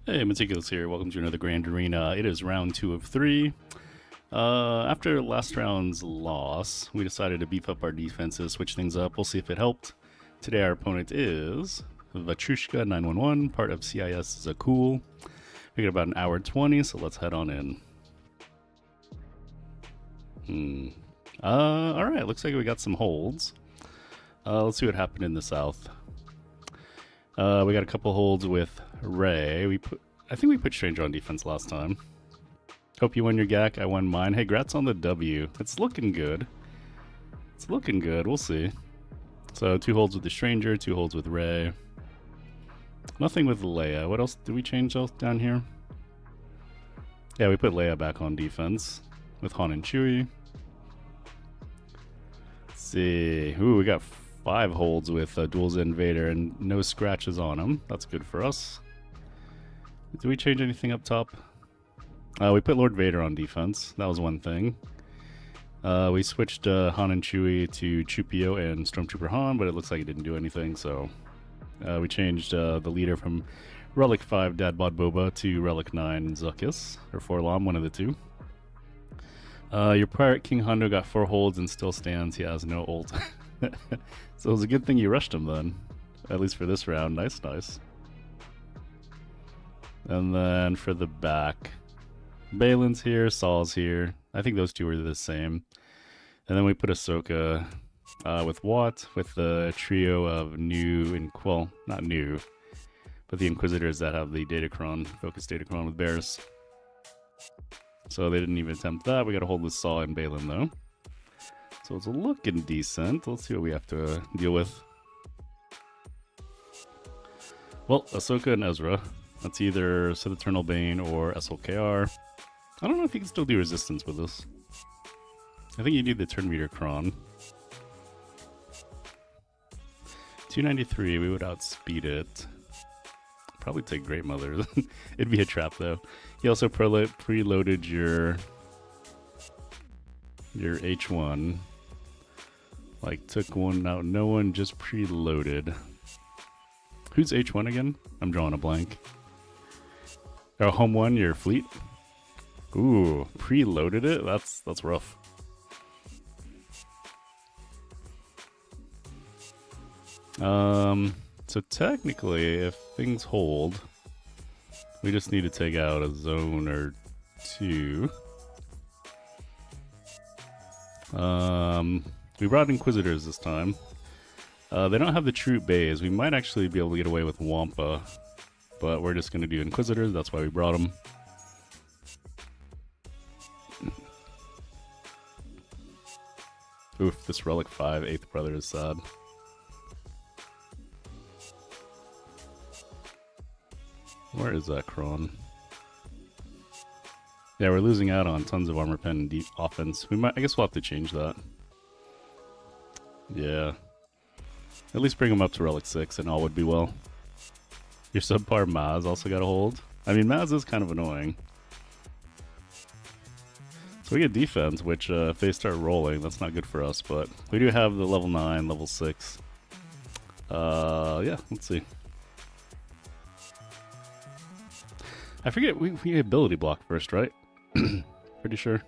Hey, Meticulous here. Welcome to another Grand Arena. It is round 2 of 3. After last round's loss, we decided to beef up our defenses, switch things up. We'll see if it helped. Today our opponent is Vatrushka 911, part of CIS Zakuul. We got about an hour 20, so let's head on in. Alright, looks like we got some holds. Let's see what happened in the south. We got a couple holds with Ray. I think we put Stranger on defense last time. Hope you won your GAC. I won mine. Hey, grats on the W. It's looking good. It's looking good. We'll see. So 2 holds with the Stranger, 2 holds with Ray. Nothing with Leia. What else did we change else down here? Yeah, we put Leia back on defense with Han and Chewie. Let's see. Ooh, we got 5 holds with Duels Invader and no scratches on them. That's good for us. Did we change anything up top? We put Lord Vader on defense. That was one thing. We switched Han and Chewie to Chupio and Stormtrooper Han, but it looks like it didn't do anything, so we changed the leader from Relic 5 Dadbod Boba to Relic 9 Zuckuss, or Forlom, one of the two. Your Pirate King Hondo got 4 holds and still stands. He has no ult. So it was a good thing you rushed him then, at least for this round. Nice, nice. And then for the back, Balin's here, Saul's here. I think those two are the same. And then we put Ahsoka with Watt, with the trio of new, and well, not new, but the Inquisitors that have the Datacron, focus Datacron with bears. So they didn't even attempt that. We got to hold with Saul and Balin though. So it's looking decent. Let's see what we have to deal with. Well, Ahsoka and Ezra. That's either Sith Eternal Bane or SLKR. I don't know if you can still do resistance with this. I think you need the turn meter Kron. 293, we would outspeed it. Probably take Great Mother. It'd be a trap though. You also preloaded your H1. Like took one out, no one, just preloaded. Who's H1 again? I'm drawing a blank. Oh, home one, your fleet. Ooh, preloaded it? That's rough. So technically, if things hold, we just need to take out a zone or 2. We brought Inquisitors this time. They don't have the troop bays. We might actually be able to get away with Wampa, but we're just going to do Inquisitors. That's why we brought them. Oof, this Relic 5 8th brother is sad. Where is that Kron? Yeah, we're losing out on tons of armor pen and deep offense. I guess we'll have to change that. Yeah. At least bring him up to Relic 6 and all would be well. Your subpar Maz also got a hold. I mean, Maz is kind of annoying. So we get defense, which if they start rolling, that's not good for us, but we do have the level 9, level 6. Yeah, let's see. I forget, we ability block first, right? Pretty sure.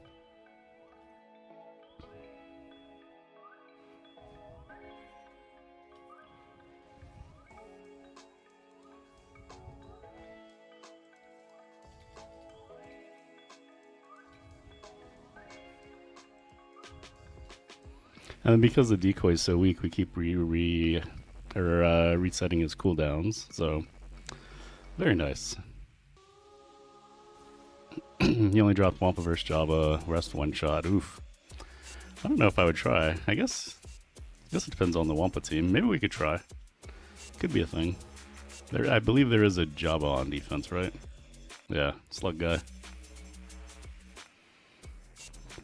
And because the decoy is so weak, we keep resetting his cooldowns. So very nice. He only dropped Wampa vs Jabba, rest one shot. Oof. I don't know if I would try. I guess it depends on the Wampa team. Maybe we could try. Could be a thing. I believe there is a Jabba on defense, right? Yeah, slug guy.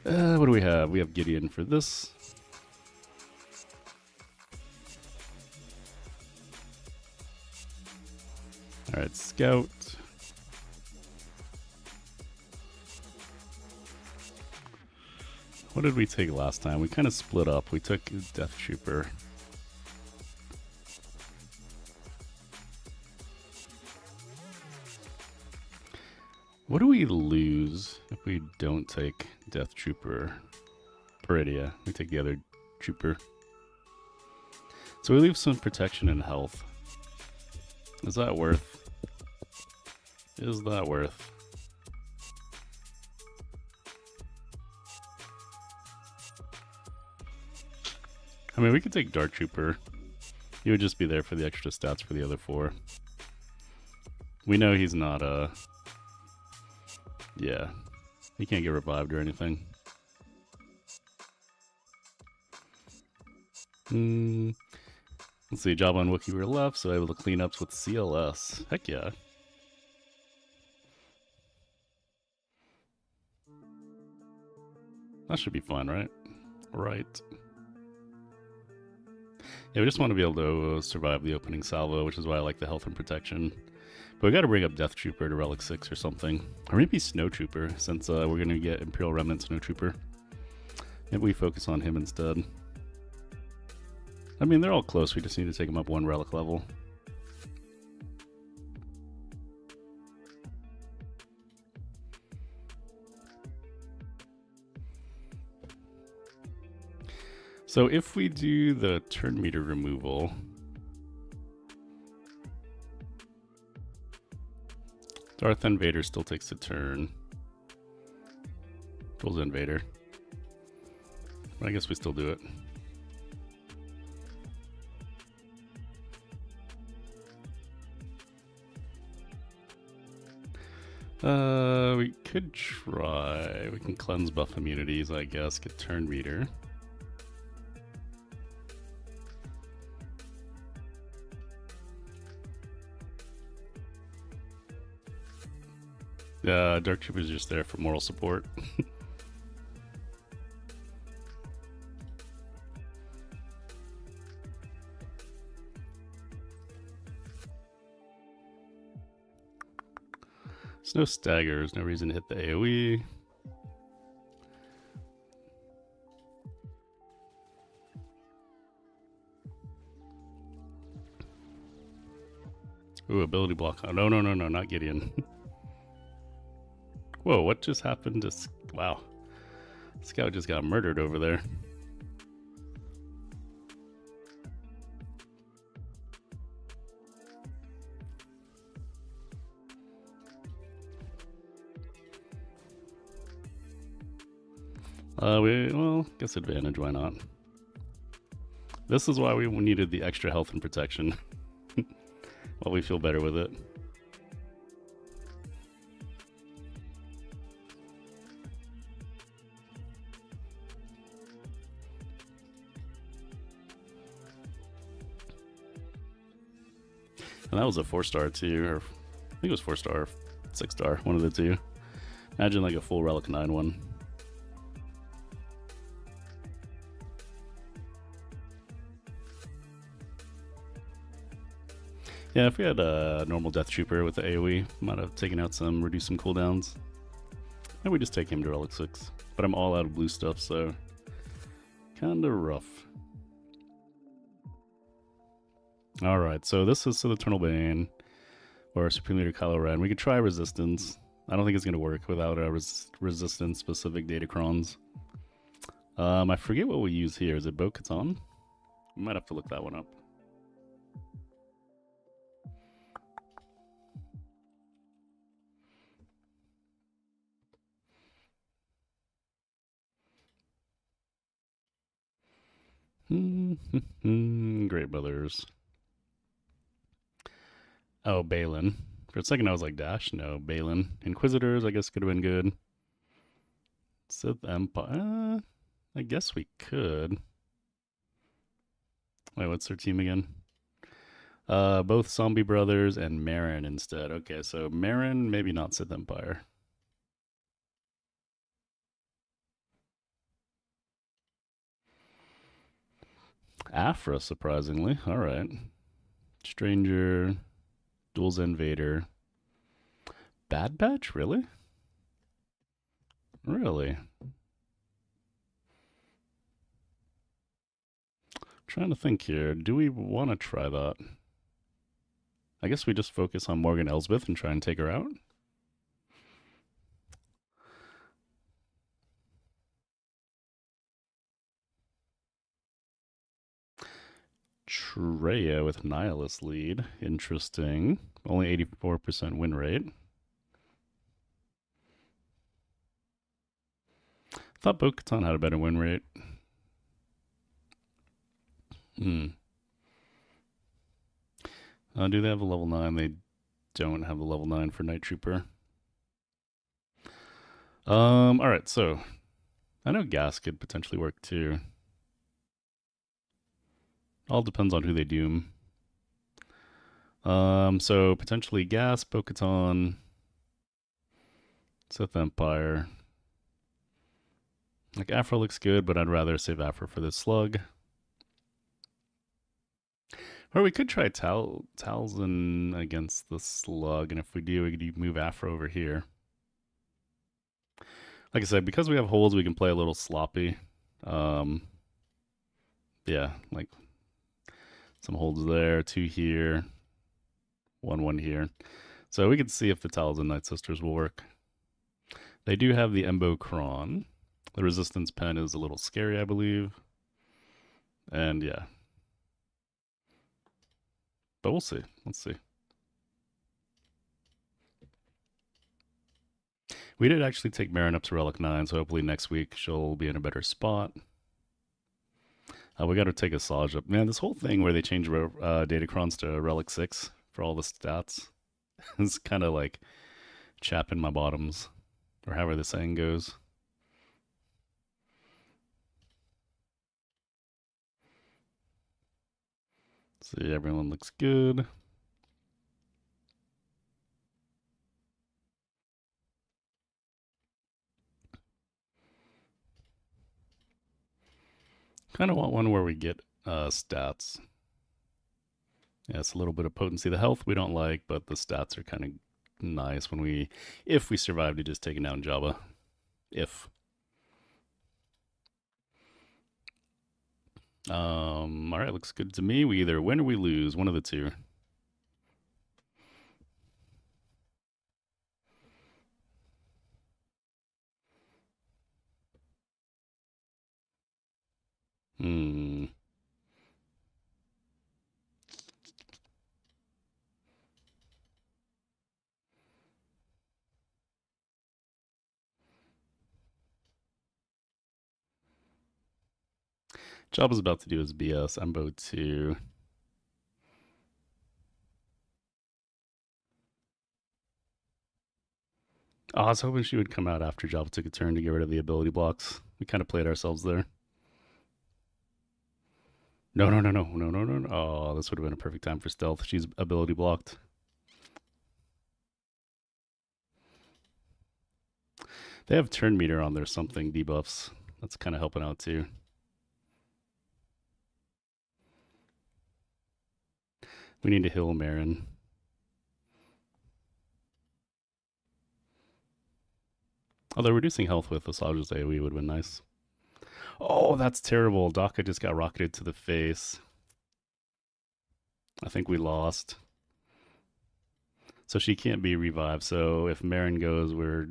What do we have? We have Gideon for this. Alright, Scout. What did we take last time? We kind of split up. We took Death Trooper. What do we lose if we don't take Death Trooper? Peridia. We take the other Trooper. So we leave some protection and health. Is that worth? Is that worth? I mean, we could take Dark Trooper. He would just be there for the extra stats for the other 4. We know he's not, yeah. He can't get revived or anything. Let's see, Jabba and Wookiee were left, so able to clean ups with CLS. Heck yeah. That should be fun, right? Right. Yeah, we just want to be able to survive the opening salvo, which is why I like the health and protection. But we got to bring up Death Trooper to Relic 6 or something. Or maybe Snow Trooper, since we're going to get Imperial Remnant Snow Trooper. Maybe we focus on him instead. I mean, they're all close. We just need to take them up 1 relic level. So if we do the turn meter removal, Darth Invader still takes a turn. Duels Invader. But I guess we still do it. We could try. We can cleanse buff immunities, I guess. Get turn meter. Dark Trooper is just there for moral support. There's no staggers, no reason to hit the AoE. Ooh, ability block. Oh, no, not Gideon. Whoa, what just happened to... Wow. Scout just got murdered over there. Well, guess advantage, why not? This is why we needed the extra health and protection. Well, we feel better with it. And that was a 4-star too, or I think it was 4-star, 6-star, one of the two. Imagine like a full Relic 9 one. Yeah, if we had a normal Death Trooper with the AoE, might have taken out some, reduced some cooldowns. And we just take him to Relic 6. But I'm all out of blue stuff, so kinda rough. Alright, so this is the Eternal Bane, or Supreme Leader Kylo Ren. We could try Resistance. I don't think it's going to work without a Resistance-specific Datacrons. I forget what we use here. Is it Bo-Katan? We might have to look that one up. Great Brothers. Oh, Balin. For a second I was like, Dash? No, Balin. Inquisitors, I guess, could have been good. Sith Empire? I guess we could. Wait, what's their team again? Both Zombie Brothers and Marin instead. Okay, so Marin, maybe not Sith Empire. Afra, surprisingly. Alright. Stranger. Duels Invader. Bad Batch? Really? Really? Trying to think here. Do we want to try that? I guess we just focus on Morgan Elsbeth and try and take her out. Treya with Nihilist lead. Interesting. Only 84% win rate. Thought Bo-Katan had a better win rate. Do they have a level 9? They don't have a level 9 for Night Trooper. Alright, so I know GAC could potentially work too. All depends on who they doom. So potentially GAC, Bo-Katan, Sith Empire. Like Afro looks good, but I'd rather save Afro for the slug. Or we could try Talzin against the slug, and if we do, we could move Afro over here. Like I said, because we have holds, we can play a little sloppy. Yeah, like some holds there, 2 here, 1 here. So we could see if the Talzin Night Sisters will work. They do have the Embo Kron. The Resistance Pen is a little scary, I believe. And yeah. But we'll see. Let's see. We did actually take Marin up to Relic 9, so hopefully next week she'll be in a better spot. We got to take Asajj up. Man, this whole thing where they change Datacrons to Relic 6 for all the stats is kind of like chapping my bottoms, or however the saying goes. See, everyone looks good. Kind of want one where we get stats. Yeah, it's a little bit of potency. The health we don't like, but the stats are kind of nice when if we survive to just taking down Jabba. If. Alright, looks good to me. We either win or we lose, one of the two. Jabba's about to do his BS. Embo 2. Oh, I was hoping she would come out after Jabba took a turn to get rid of the ability blocks. We kind of played ourselves there. No. Oh, this would have been a perfect time for stealth. She's ability blocked. They have turn meter on their something debuffs. That's kind of helping out too. We need to heal Marin. Although reducing health with Asajj's AoE would have been nice. Oh, that's terrible. Daka just got rocketed to the face. I think we lost. So she can't be revived. So if Marin goes, we're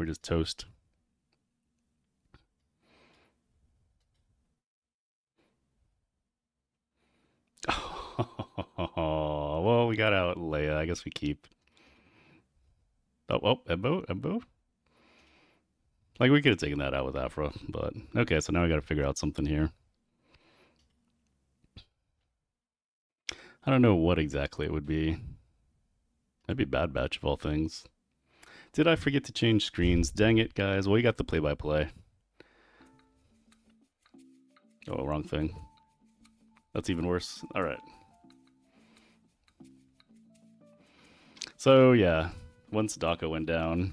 just toast. Oh, well, we got out Leia. I guess we keep. Oh, Embo? Like, we could have taken that out with Afro, but okay, so now we got to figure out something here. I don't know what exactly it would be. Maybe Bad Batch of all things. Did I forget to change screens? Dang it, guys. Well, you got the play-by-play. Oh, wrong thing. That's even worse. All right. So yeah, once Daka went down,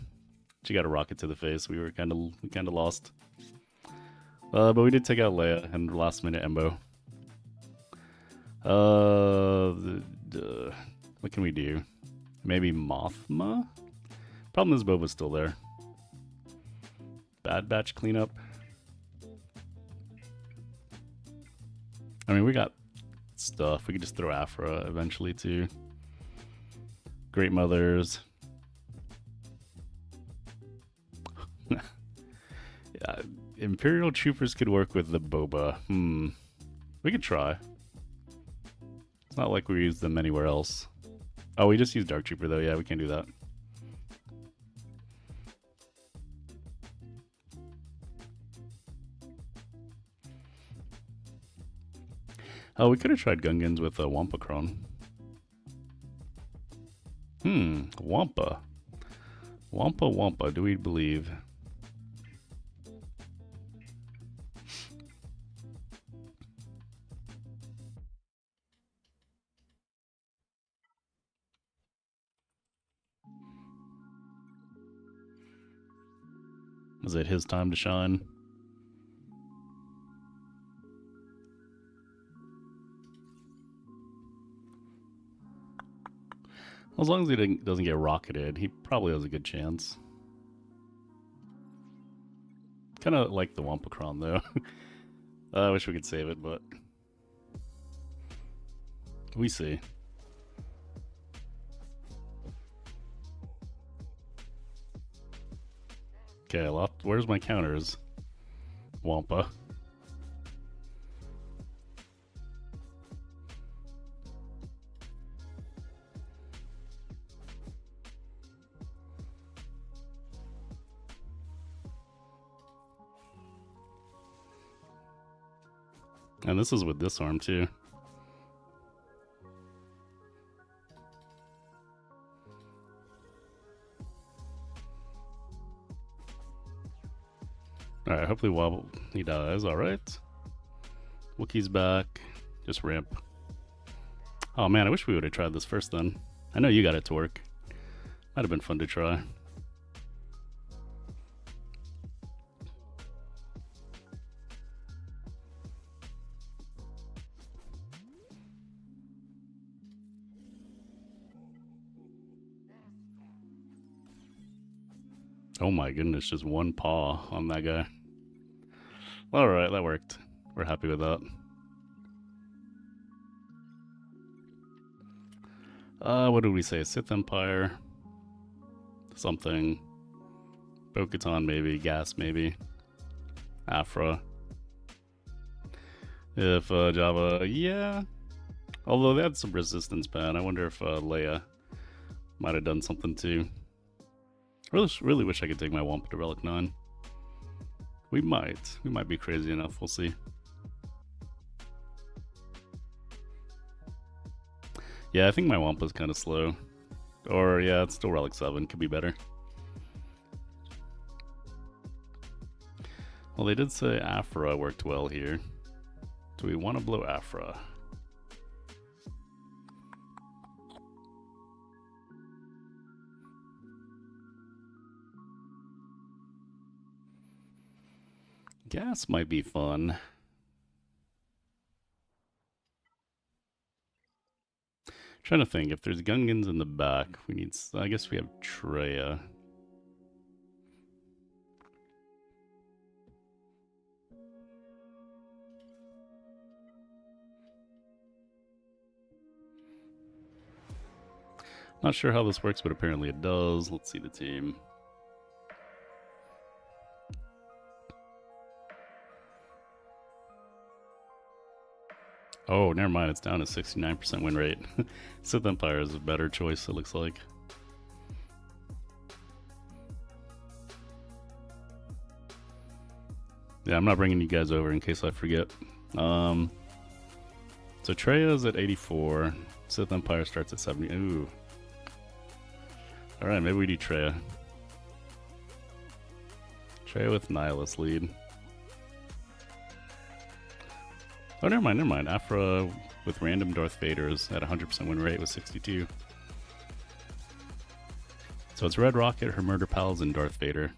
she got a rocket to the face. We kind of lost. But we did take out Leia and last minute Embo. What can we do? Maybe Mothma? Problem is Boba's still there. Bad Batch cleanup. I mean, we got stuff. We could just throw Afra eventually too. Great Mothers. Yeah, Imperial Troopers could work with the Boba. We could try. It's not like we use them anywhere else. Oh, we just use Dark Trooper though. Yeah, we can't do that. Oh, we could have tried Gungans with a Wampacron. Wampa. Wampa, do we believe? Is it his time to shine? As long as he doesn't get rocketed, he probably has a good chance. Kind of like the Wampacron, though. I wish we could save it, but we see. Okay, where's my counters? Wampa. And this is with disarm too. Alright, hopefully while he dies, alright. Wookiee's back. Just ramp. Oh man, I wish we would have tried this first then. I know you got it to work. Might have been fun to try. Oh my goodness, just one paw on that guy. Alright, that worked. We're happy with that. What did we say? Sith Empire. Something. Bo-Katan maybe. Gas maybe. Afra. If Java, yeah. Although they had some resistance ban. I wonder if Leia might have done something too. Really wish I could take my Wampa to Relic 9. We might. We might be crazy enough. We'll see. Yeah, I think my Wampa's kind of slow. Or, yeah, it's still Relic 7. Could be better. Well, they did say Afra worked well here. Do we want to blow Afra? Gas might be fun. Trying to think, if there's Gungans in the back, we need, I guess we have Traya. Not sure how this works, but apparently it does. Let's see the team. Oh, never mind. It's down to 69% win rate. Sith Empire is a better choice, it looks like. Yeah, I'm not bringing you guys over in case I forget. So Treya's at 84. Sith Empire starts at 70. Ooh. Alright, maybe we do Treya. Treya with Nihilus lead. Oh, never mind. Afra with random Darth Vader's at 100% win rate with 62. So it's Red Rocket, her Murder Pals, and Darth Vader.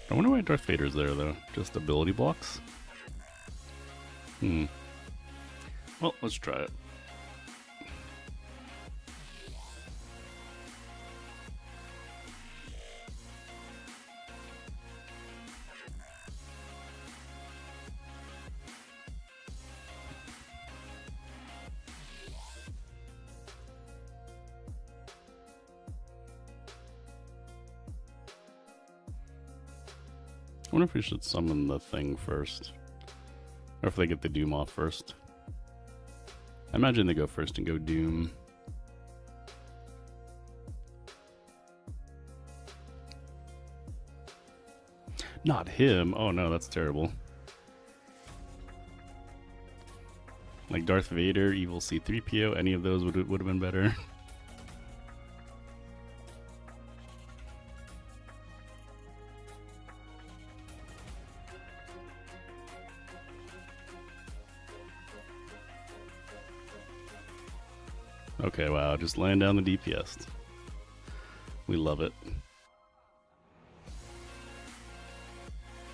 I wonder why Darth Vader's there, though. Just ability blocks? Well, let's try it. I wonder if we should summon the thing first. Or if they get the Doom off first. I imagine they go first and go Doom. Not him. Oh no, that's terrible. Like Darth Vader, Evil C-3PO, any of those would have been better. Okay, wow, just laying down the DPS. We love it.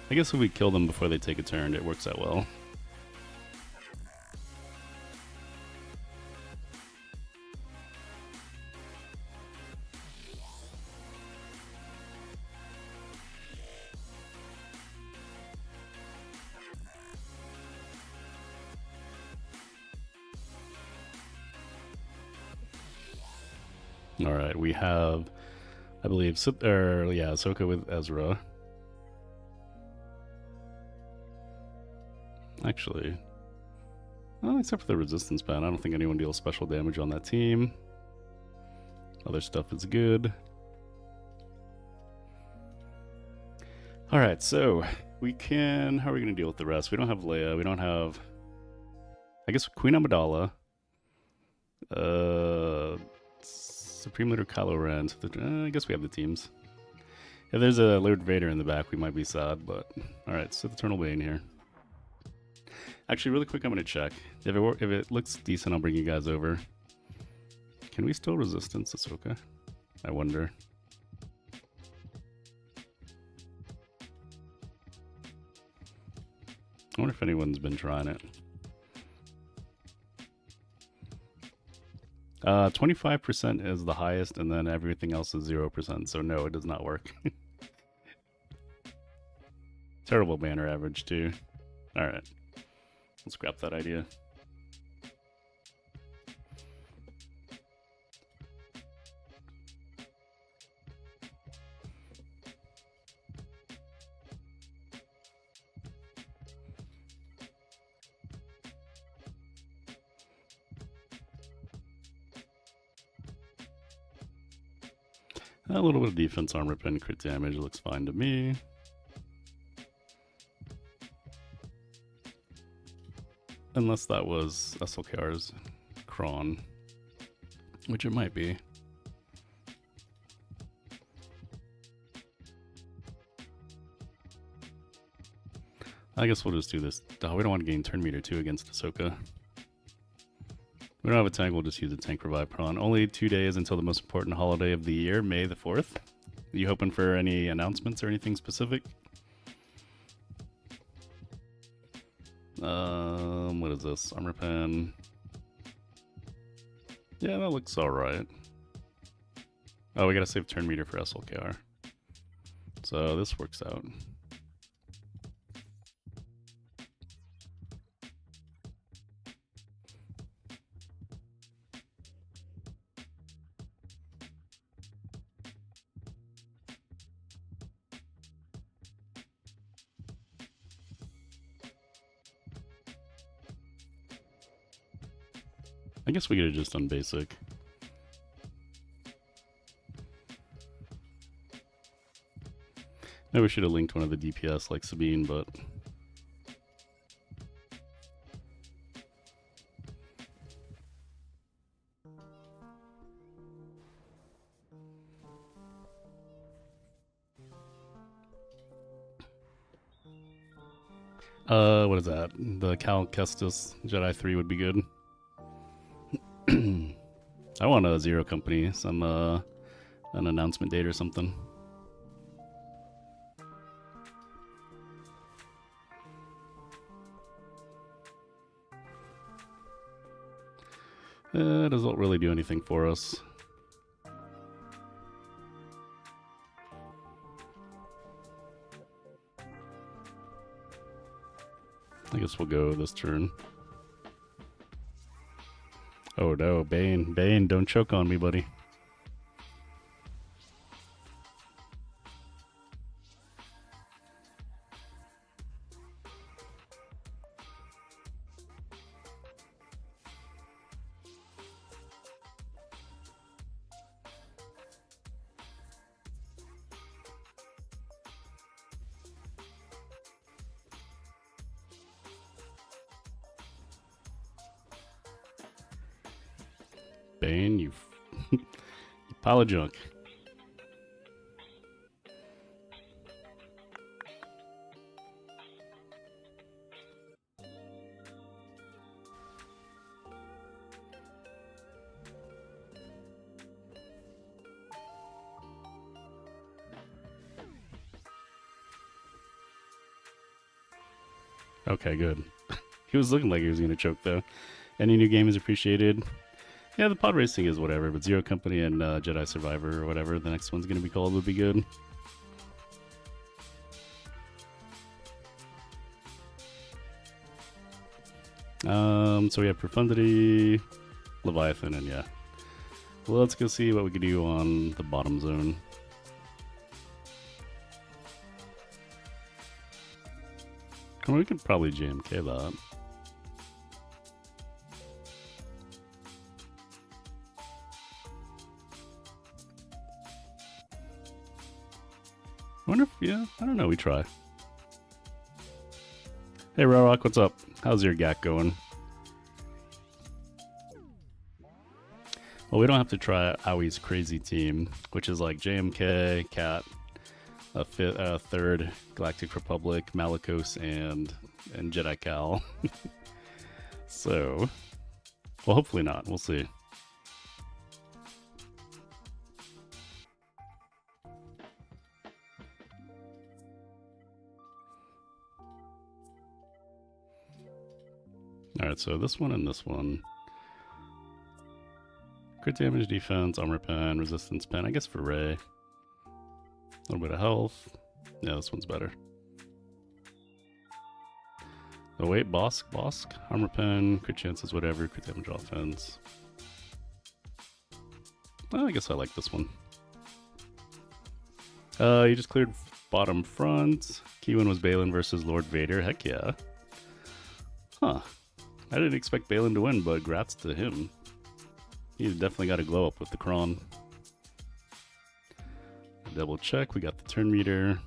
I guess if we kill them before they take a turn, it works out well. Alright, we have, I believe, Ahsoka with Ezra. Actually, well, except for the resistance pen, I don't think anyone deals special damage on that team. Other stuff is good. Alright, so we can, how are we going to deal with the rest? We don't have Leia, we don't have, I guess, Queen Amidala. Supreme Leader Kylo Ren. So I guess we have the teams. If there's a Lord Vader in the back, we might be sad, but alright, so the Eternal Bane here. Actually, really quick, I'm going to check. If it looks decent, I'll bring you guys over. Can we still resistance Ahsoka? I wonder. I wonder if anyone's been trying it. 25% is the highest, and then everything else is 0%, so no, it does not work. Terrible banner average, too. Alright. Let's scrap that idea. A little bit of defense, armor pen, crit damage looks fine to me. Unless that was SLKR's Kron, which it might be. I guess we'll just do this. Oh, we don't want to gain turn meter 2 against Ahsoka. We don't have a tank, we'll just use a tank revive prawn. Only 2 days until the most important holiday of the year, May the 4th. Are you hoping for any announcements or anything specific? What is this? Armor pen. Yeah, that looks alright. Oh, we gotta save turn meter for SLKR. So this works out. I guess we could have just done basic. Maybe we should have linked one of the DPS like Sabine, but... what is that? The Cal Kestis Jedi 3 would be good. I want a Zero Company, some an announcement date or something. It doesn't really do anything for us. I guess we'll go this turn. Oh no, Bane. Bane, don't choke on me, buddy. Bane, you pile of junk. Okay, good. He was looking like he was going to choke, though. Any new game is appreciated. Yeah, the pod racing is whatever, but Zero Company and Jedi Survivor or whatever the next one's going to be called would be good. So we have Profundity, Leviathan, and yeah. Well, let's go see what we can do on the bottom zone. Well, we could probably JMK that. I wonder if, yeah, I don't know, we try. Hey, Rorok, what's up? How's your GAC going? Well, we don't have to try Awie's crazy team, which is like JMK, Cat, a third Galactic Republic, Malicos, and Jedi Cal. So, well, hopefully not. We'll see. Alright, so this one and this one. Crit damage, defense, armor pen, resistance pen, I guess for Rey. A little bit of health. Yeah, this one's better. Oh wait, Bosk, armor pen, crit chances, whatever, crit damage, offense. Oh, I guess I like this one. You just cleared bottom front. Key win was Balin versus Lord Vader. Heck yeah. Huh. I didn't expect Balin to win, but grats to him. He's definitely got a glow up with the Kron. Double check, we got the turn meter.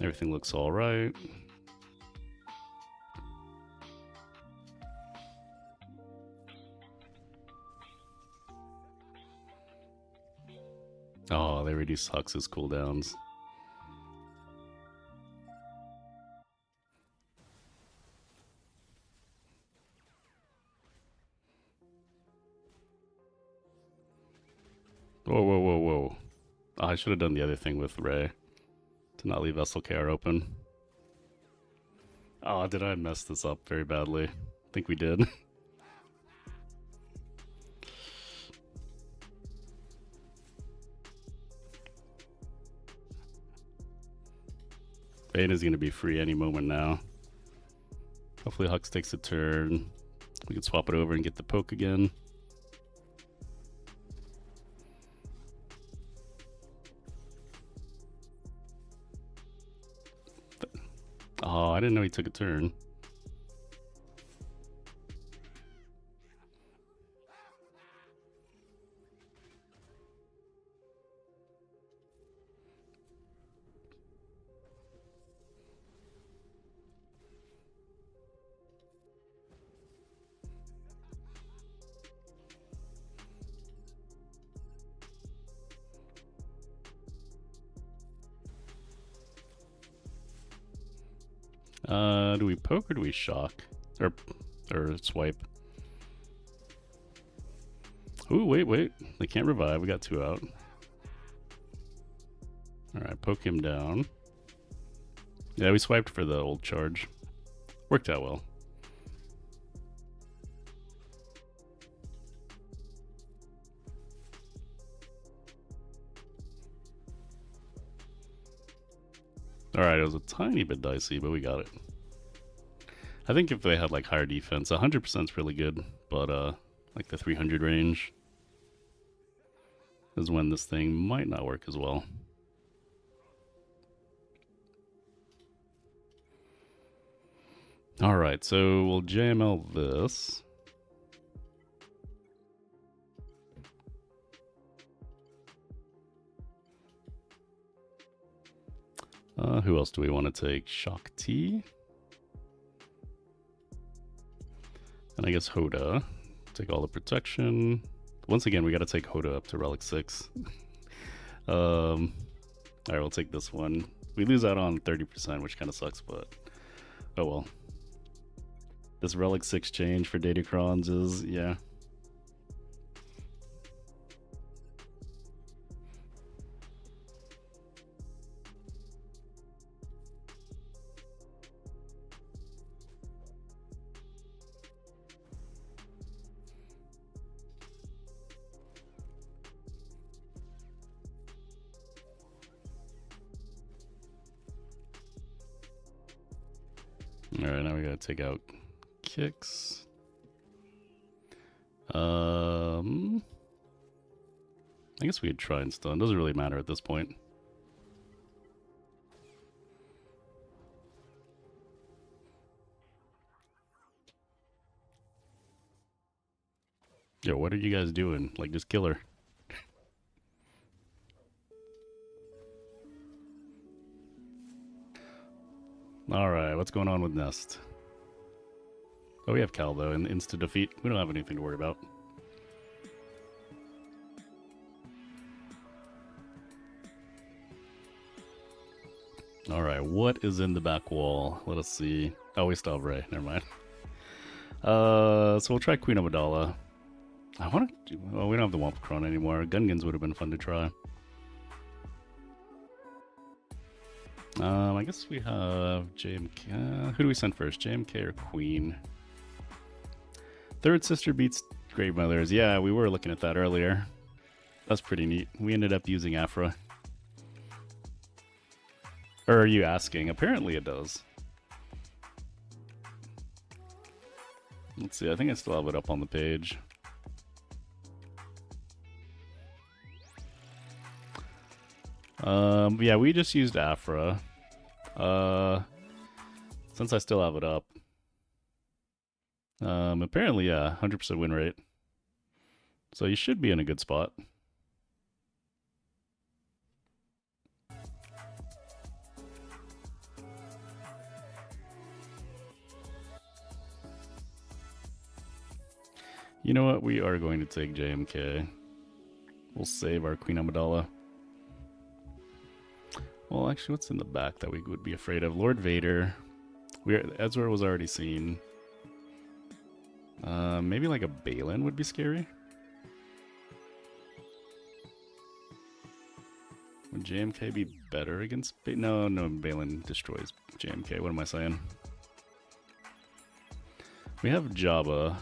Everything looks alright. Oh, they reduced Hux's cooldowns. Whoa. Oh, I should have done the other thing with Rey. To not leave Vessel KR open. Oh, did I mess this up very badly? I think we did. Bane is going to be free any moment now. Hopefully Hux takes a turn. We can swap it over and get the poke again. Oh, I didn't know he took a turn. Do we poke or do we shock? Or swipe? Ooh, wait. They can't revive. We got 2 out. Alright, poke him down. Yeah, we swiped for the old charge. Worked out well. Alright, it was a tiny bit dicey, but we got it. I think if they had like higher defense, 100% is really good, but like the 300 range is when this thing might not work as well. Alright, so we'll JML this. Who else do we want to take? Shock T? And I guess Hoda Take all the protection. Once again, we got to take Hoda up to Relic 6. Alright, we'll take this one. We lose out on 30%, which kind of sucks, but oh well. This Relic 6 change for Datacrons is, yeah. Alright, now we gotta take out kicks. I guess we could try and stun. Doesn't really matter at this point. Yo, what are you guys doing? Like, just kill her. Alright, what's going on with Nest? Oh, we have Cal, though, and insta defeat. We don't have anything to worry about. Alright, what is in the back wall? Let us see. Oh, we still have Ray. Never mind. So we'll try Queen Amidala. I want to do... Well, we don't have the Wampacron anymore. Gungans would have been fun to try. I guess we have JMK. Who do we send first? JMK or Queen? Third sister beats Grave Mothers. Yeah, we were looking at that earlier. That's pretty neat. We ended up using Afra. Or are you asking? Apparently it does. Let's see. I think I still have it up on the page. Yeah, we just used Afra. Since I still have it up. Apparently, yeah, 100% win rate. So you should be in a good spot. You know what? We are going to take JMK. We'll save our Queen Amidala. Well, actually, what's in the back that we would be afraid of? Lord Vader. Ezra was already seen. Maybe like a Balin would be scary. Would JMK be better against No, Balin destroys JMK. What am I saying? We have Jabba.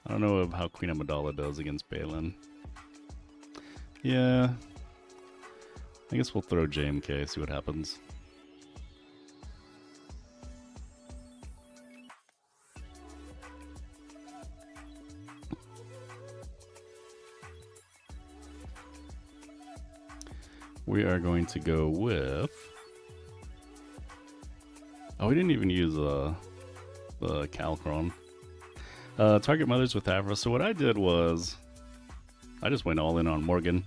I don't know how Queen Amidala does against Balin. Yeah. I guess we'll throw JMK, see what happens. We are going to go with... Oh, we didn't even use the Calcron. Target mothers with Avra. So what I did was... I just went all in on Morgan.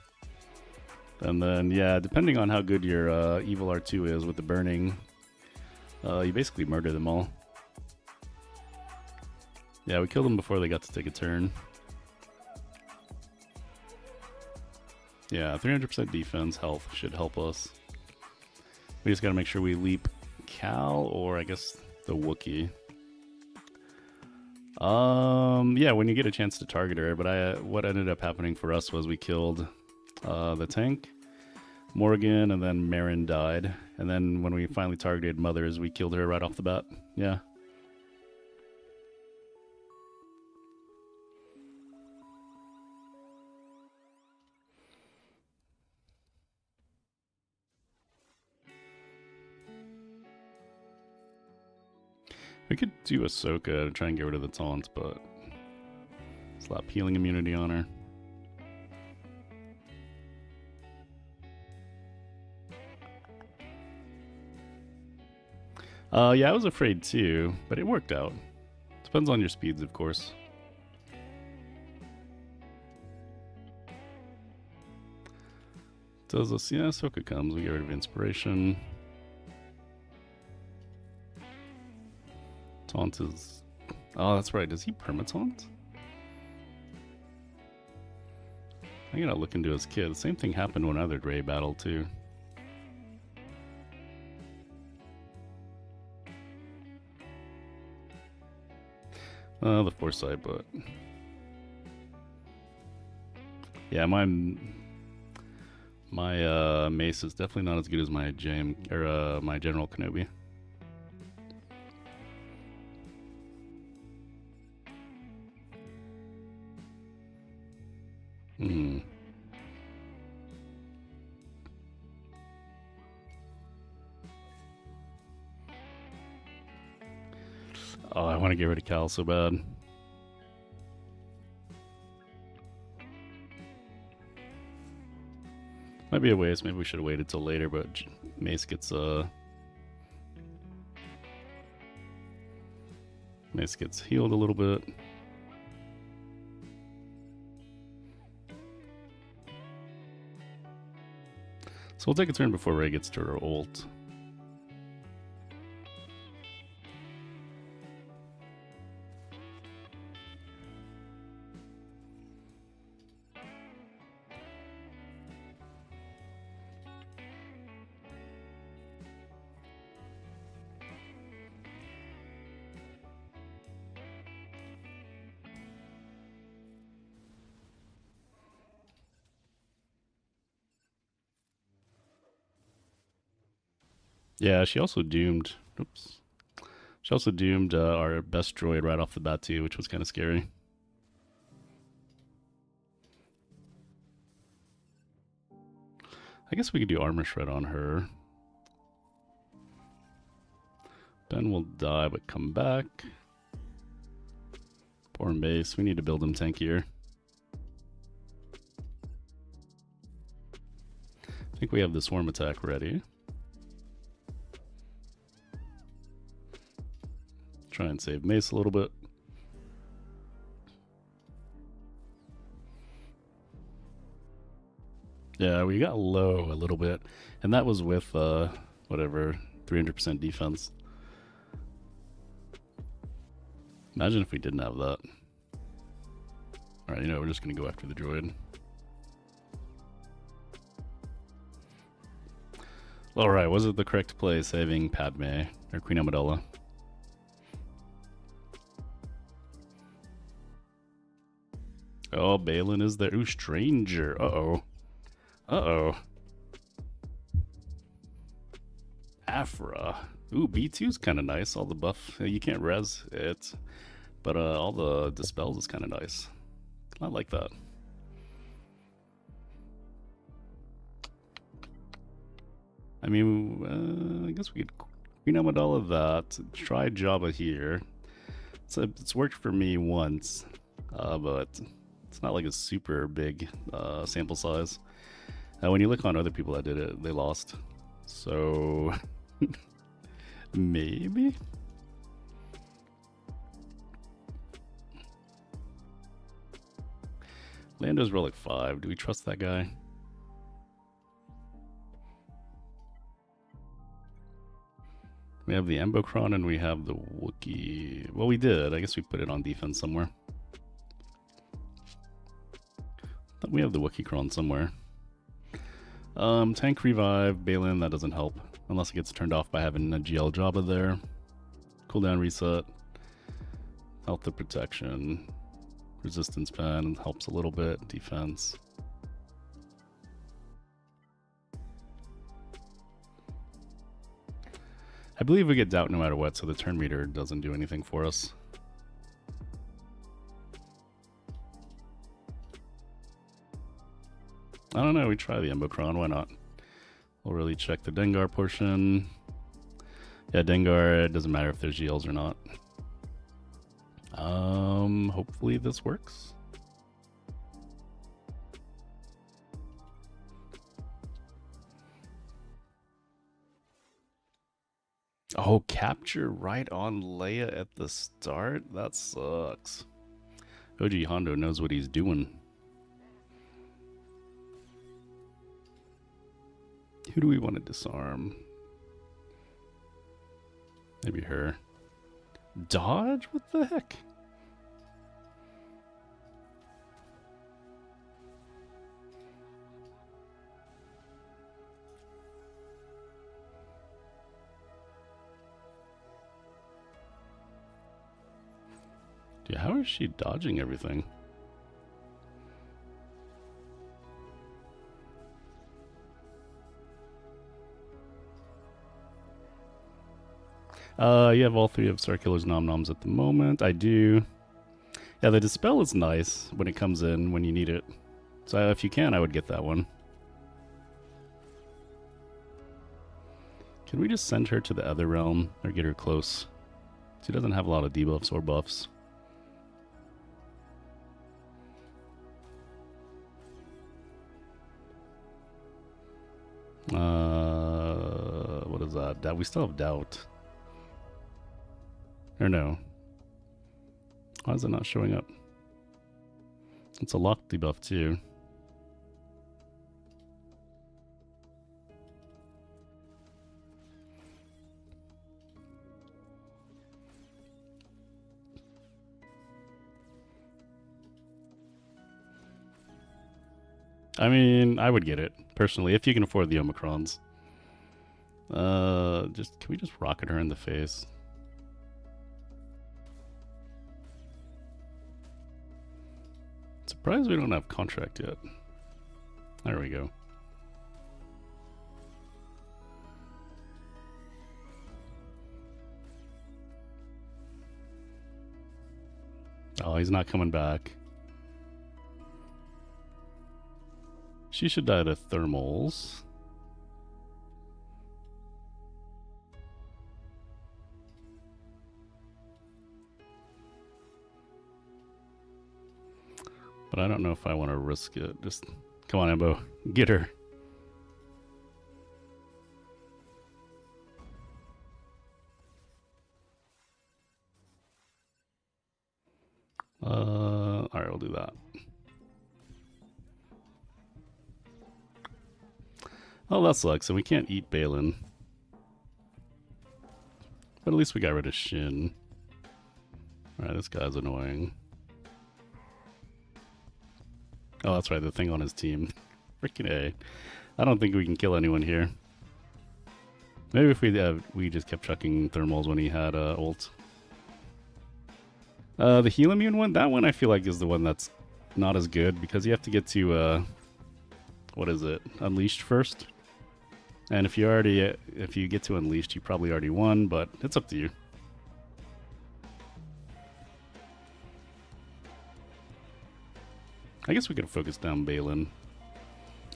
And then, yeah, depending on how good your Evil R2 is with the burning, you basically murder them all. Yeah, we killed them before they got to take a turn. Yeah, 300% defense, health should help us. We just gotta make sure we leap Cal, or I guess the Wookiee. Yeah, when you get a chance to target her, but what ended up happening for us was we killed the tank, Morgan, and then Marin died. And then when we finally targeted Mothers, we killed her right off the bat. Yeah. We could do Ahsoka to try and get rid of the taunt, but slap healing immunity on her. Yeah, I was afraid too, but it worked out. Depends on your speeds, of course. Does this? Yeah, Ahsoka comes. We get rid of inspiration. Taunt is... Oh, that's right. Does he perma-taunt? I gotta look into his kit. The same thing happened when other Ray battled too. The foresight, but yeah, my mace is definitely not as good as my my General Kenobi. Hmm. Oh, I want to get rid of Cal so bad. Might be a waste. Maybe we should have waited till later, but Mace gets healed a little bit. So we'll take a turn before Ray gets to her ult. Yeah, she also doomed. Oops. She also doomed our best droid right off the bat too, which was kind of scary. I guess we could do armor shred on her. Ben will die but come back. Poor base. We need to build him tankier. I think we have the swarm attack ready. Try and save Mace a little bit. Yeah, we got low a little bit, and that was with whatever 300% defense. Imagine if we didn't have that. Alright, you know, we're just gonna go after the droid. Alright, was it the correct play saving Padme or Queen Amidala? Oh, Balin is there. Ooh, stranger. Uh-oh. Uh-oh. Afra. Ooh, B2's kind of nice. All the buff. You can't res it, but all the dispels is kind of nice. I like that. I mean, I guess we could Queen Amidala that. Try Jabba here. It's worked for me once, but it's not like a super big sample size. When you look on other people that did it, they lost. So maybe. Lando's Relic 5. Do we trust that guy? We have the Embocron and we have the Wookiee. Well, we did. I guess we put it on defense somewhere. Thought we have the Wookiee-cron somewhere. Tank revive, Balin, that doesn't help. Unless it gets turned off by having a GL Jabba there. Cooldown reset. Health of protection. Resistance pen helps a little bit. Defense. I believe we get doubt no matter what, so the turn meter doesn't do anything for us. I don't know, we try the Embocron, why not? We'll really check the Dengar portion. Yeah, Dengar, it doesn't matter if there's GLs or not. Hopefully this works. Oh, capture right on Leia at the start? That sucks. OG Hondo knows what he's doing. Who do we want to disarm? Maybe her. Dodge? What the heck? Dude, how is she dodging everything? You have all 3 of Starkiller's nom-noms at the moment. I do. Yeah, the Dispel is nice when it comes in when you need it. So if you can, I would get that one. Can we just send her to the other realm or get her close? She doesn't have a lot of debuffs or buffs. What is that? We still have doubt. Or no. Why is it not showing up? It's a lock debuff too. I mean, I would get it, personally, if you can afford the Omicrons. Can we just rocket her in the face? Surprised we don't have contract yet. There we go. Oh, he's not coming back. She should die to thermals. But I don't know if I want to risk it. Just come on, Embo. Get her. Alright, we'll do that. Oh, that sucks. And we can't eat Balin. But at least we got rid of Shin. Alright, this guy's annoying. Oh, that's right, the thing on his team. Freaking A. I don't think we can kill anyone here. Maybe if we just kept chucking thermals when he had ult. The heal immune one, that one I feel like is the one that's not as good because you have to get to what is it? Unleashed first. And if you get to Unleashed, you probably already won, but it's up to you. I guess we could focus down Balin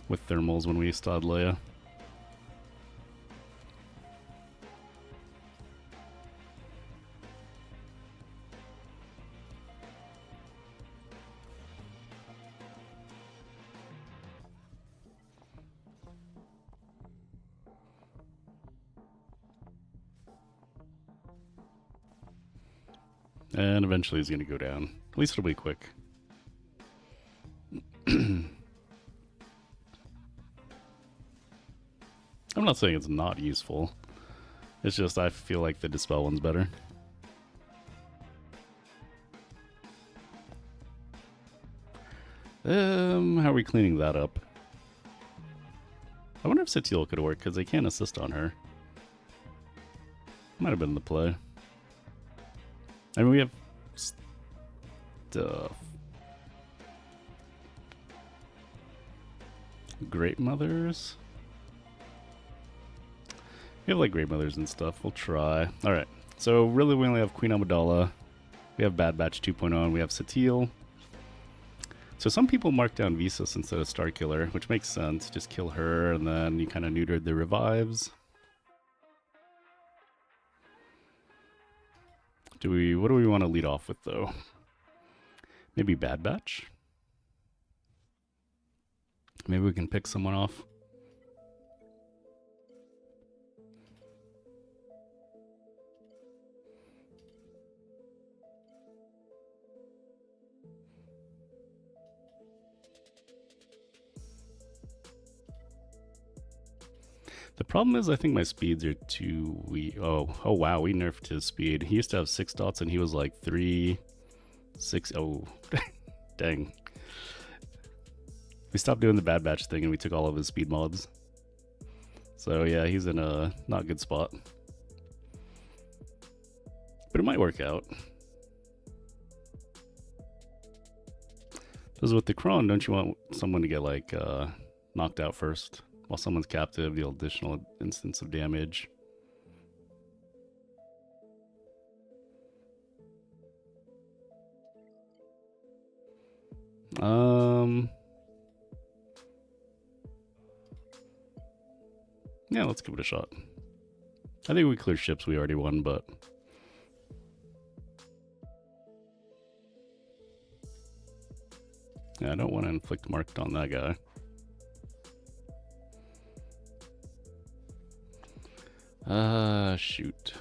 with thermals when we stod Leia. And eventually he's going to go down. At least it'll be quick. I'm not saying it's not useful. It's just I feel like the Dispel one's better. How are we cleaning that up? I wonder if Zakuul could work, because they can't assist on her. Might have been the play. I mean, we have stuff. Great Mothers? We have like Great Mothers and stuff. We'll try. Alright. So really we only have Queen Amidala. We have Bad Batch 2.0 and we have Zakuul. So some people mark down Visas instead of Starkiller, which makes sense. Just kill her and then you kind of neutered the revives. What do we want to lead off with though? Maybe Bad Batch? Maybe we can pick someone off. The problem is I think my speeds are too weak. Oh wow, we nerfed his speed. He used to have 6 dots and he was like 3, 6. Oh, dang. We stopped doing the Bad Batch thing and we took all of his speed mods. So yeah, he's in a not good spot. But it might work out. Because with the Kron, don't you want someone to get like knocked out first? While someone's captive, deal additional instance of damage. Yeah, let's give it a shot. I think we clear ships we already won, but yeah, I don't want to inflict marked on that guy. Shoot.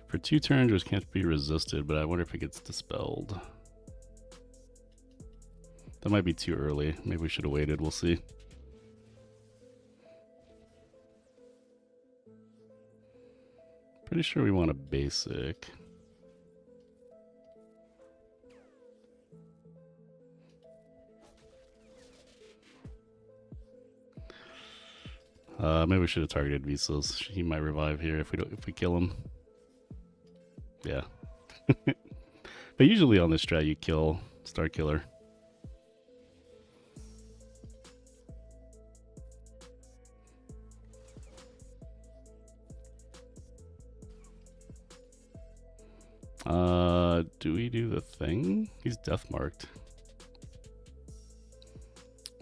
For 2 turns, which can't be resisted, but I wonder if it gets dispelled. That might be too early. Maybe we should have waited. We'll see. Pretty sure we want a basic. Maybe we should have targeted Visas. He might revive here if we kill him. Yeah. But usually on this strat you kill Star Killer. Do we do the thing? He's death marked.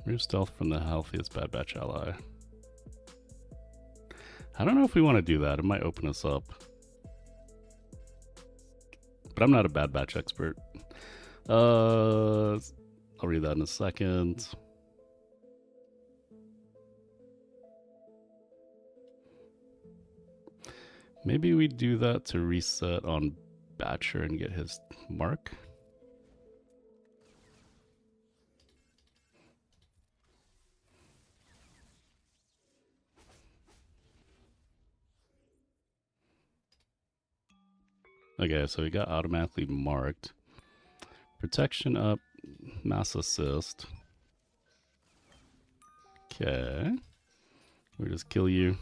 Remove stealth from the healthiest Bad Batch ally. I don't know if we want to do that. It might open us up. But I'm not a Bad Batch expert. I'll read that in a second. Maybe we do that to reset on Batcher and get his mark. Okay, so we got automatically marked. Protection up, mass assist. Okay. We'll just kill you.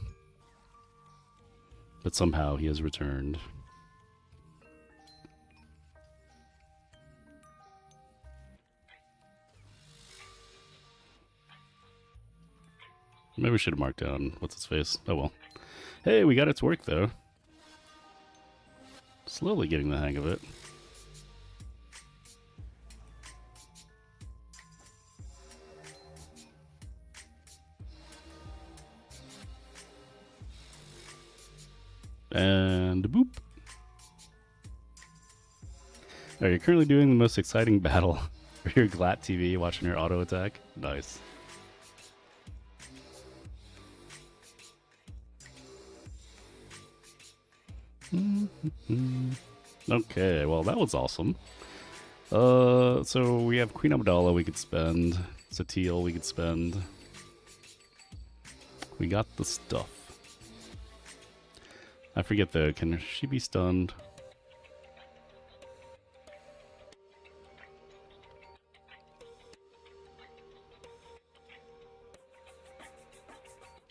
But somehow he has returned. Maybe we should have marked down what's his face. Oh well. Hey, we got it to work though. Slowly getting the hang of it. And boop. Are you currently doing the most exciting battle for your GLAT TV watching your auto attack? Nice. Okay, well that was awesome. So we have Queen Amidala we could spend. Zakuul we could spend. We got the stuff. I forget though, can she be stunned?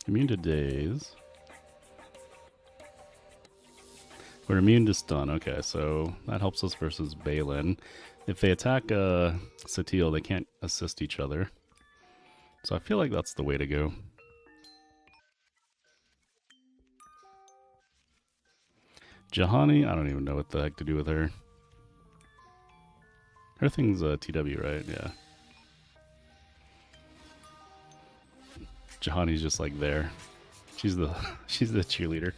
Immune to daze. We're immune to stun. Okay, so that helps us versus Balin. If they attack Zakuul, they can't assist each other. So I feel like that's the way to go. Jahani, I don't even know what the heck to do with her. Her thing's TW, right? Yeah. Jahani's just like there. She's the cheerleader.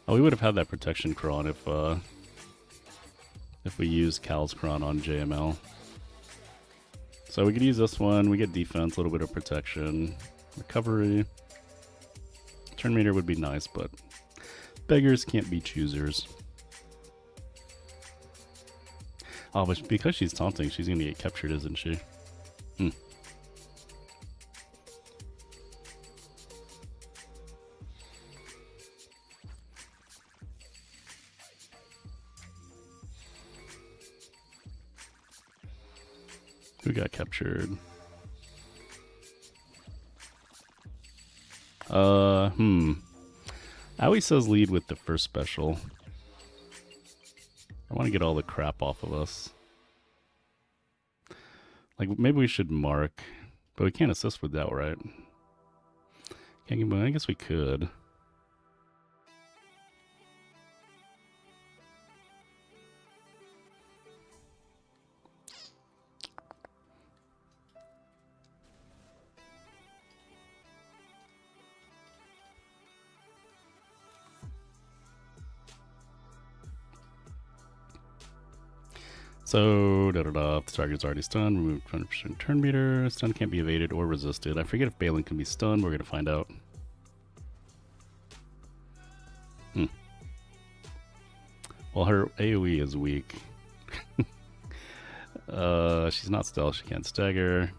Oh, we would have had that protection cron if we used Cal's cron on JML. So we could use this one. We get defense, a little bit of protection, recovery. Turn meter would be nice, but beggars can't be choosers. Oh, but because she's taunting, she's gonna get captured, isn't she? Who got captured? Owie says lead with the first special. I want to get all the crap off of us. Like, maybe we should mark, but we can't assist with that, right? Can't get, I guess we could. So, if the target's already stunned, remove 20% turn meter. Stun can't be evaded or resisted. I forget if Balin can be stunned. We're going to find out. Well, her AoE is weak. She's not stealth. She can't stagger.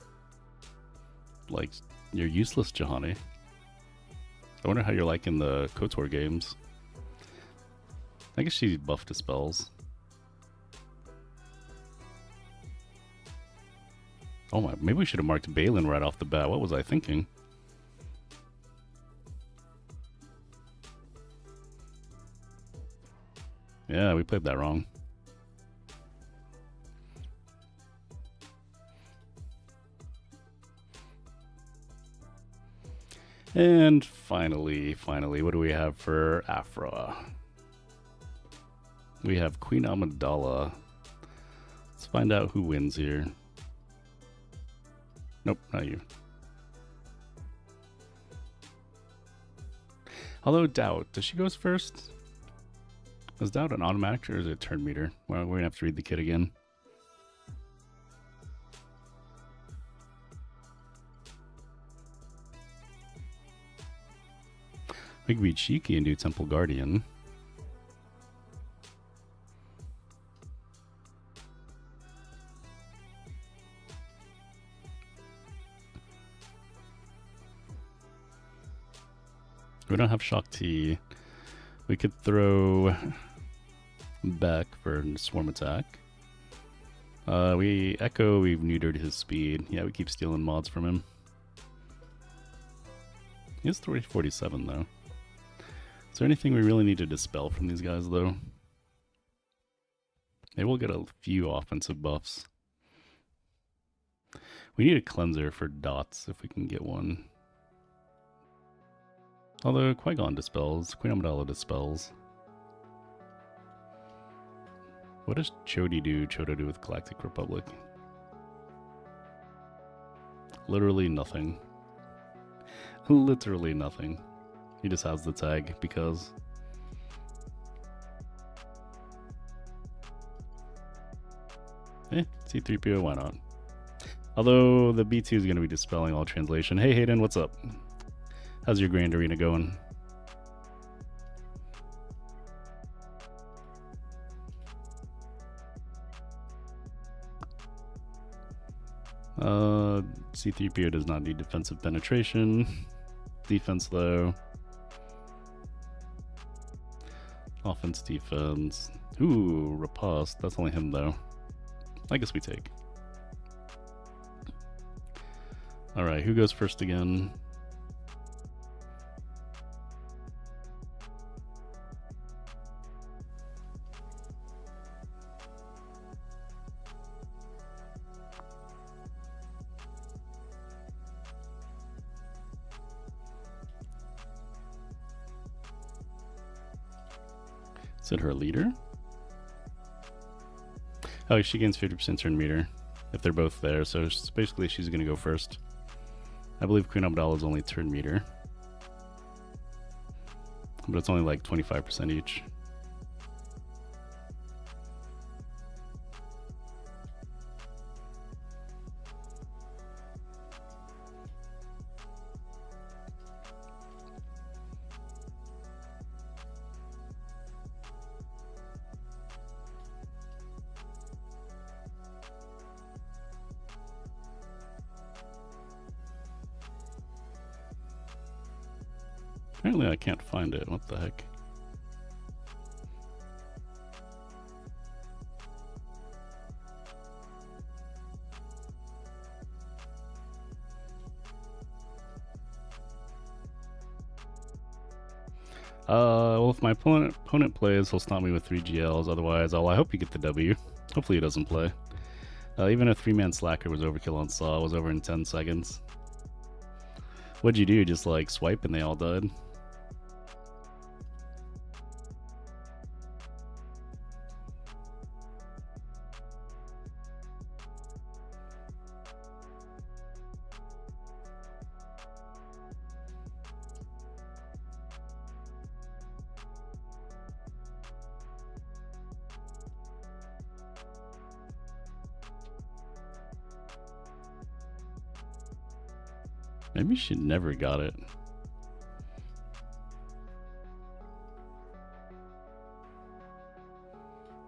Like, you're useless, Jahani. I wonder how you're like in the KOTOR games. I guess she buffed dispels. Oh my, maybe we should have marked Balin right off the bat. What was I thinking? Yeah, we played that wrong. And finally, what do we have for Afra? We have Queen Amidala. Let's find out who wins here. Nope, not you. Although Doubt, does she goes first? Is Doubt an automatic or is it a turn meter? Well, we're gonna have to read the kit again. We could be cheeky and do Temple Guardian. We don't have Shock T. We could throw back for Swarm Attack. We Echo, we've neutered his speed. Yeah, we keep stealing mods from him. He has 347 though. Is there anything we really need to dispel from these guys though? Maybe we'll get a few offensive buffs. We need a cleanser for dots if we can get one. Although Qui-Gon dispels, Queen Amidala dispels. What does Chodo do with Galactic Republic? Literally nothing. Literally nothing. He just has the tag because... C-3PO, why not? Although the B2 is going to be dispelling all translation. Hey Hayden, what's up? How's your Grand Arena going? C-3PO does not need defensive penetration. Defense though. Offense, defense. Ooh, riposte. That's only him though. I guess we take. Alright, who goes first again? Is it her leader? Oh, she gains 50% turn meter if they're both there, so basically she's going to go first. I believe Queen Amidala is only turn meter, but it's only like 25% each. Apparently I can't find it. What the heck? Well, if my opponent plays, he'll stop me with 3 GLs. Otherwise, I hope you get the W. Hopefully he doesn't play. Even a 3-man slacker was overkill on Saw. It was over in 10 seconds. What'd you do? Just like swipe and they all died? Maybe she never got it.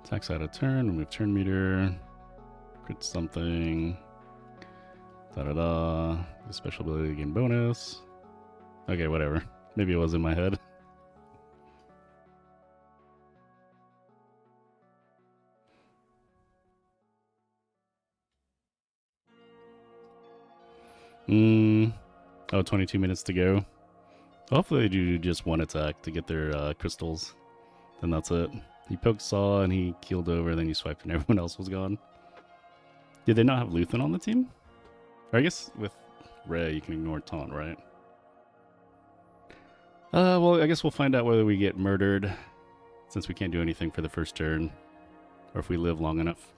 Attacks out of turn, remove turn meter, crit something, da-da-da, special ability gain bonus. Okay, whatever. Maybe it was in my head. Oh, 22 minutes to go. Hopefully they do just one attack to get their crystals. Then that's it. He poked Saw and he keeled over, then he swiped and everyone else was gone. Did they not have Luthen on the team? Or I guess with Rey you can ignore taunt, right? Well, I guess we'll find out whether we get murdered, since we can't do anything for the first turn, or if we live long enough.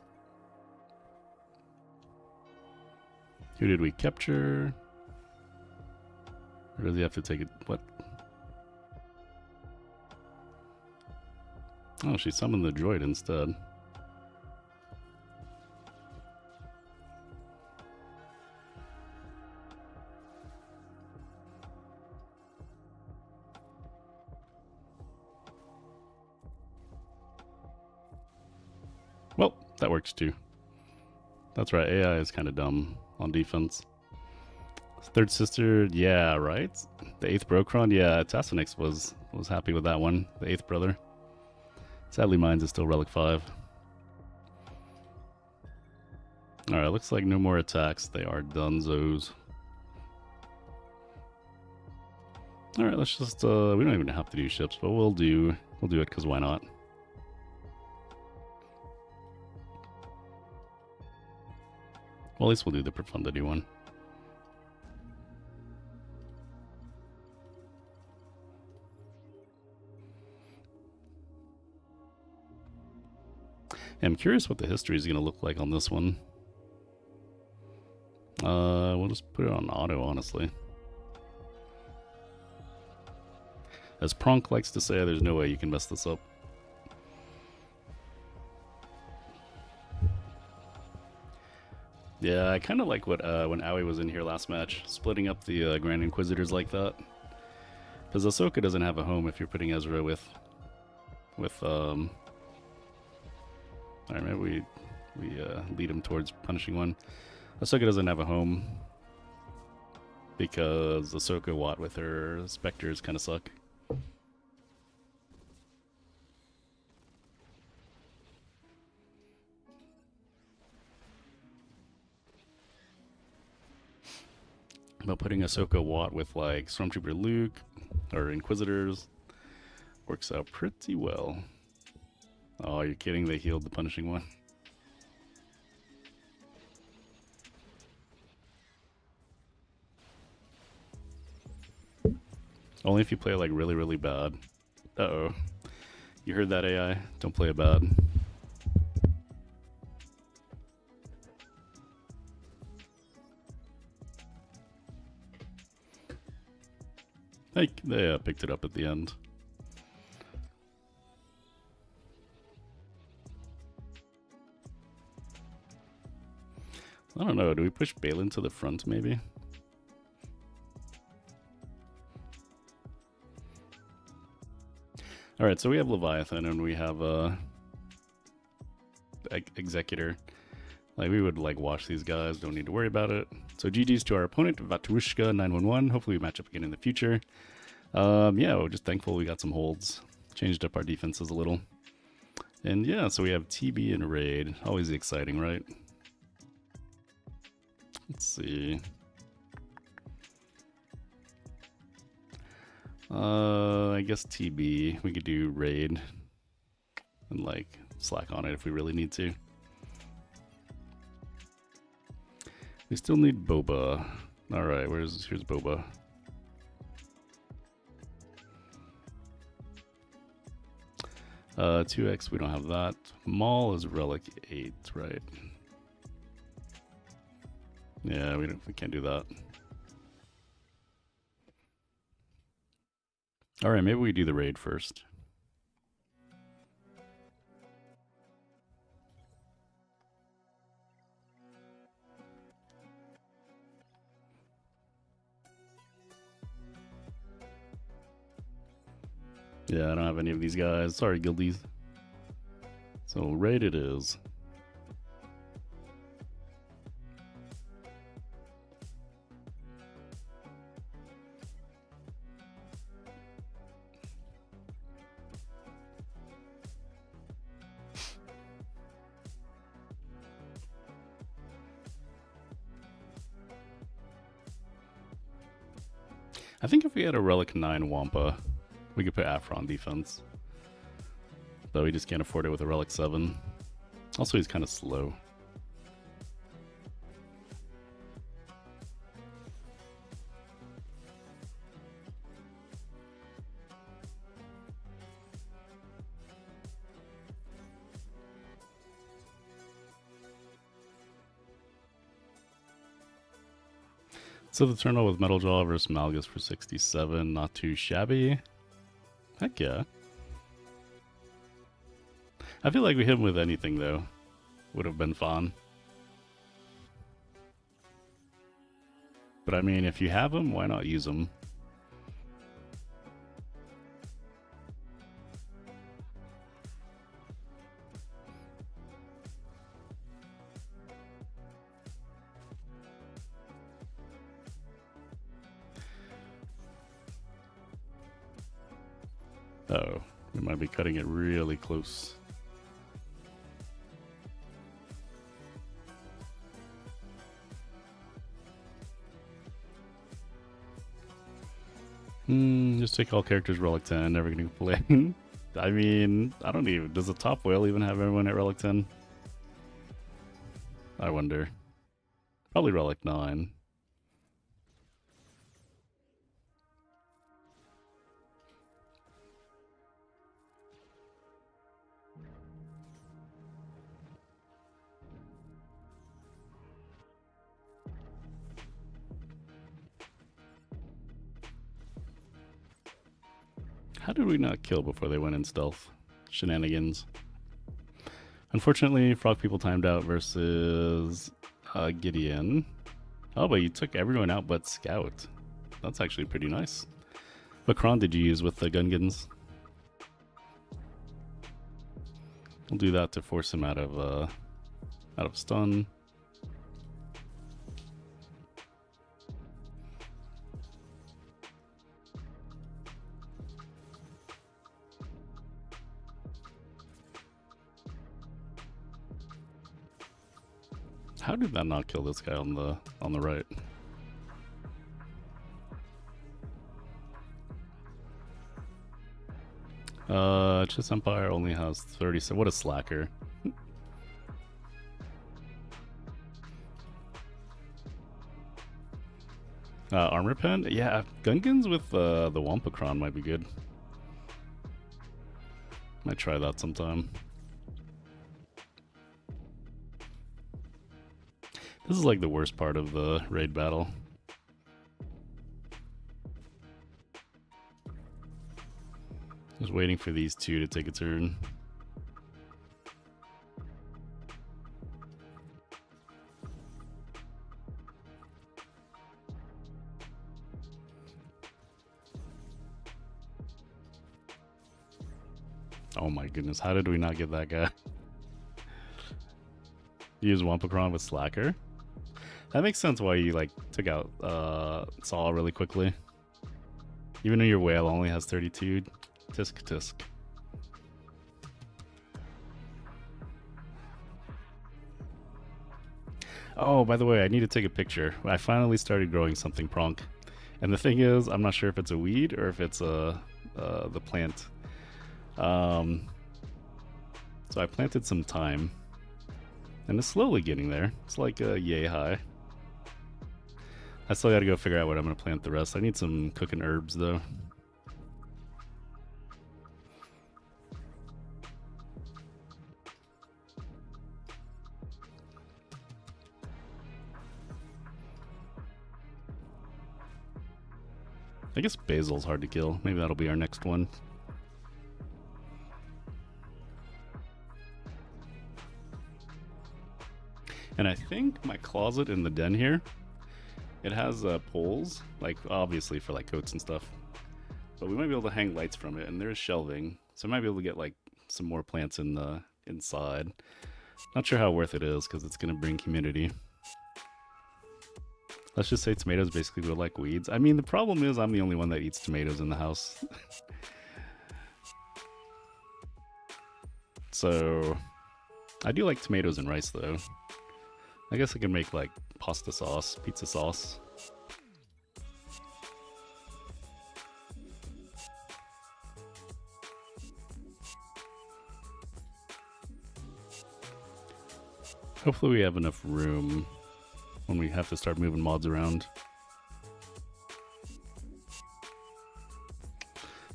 Who did we capture? Or does he have to take it? What? Oh, she summoned the droid instead. Well, that works too. That's right, AI is kind of dumb on defense. Third sister, yeah, right? The 8th Brokron, yeah, Tassinix was happy with that one. The 8th brother. Sadly, mine's is still Relic 5. Alright, looks like no more attacks. They are dunzos. Alright, let's just, we don't even have to do ships, but we'll do it because why not? Well, at least we'll do the Profundity one. I'm curious what the history is going to look like on this one. We'll just put it on auto, honestly. As Pronk likes to say, there's no way you can mess this up. Yeah, I kind of like what when Aoi was in here last match, splitting up the Grand Inquisitors like that. Because Ahsoka doesn't have a home if you're putting Ezra with Alright, maybe we lead him towards punishing one. Ahsoka doesn't have a home because Ahsoka Watt with her Spectres kind of suck. But putting Ahsoka Watt with like Stormtrooper Luke or Inquisitors works out pretty well. Oh, you're kidding? They healed the punishing one. Only if you play like really, really bad. Uh-oh. You heard that, AI? Don't play it bad. They picked it up at the end. I don't know. Do we push Balin to the front, maybe? Alright, so we have Leviathan and we have Executor. Like, we would like wash these guys. Don't need to worry about it. So GG's to our opponent, Vatushka 911. Hopefully we match up again in the future. Yeah, we're just thankful we got some holds. Changed up our defenses a little. And yeah, so we have TB and Raid. Always exciting, right? Let's see. I guess TB. We could do raid and like slack on it if we really need to. We still need Boba. All right, here's Boba. — 2x, we don't have that. Maul is relic 8, right? Yeah, we can't do that. All right, maybe we do the raid first. Yeah, I don't have any of these guys. Sorry, guildies. So raid it is. I think if we had a Relic 9 Wampa, we could put Afro on defense. But we just can't afford it with a Relic 7. Also, he's kind of slow. So the Eternal with Metal Jaw versus Malgus for 67, not too shabby. Heck yeah. I feel like we hit him with anything though. Would have been fun. But I mean, if you have him, why not use him? Oh, we might be cutting it really close. Just take all characters Relic 10, never getting play. I mean, I don't even... Does the top whale even have everyone at Relic 10? I wonder. Probably Relic 9. How did we not kill before they went in stealth? Shenanigans. Unfortunately, Frog People timed out versus Gideon. Oh, but you took everyone out but Scout. That's actually pretty nice. What cron did you use with the Gungans? We'll do that to force him out of stun. How did that not kill this guy on the right? Chess Empire only has 30, so what a slacker. Armor pen? Yeah, Gungans with the Wampacron might be good. Might try that sometime. This is like the worst part of the raid battle. Just waiting for these two to take a turn. Oh my goodness, how did we not get that guy? Use Wampacron with Slacker? That makes sense why you like took out Saul really quickly. Even though your whale only has 32. Tisk tisk. Oh, by the way, I need to take a picture. I finally started growing something pronk. And the thing is, I'm not sure if it's a weed or if it's the plant. So I planted some thyme, and it's slowly getting there. It's like yay high. I still gotta go figure out what I'm gonna plant the rest. I need some cooking herbs though. I guess basil's hard to kill. Maybe that'll be our next one. And I think my closet in the den here, it has poles, like obviously for like coats and stuff. But we might be able to hang lights from it, and there's shelving, so I might be able to get like some more plants in the inside. Not sure how worth it is because it's gonna bring humidity. Let's just say tomatoes basically grow like weeds. I mean, the problem is I'm the only one that eats tomatoes in the house. So, I do like tomatoes and rice though. I guess I can make like pasta sauce, pizza sauce. Hopefully we have enough room when we have to start moving mods around.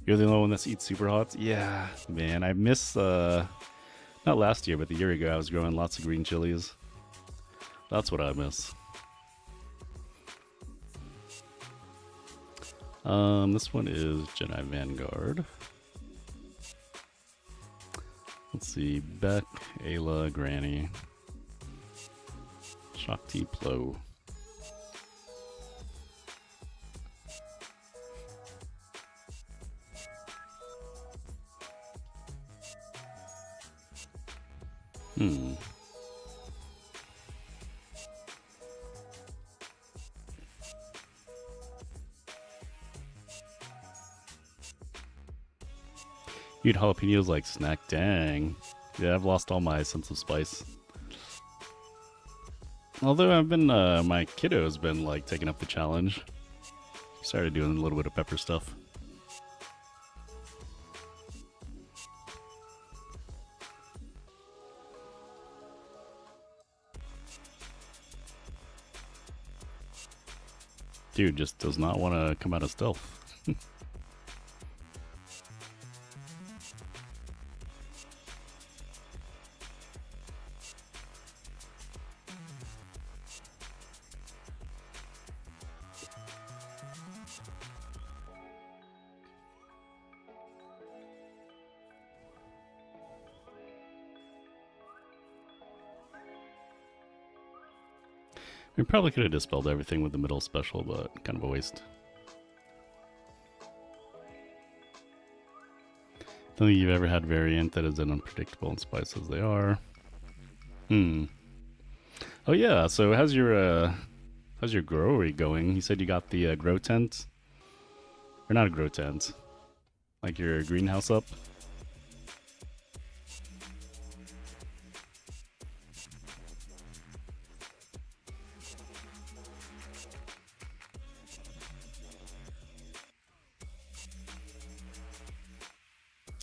You're the only one that eats super hots? Yeah, man, I miss, not last year, but the year ago I was growing lots of green chilies. That's what I miss. This one is Jedi Vanguard. Let's see, Beck, Ayla, Granny. Shakti Plo. You eat jalapenos like snack? Dang. Yeah, I've lost all my sense of spice. Although I've been, my kiddo's been like taking up the challenge. Started doing a little bit of pepper stuff. Dude just does not want to come out of stealth. We probably could have dispelled everything with the middle special, but kind of a waste. Don't think you've ever had variant that is as unpredictable in spice as they are. Oh yeah, so how's your growery going? You said you got the grow tent? Or not a grow tent. Like your greenhouse up?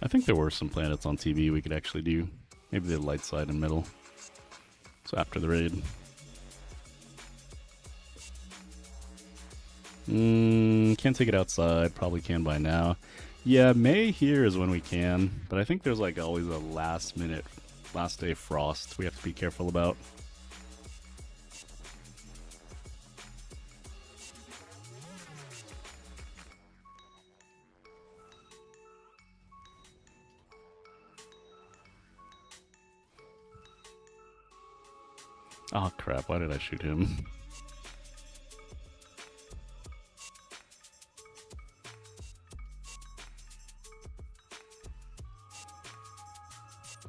I think there were some planets on TV we could actually do. Maybe the light side and middle. So after the raid. Can't take it outside. Probably can by now. Yeah, May here is when we can. But I think there's like always a last minute, last day frost we have to be careful about. Oh crap, why did I shoot him?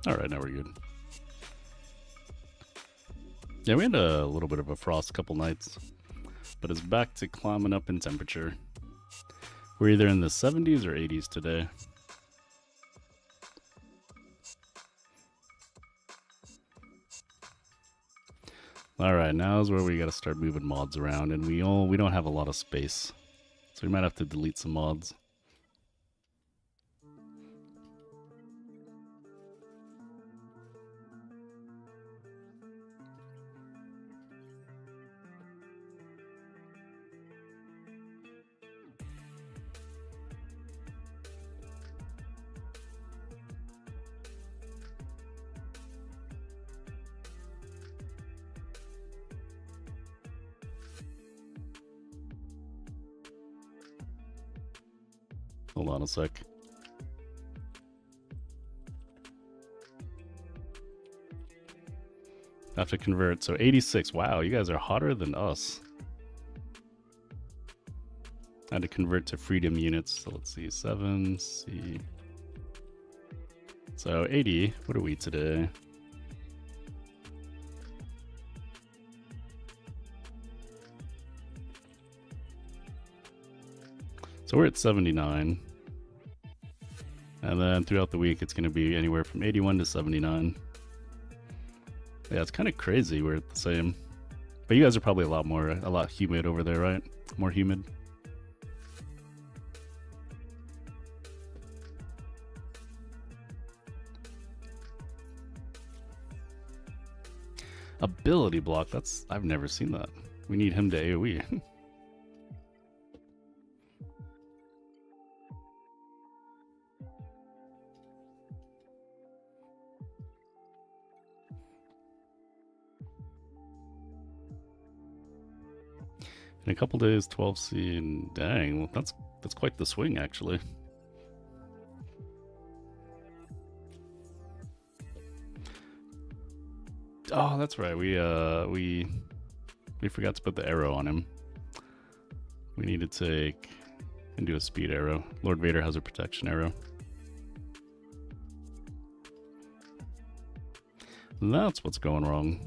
Alright, now we're good. Yeah, we had a little bit of a frost a couple nights, but it's back to climbing up in temperature. We're either in the 70s or 80s today. Alright, now is where we gotta start moving mods around, and we don't have a lot of space. we might have to delete some mods. Hold on a sec. I have to convert. So 86. Wow, you guys are hotter than us. I had to convert to freedom units. So let's see. 7, C. So 80. What are we today? So we're at 79. And then throughout the week, it's going to be anywhere from 81 to 79. Yeah, it's kind of crazy. We're at the same. But you guys are probably a lot humid over there, right? More humid. Ability block. I've never seen that. We need him to AoE. In a couple days, 12C, and dang, well, that's quite the swing, actually. Oh, that's right. We forgot to put the arrow on him. We need to take and do a speed arrow. Lord Vader has a protection arrow. That's what's going wrong.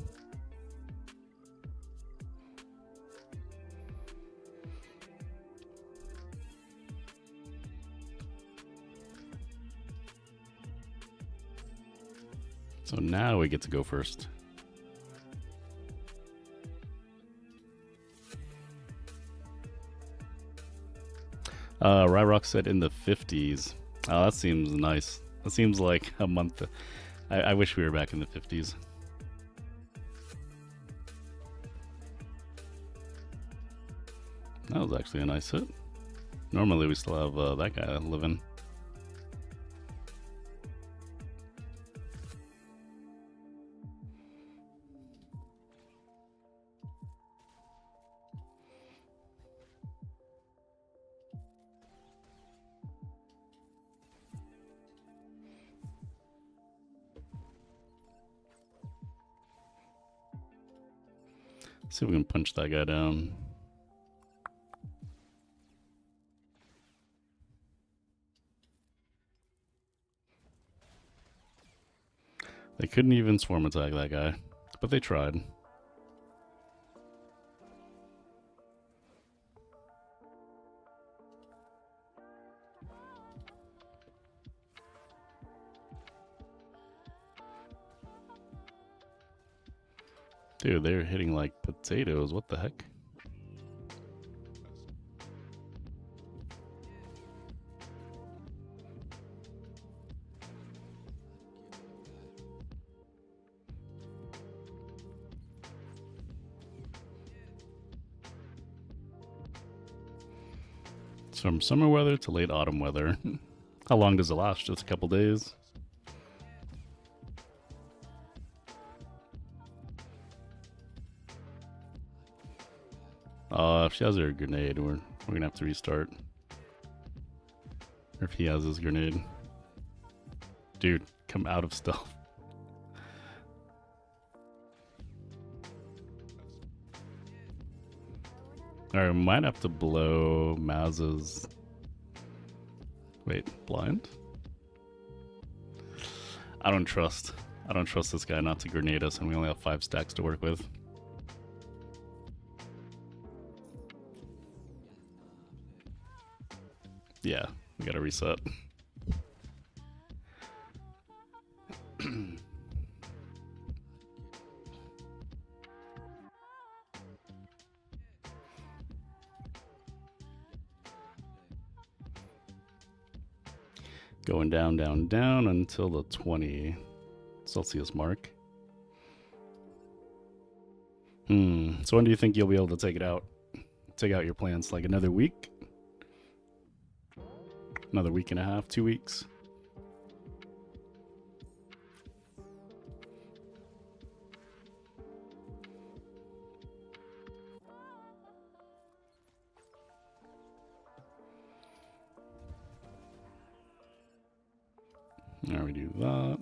So now we get to go first. Ryrock said in the 50s. Oh, that seems nice. That seems like a month. I wish we were back in the 50s. That was actually a nice hit. Normally we still have that guy living. See if we can punch that guy down. They couldn't even swarm attack that guy, but they tried. Dude, they're hitting like potatoes. What the heck? It's from summer weather to late autumn weather. How long does it last? Just a couple days? If she has her grenade, we're gonna have to restart. Or if he has his grenade. Dude, come out of stealth. Alright, we might have to blow Maz's... Wait, blind? I don't trust this guy not to grenade us, and we only have 5 stacks to work with. Yeah, we gotta reset. Going down, down, down until the 20 Celsius mark. So when do you think you'll be able to take it out? Take out your plants? Like another week? Another week and a half? 2 weeks? There we do that.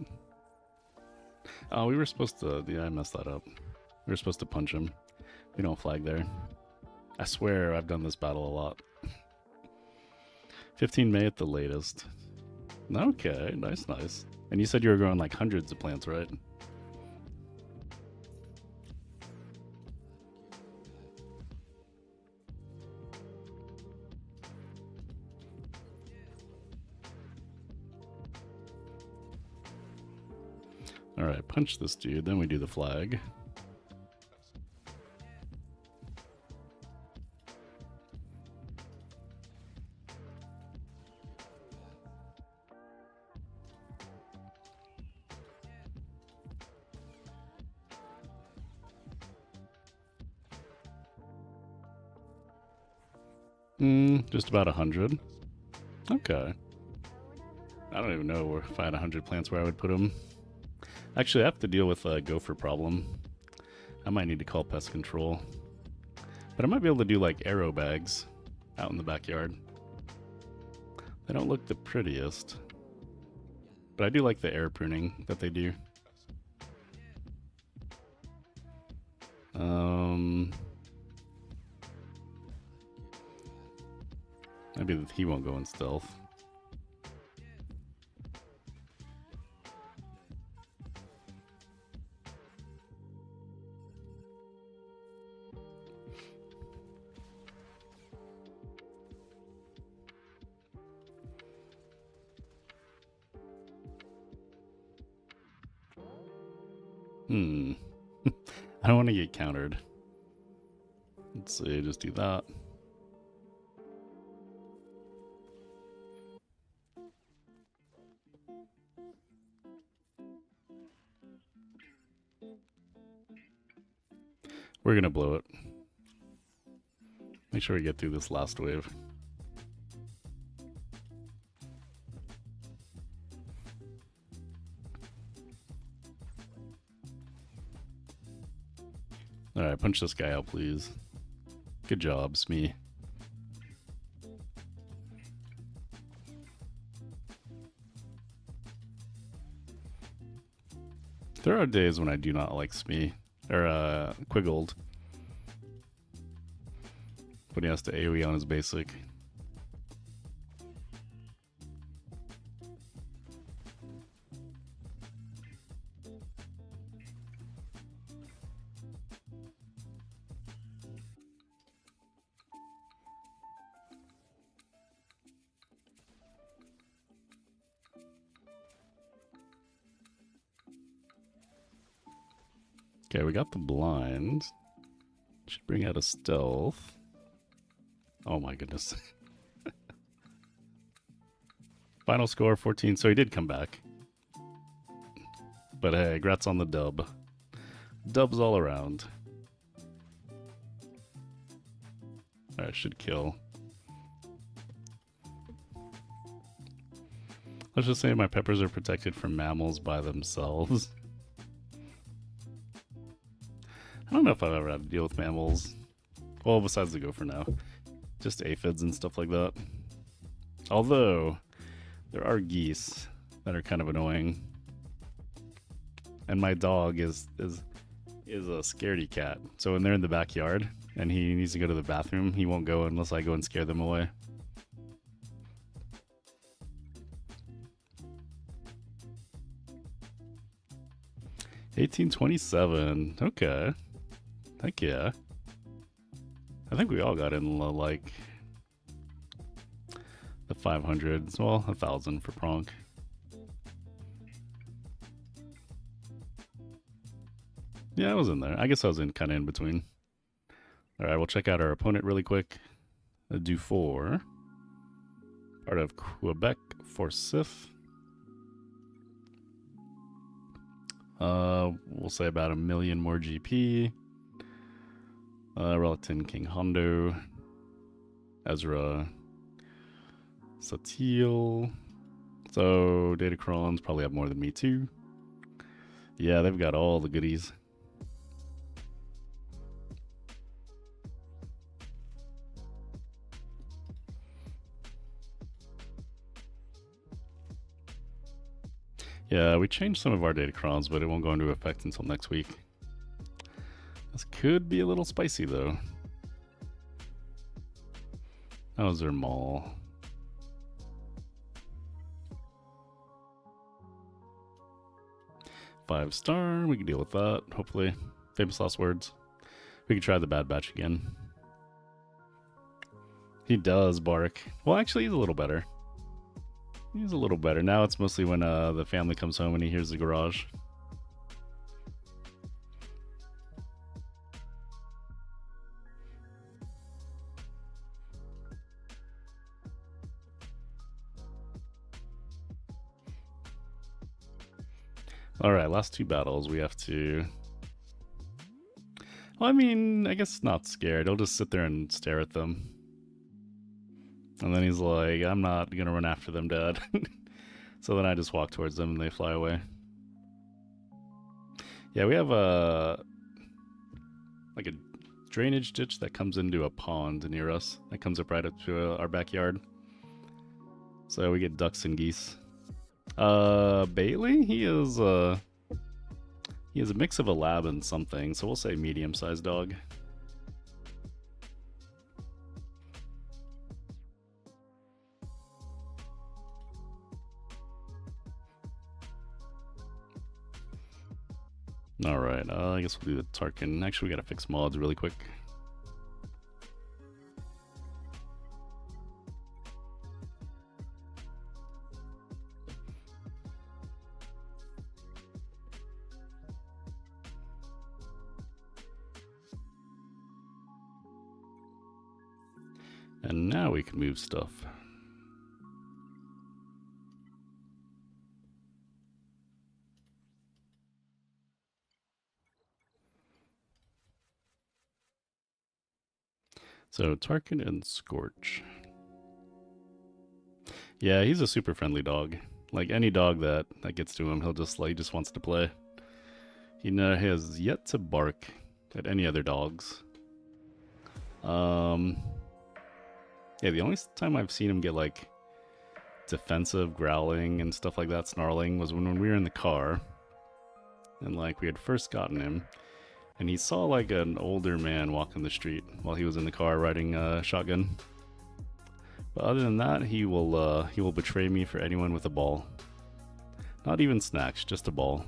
Oh, we were supposed to... Yeah, I messed that up. We were supposed to punch him. We don't flag there. I swear I've done this battle a lot. 15 May at the latest. Okay, nice, nice. And you said you were growing like hundreds of plants, right? Alright, punch this dude, then we do the flag. Just about 100. Okay. I don't even know if I had 100 plants where I would put them. Actually, I have to deal with a gopher problem. I might need to call pest control. But I might be able to do like arrow bags out in the backyard. They don't look the prettiest. But I do like the air pruning that they do. Maybe he won't go in stealth. I don't want to get countered. Let's see, just do that. We're gonna blow it. Make sure we get through this last wave. Alright, punch this guy out, please. Good job, Smee. There are days when I do not like Smee. Or, Quiggled. When he has to AoE on his basic. Okay, we got the blind. Should bring out a stealth. Oh my goodness. Final score 14, so he did come back. But hey, grats on the dub. Dubs all around. Alright, should kill. Let's just say my peppers are protected from mammals by themselves. I don't know if I've ever had to deal with mammals. Well, besides the gopher now. Just aphids and stuff like that. Although, there are geese that are kind of annoying. And my dog is a scaredy cat. So when they're in the backyard and he needs to go to the bathroom, he won't go unless I go and scare them away. $18.27. Okay. Heck yeah. I think we all got in like the 500s. Well, 1,000 for Pronk. Yeah, I was in there. I guess I was in kind of in between. All right, we'll check out our opponent really quick. Dufour, part of Quebec Forsyth. We'll say about 1 million more GP. Relatin, King Hondo, Ezra, Zakuul. So Datacrons probably have more than me too. Yeah, they've got all the goodies. Yeah, we changed some of our Datacrons, but it won't go into effect until next week. This could be a little spicy though. How's their mall? Five-star, we can deal with that, hopefully. Famous last words. We can try the Bad Batch again. He does bark. Well, actually, he's a little better. He's a little better. Now it's mostly when the family comes home and he hears the garage. Alright, last two battles. We have to... Well, I mean, I guess not scared. He'll just sit there and stare at them. And then he's like, I'm not gonna run after them, Dad. So then I just walk towards them and they fly away. Yeah, we have like a drainage ditch that comes into a pond near us. That comes up right up to our backyard. So we get ducks and geese. Bailey? He is a mix of a lab and something, so we'll say medium-sized dog. Alright, I guess we'll do the Tarkin. Actually, we gotta fix mods really quick. And now we can move stuff. So Tarkin and Scorch. Yeah, he's a super friendly dog. Like any dog that gets to him, he just wants to play. He has yet to bark at any other dogs. Yeah, the only time I've seen him get like defensive growling and stuff like that, snarling, was when we were in the car. And like we had first gotten him. And he saw like an older man walking the street while he was in the car riding a shotgun. But other than that, he will betray me for anyone with a ball. Not even snacks, just a ball.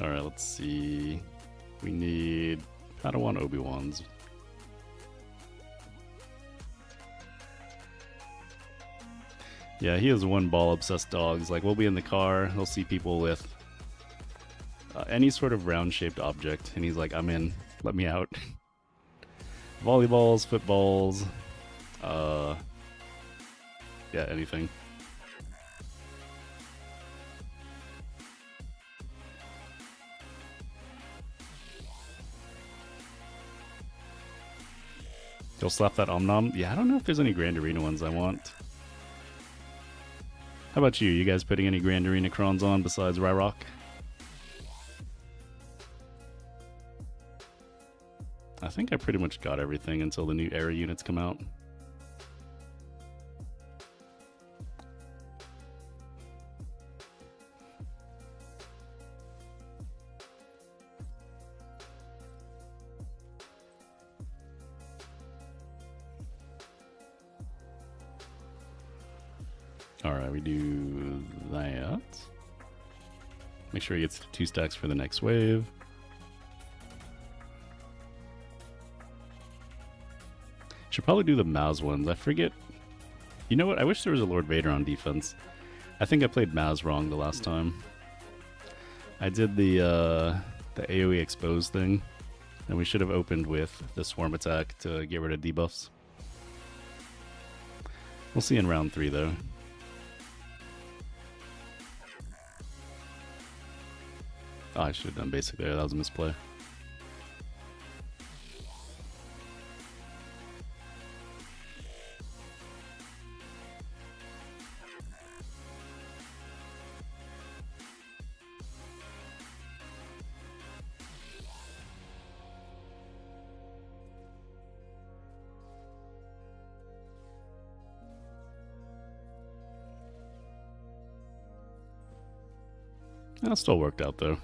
Alright, let's see. We need Padawan Obi-Wans. Yeah, he is one ball-obsessed dog. Like, we'll be in the car, he'll see people with any sort of round-shaped object, and he's like, I'm in, let me out. Volleyballs, footballs, yeah, anything. He'll slap that Om-Nom. Yeah, I don't know if there's any Grand Arena ones I want. How about you? You guys putting any Grand Arena Crons on besides Ryrock? I think I pretty much got everything until the new era units come out. Alright, we do that. Make sure he gets 2 stacks for the next wave. Should probably do the Maz ones. I forget. You know what? I wish there was a Lord Vader on defense. I think I played Maz wrong the last time. I did the AoE expose thing, and we should have opened with the swarm attack to get rid of debuffs. We'll see in round 3, though. Oh, I should have done basic there. That was a misplay. That still worked out, though.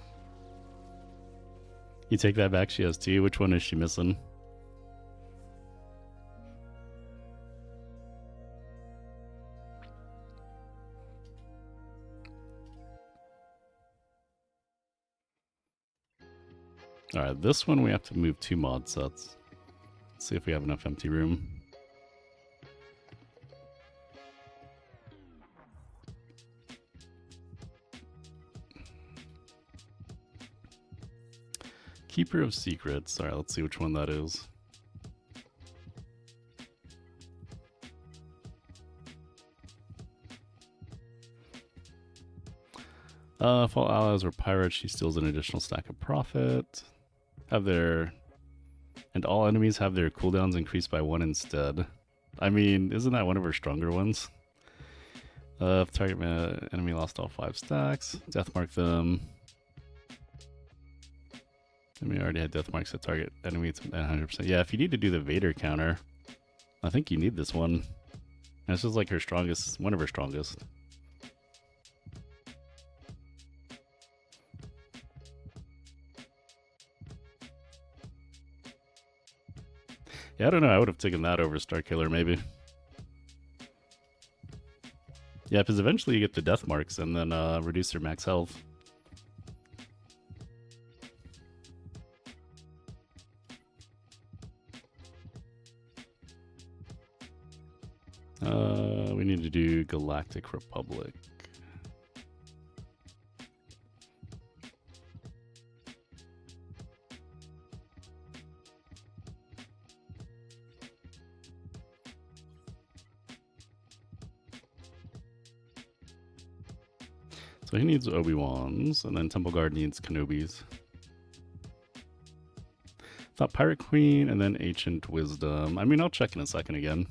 You take that back, she has 2. Which one is she missing? Alright, this one we have to move 2 mod sets. Let's see if we have enough empty room. Keeper of Secrets. Alright, let's see which one that is. If all allies are pirates, she steals an additional stack of profit. And all enemies have their cooldowns increased by 1 instead. I mean, isn't that one of her stronger ones? If target enemy lost all 5 stacks, deathmark them. And we already had death marks that target enemies at 100%. Yeah, if you need to do the Vader counter, I think you need this one. And this is like her strongest, one of her strongest. Yeah, I don't know. I would have taken that over Starkiller, maybe. Yeah, because eventually you get the death marks and then reduce your max health. We need to do Galactic Republic. So he needs Obi-Wans, and then Temple Guard needs Kenobis. Thought Pirate Queen, and then Ancient Wisdom. I mean, I'll check in a second again.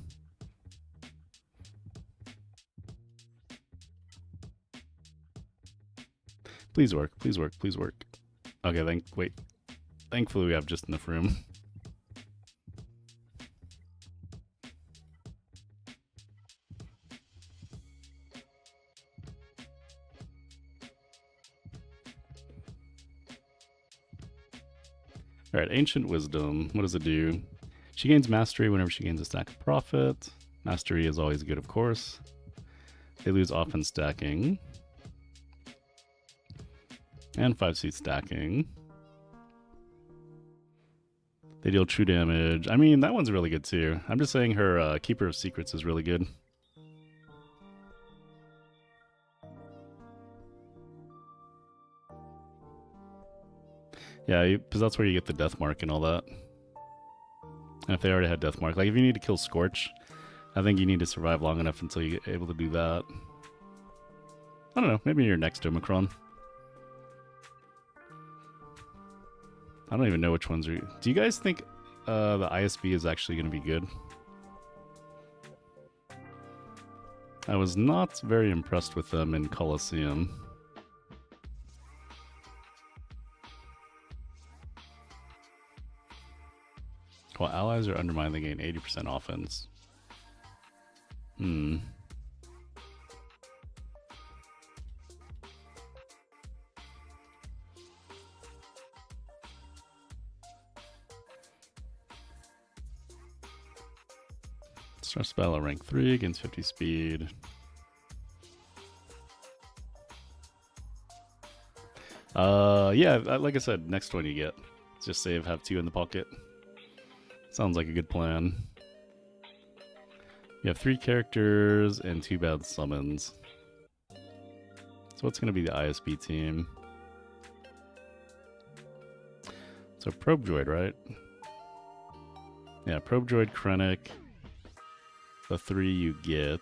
Please work, please work, please work. Okay, wait. Thankfully we have just enough room. Alright, Ancient Wisdom. What does it do? She gains Mastery whenever she gains a stack of profit. Mastery is always good, of course. They lose offense stacking. And 5C stacking. They deal true damage. I mean, that one's really good too. I'm just saying her Keeper of Secrets is really good. Yeah, because that's where you get the death mark and all that. And if they already had death mark, like if you need to kill Scorch, I think you need to survive long enough until you get able to do that. I don't know, maybe you're next to Omicron. I don't even know which ones are... Do you guys think the ISB is actually going to be good? I was not very impressed with them in Colosseum. While allies are undermined, they gain 80% offense. Star spell at rank 3 against 50 speed. Yeah, like I said, next one you get. Just save, have 2 in the pocket. Sounds like a good plan. You have 3 characters and 2 bad summons. So what's going to be the ISB team? So Probe Droid, right? Yeah, Probe Droid, Krennic. The 3 you get.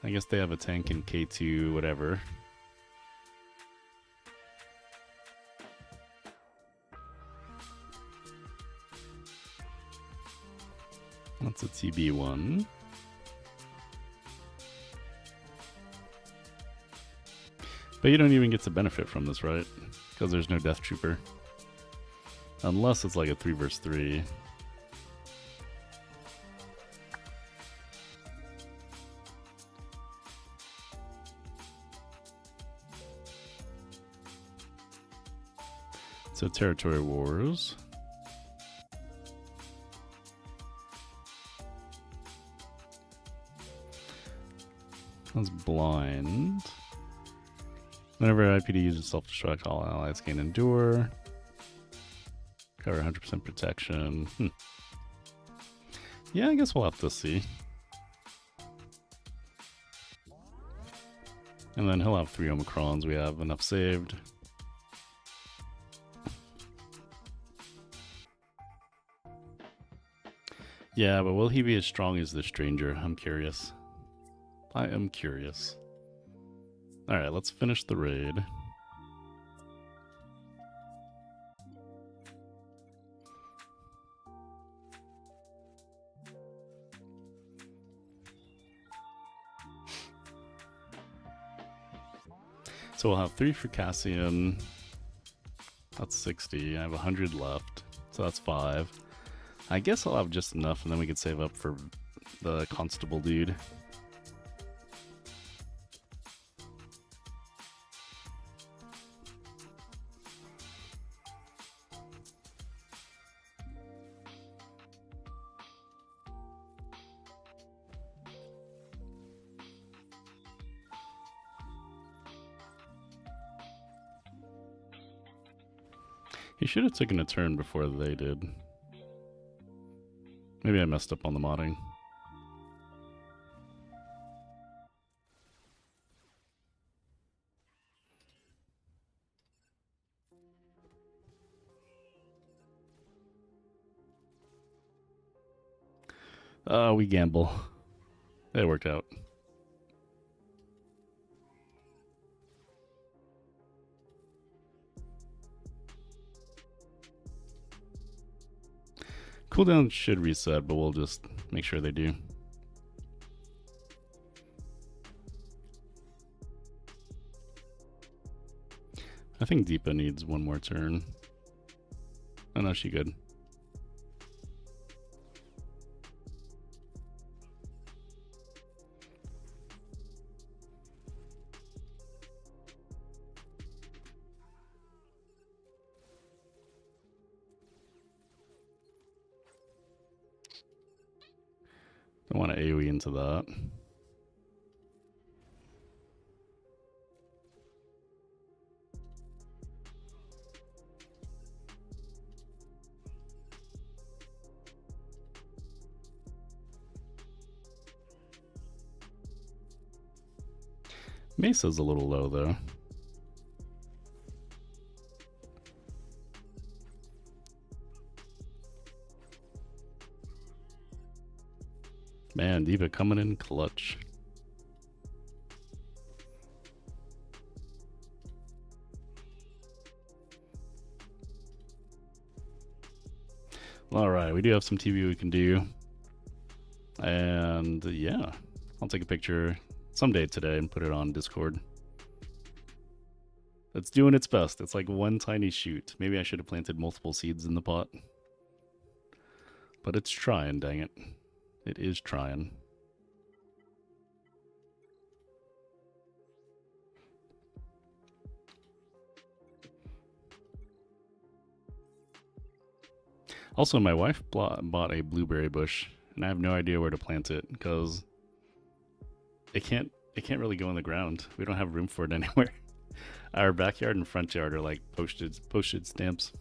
I guess they have a tank in K2, whatever. That's a TB1. But you don't even get to benefit from this, right? Because there's no Death Trooper. Unless it's like a 3 versus 3. So Territory Wars. That's blind. Whenever IPD uses self-destruct, all allies gain endure. Cover 100% protection. Yeah, I guess we'll have to see. And then he'll have 3 Omicrons. We have enough saved. Yeah, but will he be as strong as the Stranger? I'm curious. I am curious. Alright, let's finish the raid. So we'll have 3 for Cassian. That's 60. I have 100 left. So that's 5. I guess I'll have just enough, and then we can save up for the constable dude. He should have taken a turn before they did. Maybe I messed up on the modding. We gamble. It worked out. Cooldown should reset, but we'll just make sure they do. I think Deepa needs one more turn. Oh no, she good. Don't want to AoE into that. Mesa's a little low though. Man, Diva coming in clutch. Alright, we do have some TV we can do. And yeah, I'll take a picture someday today and put it on Discord. It's doing its best. It's like one tiny shoot. Maybe I should have planted multiple seeds in the pot. But it's trying, dang it. It is trying. Also, my wife bought a blueberry bush, and I have no idea where to plant it because it can't really go in the ground. We don't have room for it anywhere. Our backyard and front yard are like postage stamps.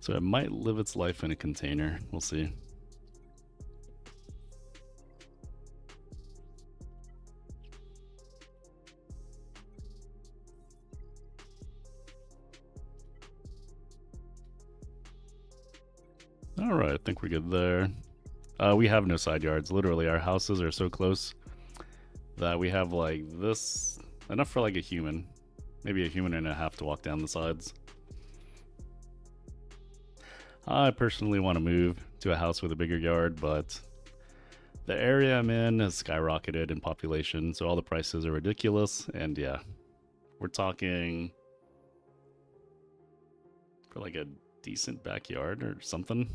So it might live its life in a container. We'll see. Alright, I think we're good there. We have no side yards. Literally, our houses are so close that we have like this, enough for like a human. Maybe a human and a half to walk down the sides. I personally want to move to a house with a bigger yard, but the area I'm in has skyrocketed in population, so all the prices are ridiculous, and yeah, we're talking for like a decent backyard or something.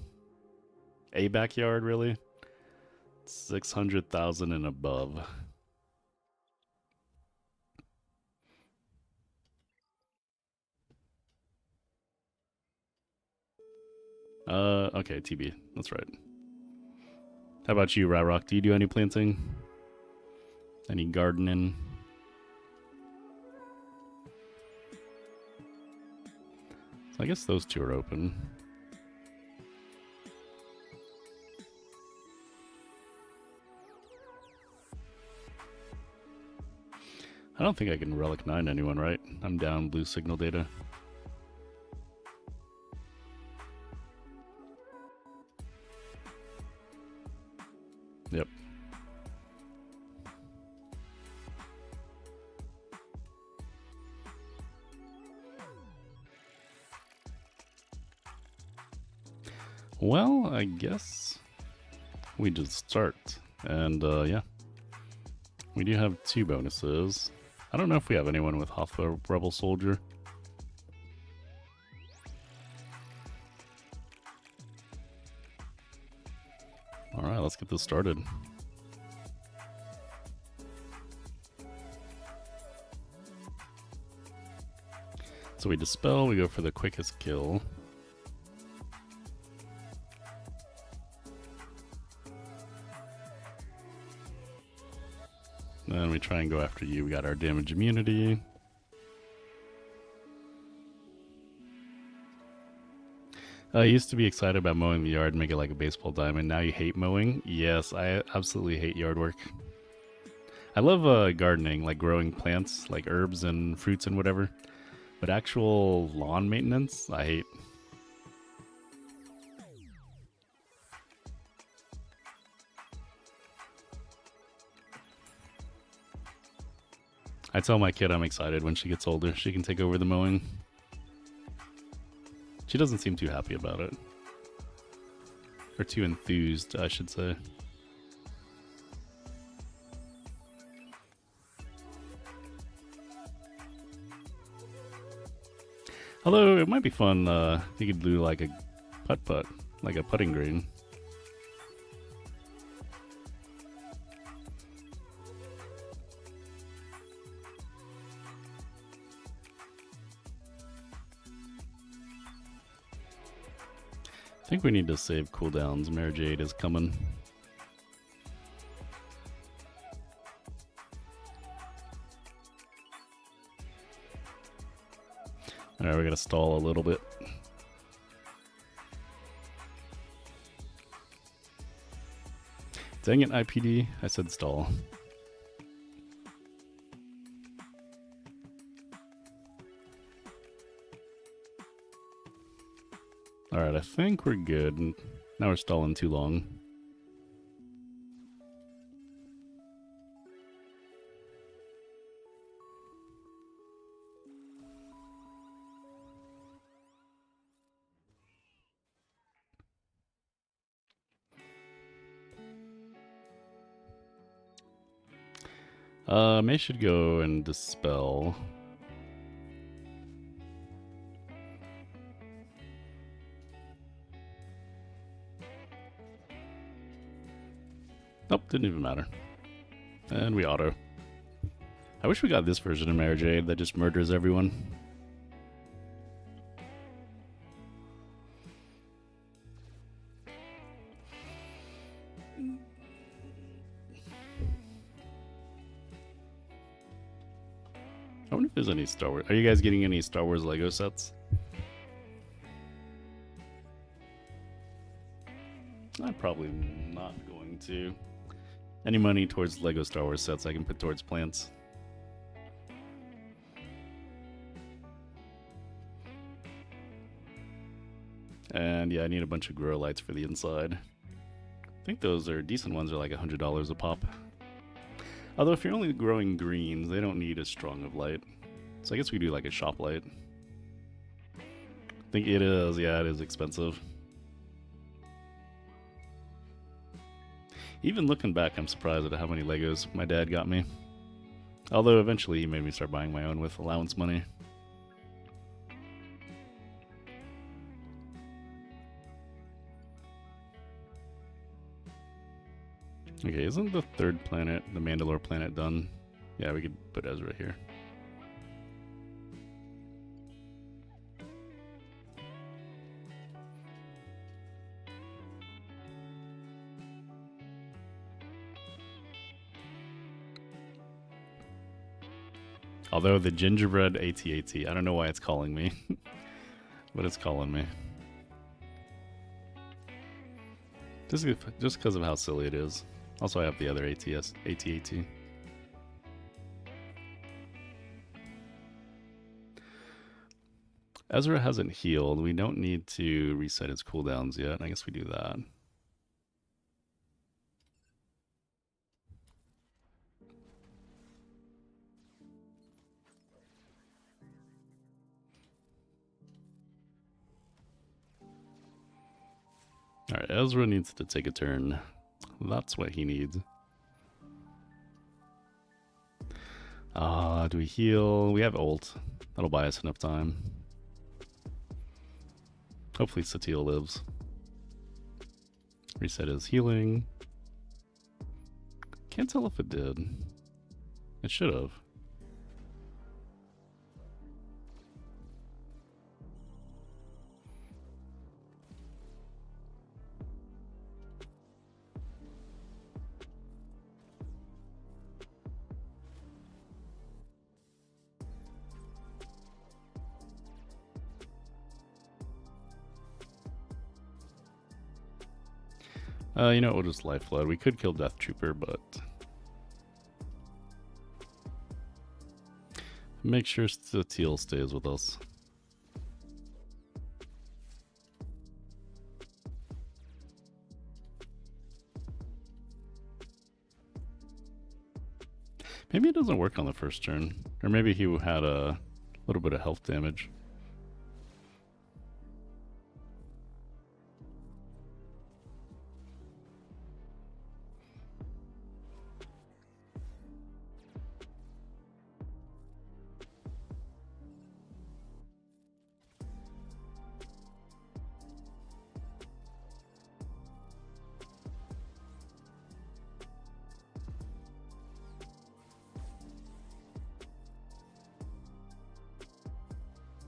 A backyard, really? 600,000 and above. Okay, TB. That's right. How about you, Rock? Do you do any planting? Any gardening? So I guess those two are open. I don't think I can Relic 9 anyone, right? I'm down blue signal data. Yep. Well, I guess we just start. And yeah. We do have 2 bonuses. I don't know if we have anyone with Hoffa Rebel Soldier. Alright, let's get this started. So we dispel, we go for the quickest kill. Then we try and go after you. We got our damage immunity. I used to be excited about mowing the yard and make it like a baseball diamond. Now you hate mowing? Yes, I absolutely hate yard work. I love gardening, like growing plants, like herbs and fruits and whatever. But actual lawn maintenance, I hate. I tell my kid I'm excited when she gets older. She can take over the mowing. She doesn't seem too happy about it. Or too enthused, I should say. Although, it might be fun, you could do like a putt-putt, like a putting green. I think we need to save cooldowns. Mary Jade is coming. Alright, we gotta stall a little bit. Dang it, IPD. I said stall. Alright, I think we're good. Now we're stalling too long. May should go and dispel. Nope, didn't even matter. And we auto. I wish we got this version of Mary Jade that just murders everyone. I wonder if there's any Star Wars. Are you guys getting any Star Wars Lego sets? I'm probably not going to. Any money towards Lego Star Wars sets I can put towards plants. And yeah, I need a bunch of grow lights for the inside. I think those are decent ones, are like $100 a pop. Although if you're only growing greens, they don't need as strong of light. So I guess we do like a shop light. I think it is, yeah, it is expensive. Even looking back, I'm surprised at how many Legos my dad got me. Although eventually he made me start buying my own with allowance money. Okay, isn't the third planet, the Mandalore planet, done? Yeah, we could put Ezra here. Although the gingerbread AT-AT, I don't know why it's calling me, but it's calling me. Just because of how silly it is. Also, I have the other AT-AT. Ezra hasn't healed. We don't need to reset his cooldowns yet. I guess we do that. Alright, Ezra needs to take a turn. That's what he needs. Do we heal? We have ult. That'll buy us enough time. Hopefully Zakuul lives. Reset his healing. Can't tell if it did. It should have. You know what, we'll just Life Flood. We could kill Death Trooper, but make sure Zakuul stays with us. Maybe it doesn't work on the first turn. Or maybe he had a little bit of health damage.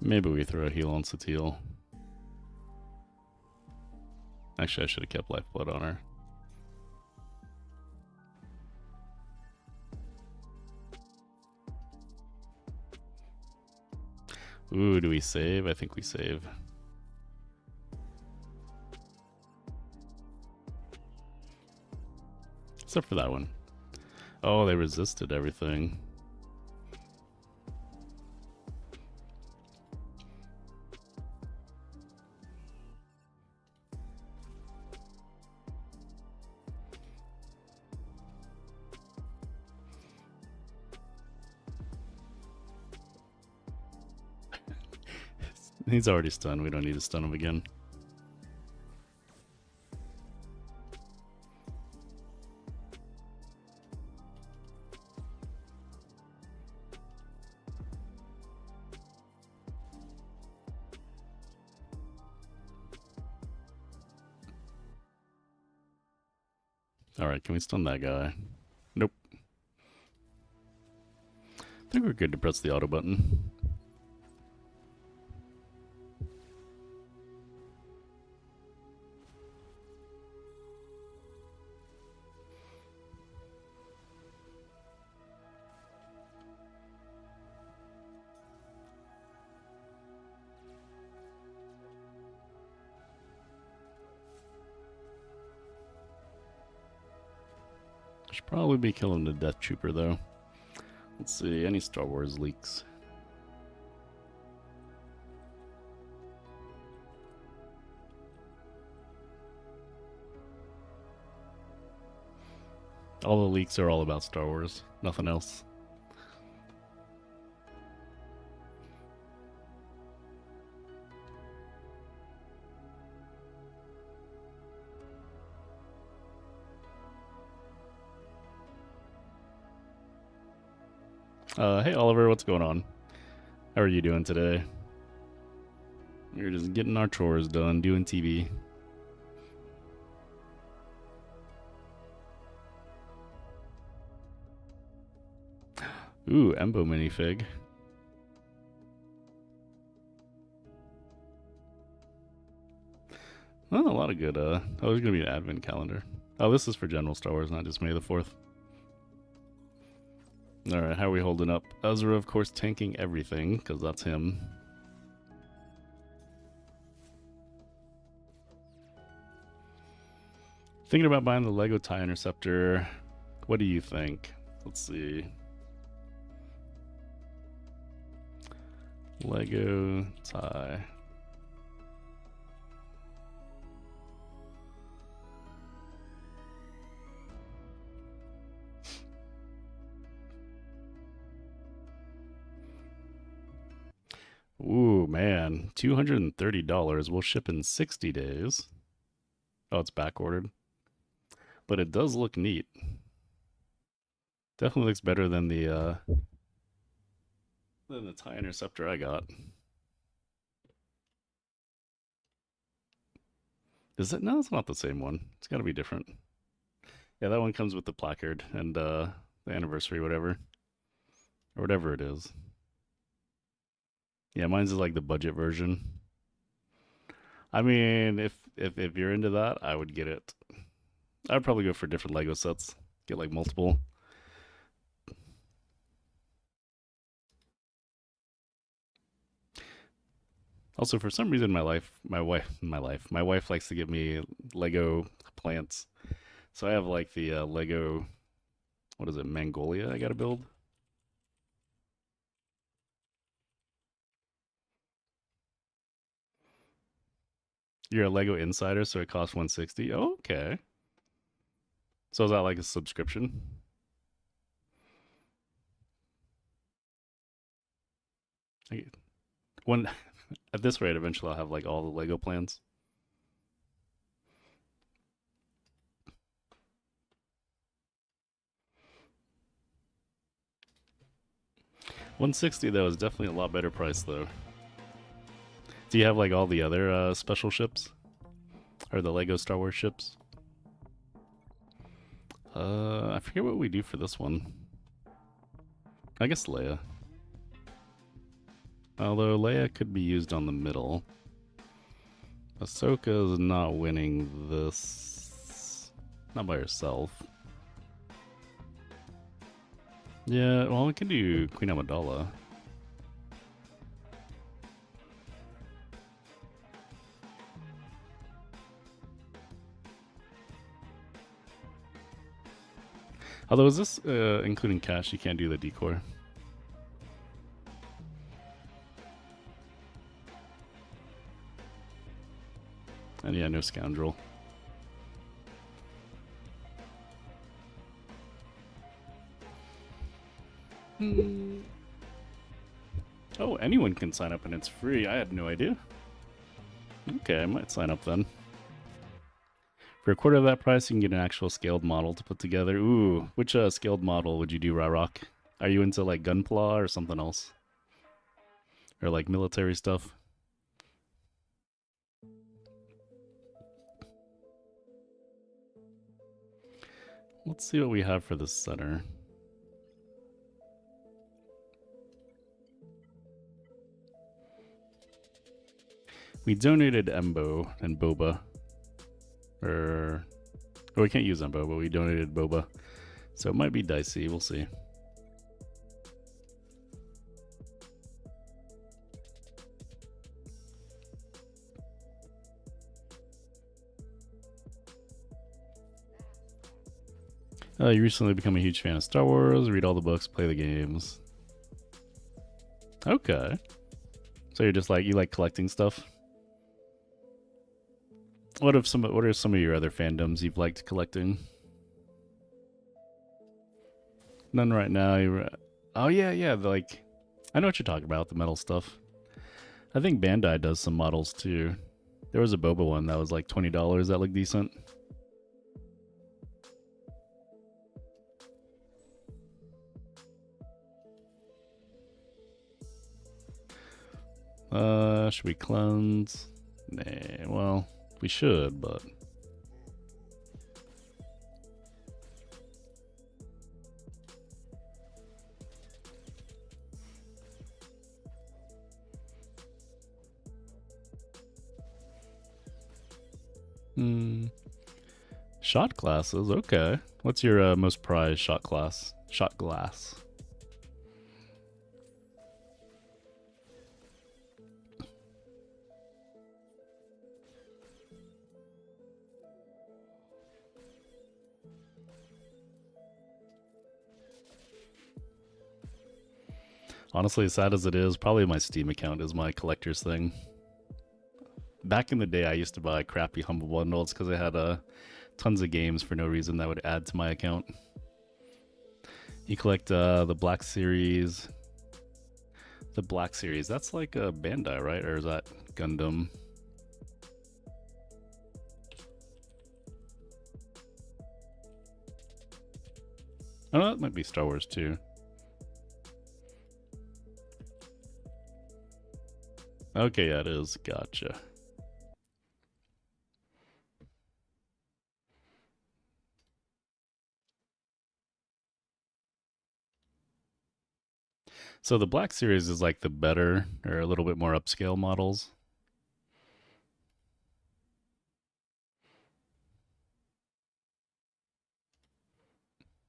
Maybe we throw a heal on Zakuul. Actually, I should have kept Lifeblood on her. Ooh, do we save? I think we save. Except for that one. Oh, they resisted everything. He's already stunned. We don't need to stun him again. Alright, can we stun that guy? Nope. I think we're good to press the auto button. Should probably be killing the Death Trooper though. Let's see, any Star Wars leaks? All the leaks are all about Star Wars, nothing else. Hey Oliver, what's going on? How are you doing today? We're just getting our chores done, doing TV. Ooh, Embo minifig. Oh, a lot of good, oh, there's gonna be an advent calendar. Oh, this is for general Star Wars, not just May the 4th. Alright, how are we holding up? Ezra, of course, tanking everything, because that's him. Thinking about buying the Lego TIE Interceptor. What do you think? Let's see. Lego TIE. Ooh, man. $230 will ship in 60 days. Oh, it's back ordered. But it does look neat. Definitely looks better than the TIE Interceptor I got. Is it? No, it's not the same one. It's got to be different. Yeah, that one comes with the placard and the anniversary, whatever. Or whatever it is. Yeah, mine's is like the budget version. I mean, if you're into that, I would get it. I'd probably go for different Lego sets. Get like multiple. Also, for some reason, my wife likes to give me Lego plants. So I have like the Lego, what is it, Mongolia I gotta build. You're a Lego insider, so it costs 160. Oh, okay. So is that like a subscription? One at this rate, eventually I'll have like all the Lego plans. $160 though is definitely a lot better price though. Do you have like all the other special ships? Or the Lego Star Wars ships? I forget what we do for this one. I guess Leia. Although Leia could be used on the middle. Ahsoka is not winning this. Not by herself. Yeah, well, we can do Queen Amidala. Although, is this including cash? You can't do the decor. And yeah, no scoundrel. Oh, anyone can sign up and it's free. I had no idea. Okay, I might sign up then. For a quarter of that price, you can get an actual scaled model to put together. Ooh, which scaled model would you do, Rock? Are you into like Gunpla or something else? Or like military stuff? Let's see what we have for the center. We donated Embo and Boba. Or well, we can't use Embo, but we donated Boba. So it might be dicey, we'll see. You recently become a huge fan of Star Wars, read all the books, play the games. Okay. So you're just like, you like collecting stuff? What are some of your other fandoms you've liked collecting? None right now. Oh yeah, yeah. Like, I know what you're talking about. The metal stuff. I think Bandai does some models too. There was a Boba one that was like $20 that looked decent. Should we cleanse? Nah, well, we should, but shot glasses. Okay. What's your most prized shot class? Shot glass. Honestly, as sad as it is, probably my Steam account is my collector's thing. Back in the day, I used to buy crappy Humble Bundles because I had tons of games for no reason that would add to my account. You collect the Black Series. The Black Series, that's like a Bandai, right? Or is that Gundam? Oh, that might be Star Wars too. Okay, yeah, it is. Gotcha. So the Black Series is like the better or a little bit more upscale models.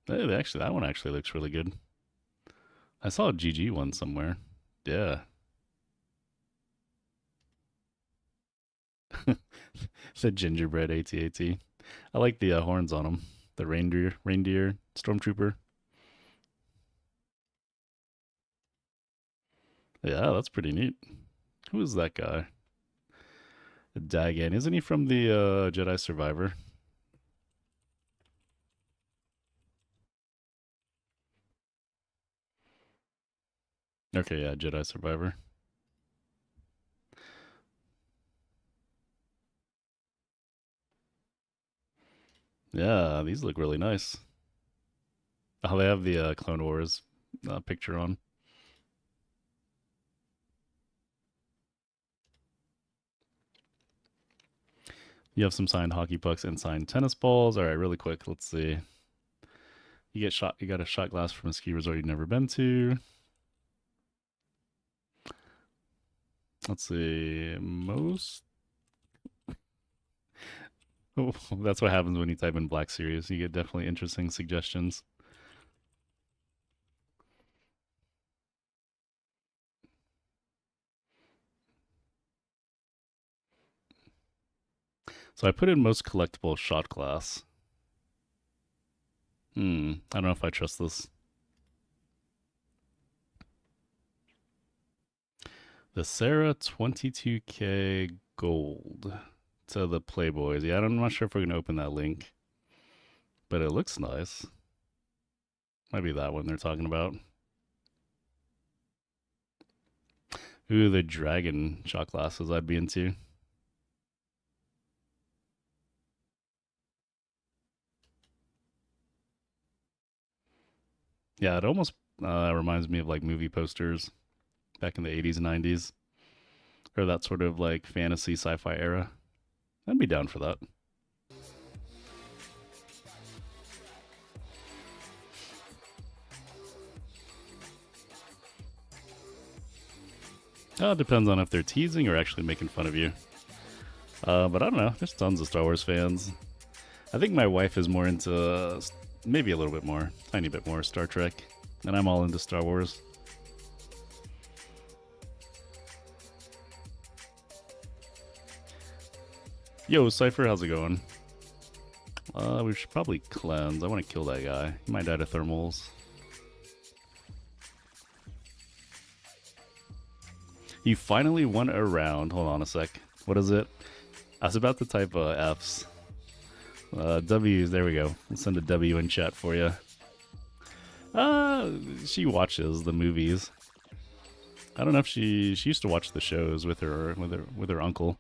Actually, that one actually looks really good. I saw a GG one somewhere. Yeah. The gingerbread AT-AT. I like the horns on them. The reindeer stormtrooper. Yeah, that's pretty neat. Who is that guy? Dagan. Isn't he from the Jedi Survivor? Okay, yeah, Jedi Survivor. Yeah, these look really nice. Oh, they have the Clone Wars picture on. You have some signed hockey pucks and signed tennis balls. All right, really quick. Let's see. You get shot. You got a shot glass from a ski resort you've never been to. Let's see. Most. Oh, that's what happens when you type in Black Series. You get definitely interesting suggestions. So I put in most collectible shot glass. I don't know if I trust this. The Sarah 22K Gold to the Playboys. Yeah, I'm not sure if we're going to open that link, but it looks nice. Might be that one they're talking about. Ooh, the dragon shot glasses I'd be into. Yeah, it almost reminds me of like movie posters back in the 80s and 90s, or that sort of like fantasy sci-fi era. I'd be down for that. It depends on if they're teasing or actually making fun of you. But I don't know. There's tons of Star Wars fans. I think my wife is more into maybe a little bit more, tiny bit more Star Trek, and I'm all into Star Wars. Yo, Cypher, how's it going? We should probably cleanse. I want to kill that guy. He might die to thermals. You finally won a round. Hold on a sec. What is it? I was about to type F's. W's, there we go. I'll send a W in chat for you. She watches the movies. I don't know if she used to watch the shows with her uncle.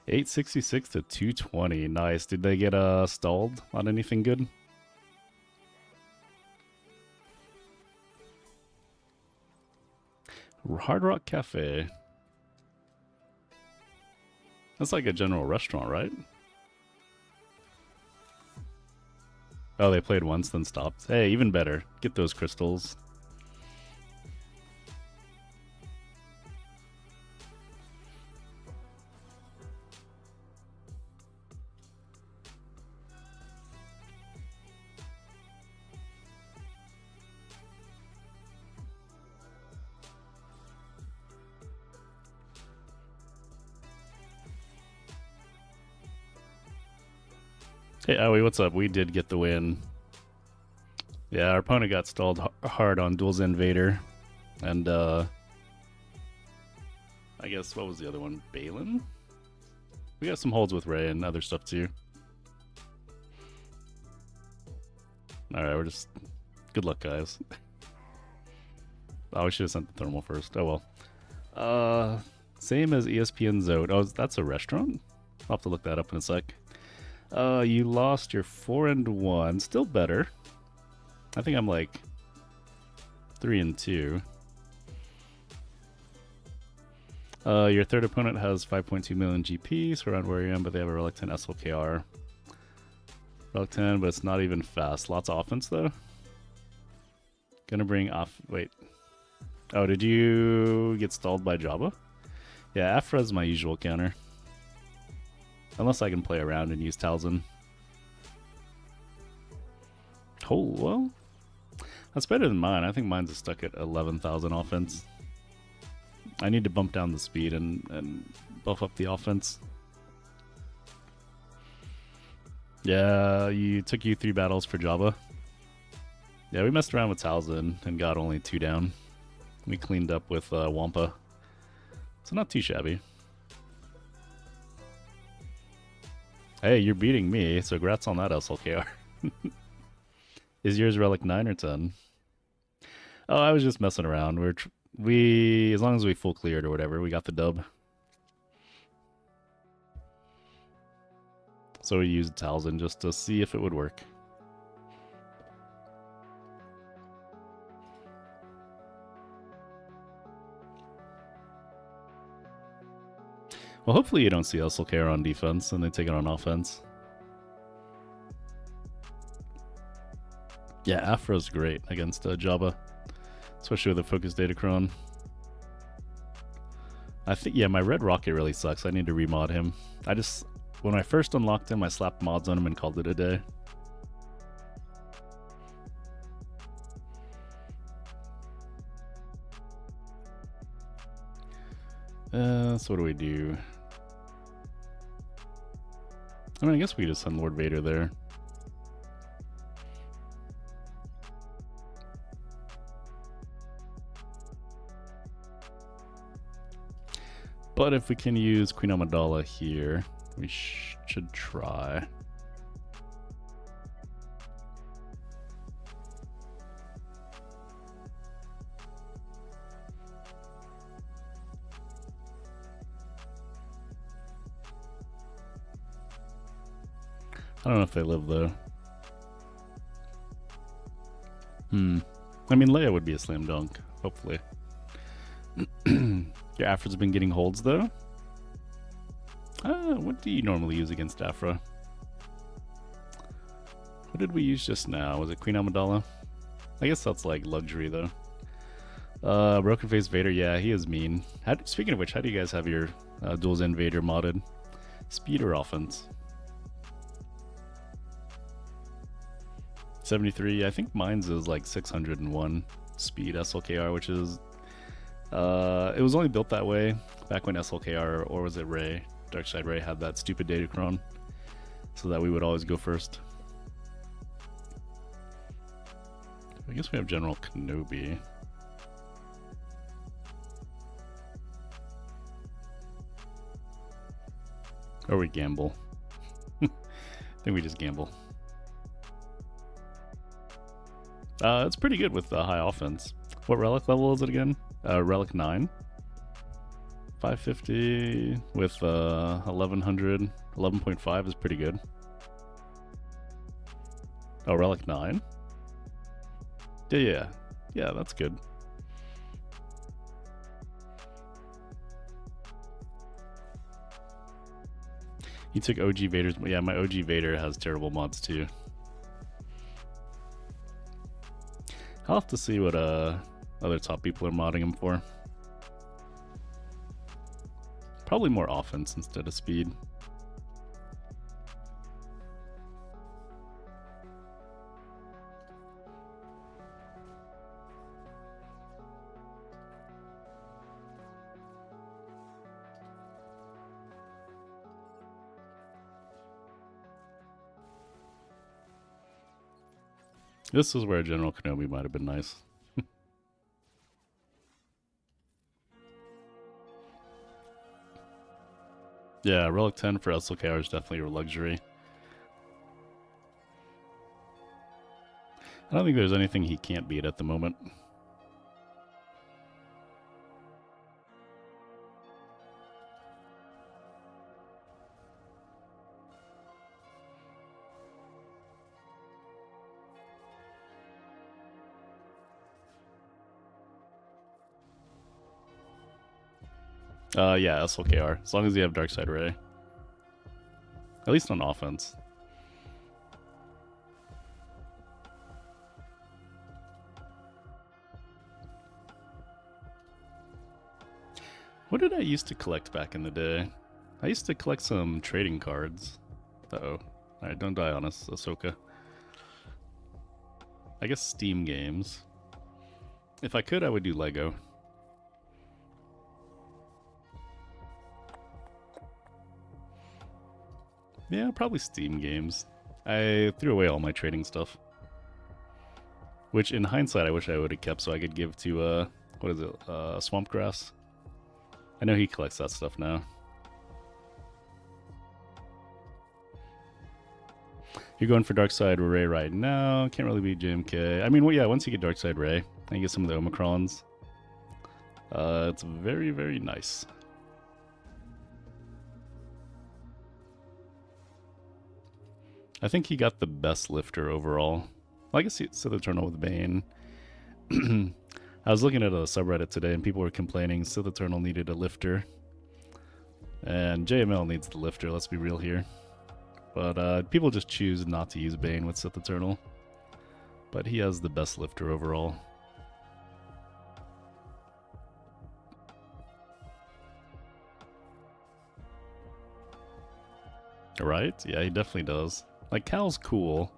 $866 to $220. Nice. Did they get stalled on anything good? Hard Rock Cafe. That's like a general restaurant, right? Oh, they played once, then stopped. Hey, even better. Get those crystals. Hey, Owie, what's up? We did get the win. Yeah, our opponent got stalled hard on Duels Invader. And, I guess, what was the other one? Balin? We got some holds with Ray and other stuff, too. Alright, we're just... Good luck, guys. Oh, we should have sent the thermal first. Oh, well. Same as ESPN Zode. Oh, that's a restaurant? I'll have to look that up in a sec. You lost your 4-1. Still better. I think I'm like 3-2. Your third opponent has 5.2 million GP, so around where you am, but they have a reluctant SLKR. Reluctant, but it's not even fast. Lots of offense though. Gonna bring off. Wait. Oh, did you get stalled by Jabba? Yeah, Afra's my usual counter. Unless I can play around and use Talzin. Oh, well. That's better than mine. I think mine's stuck at 11,000 offense. I need to bump down the speed and buff up the offense. Yeah, took you 3 battles for Jabba. Yeah, we messed around with Talzin and got only 2 down. We cleaned up with Wampa. So not too shabby. Hey, you're beating me, so grats on that SLKR. Is yours Relic 9 or 10? Oh, I was just messing around. We as long as we full cleared or whatever, we got the dub. So we used Talzin just to see if it would work. Well, hopefully you don't see SLKR on defense and they take it on offense. Yeah, Afro's great against Jabba, especially with the focus Datacron. I think, yeah, my red rocket really sucks. I need to remod him. When I first unlocked him, I slapped mods on him and called it a day. So what do we do? I mean, I guess we just send Lord Vader there. But if we can use Queen Amidala here, we should try. I don't know if they live though. I mean, Leia would be a slam dunk, hopefully. Your Afra's been getting holds though. What do you normally use against Afra? What did we use just now? Was it Queen Amidala? I guess that's like luxury though. Broken Face Vader, yeah, he is mean. Speaking of which, how do you guys have your Duels Invader modded? Speed or offense? 73, I think mine's is like 601 speed SLKR, which is it was only built that way back when SLKR, or was it Ray, Darkside Ray, had that stupid Datacron, so that we would always go first. I guess we have General Kenobi. Or we gamble. I think we just gamble. It's pretty good with the high offense. What relic level is it again? Relic 9. 550 with 1100. 11.5 is pretty good. Oh, relic 9? Yeah, that's good. You took OG Vader's. Yeah, my OG Vader has terrible mods too. I'll have to see what other top people are modding him for. Probably more offense instead of speed. This is where General Kenobi might have been nice. Yeah, Relic 10 for SLKR is definitely a luxury. I don't think there's anything he can't beat at the moment. Yeah, SLKR. As long as you have Dark Side Ray. At least on offense. What did I used to collect back in the day? I used to collect some trading cards. Uh-oh. Alright, don't die on us, Ahsoka. I guess Steam games. If I could, I would do Lego. Yeah, probably Steam games. I threw away all my trading stuff. Which, in hindsight, I wish I would have kept so I could give to, what is it, Swamp Grass? I know he collects that stuff now. You're going for Darkside Ray right now. Can't really beat JMK. I mean, well, yeah, once you get Darkside Ray, and you get some of the Omicrons, it's very, very nice. I think he got the best lifter overall. Well, I guess it's Sith Eternal with Bane. I was looking at a subreddit today and people were complaining Sith Eternal needed a lifter. And JML needs the lifter, let's be real here. But people just choose not to use Bane with Sith Eternal. But he has the best lifter overall. Right? Yeah, he definitely does. Like, Cal's cool,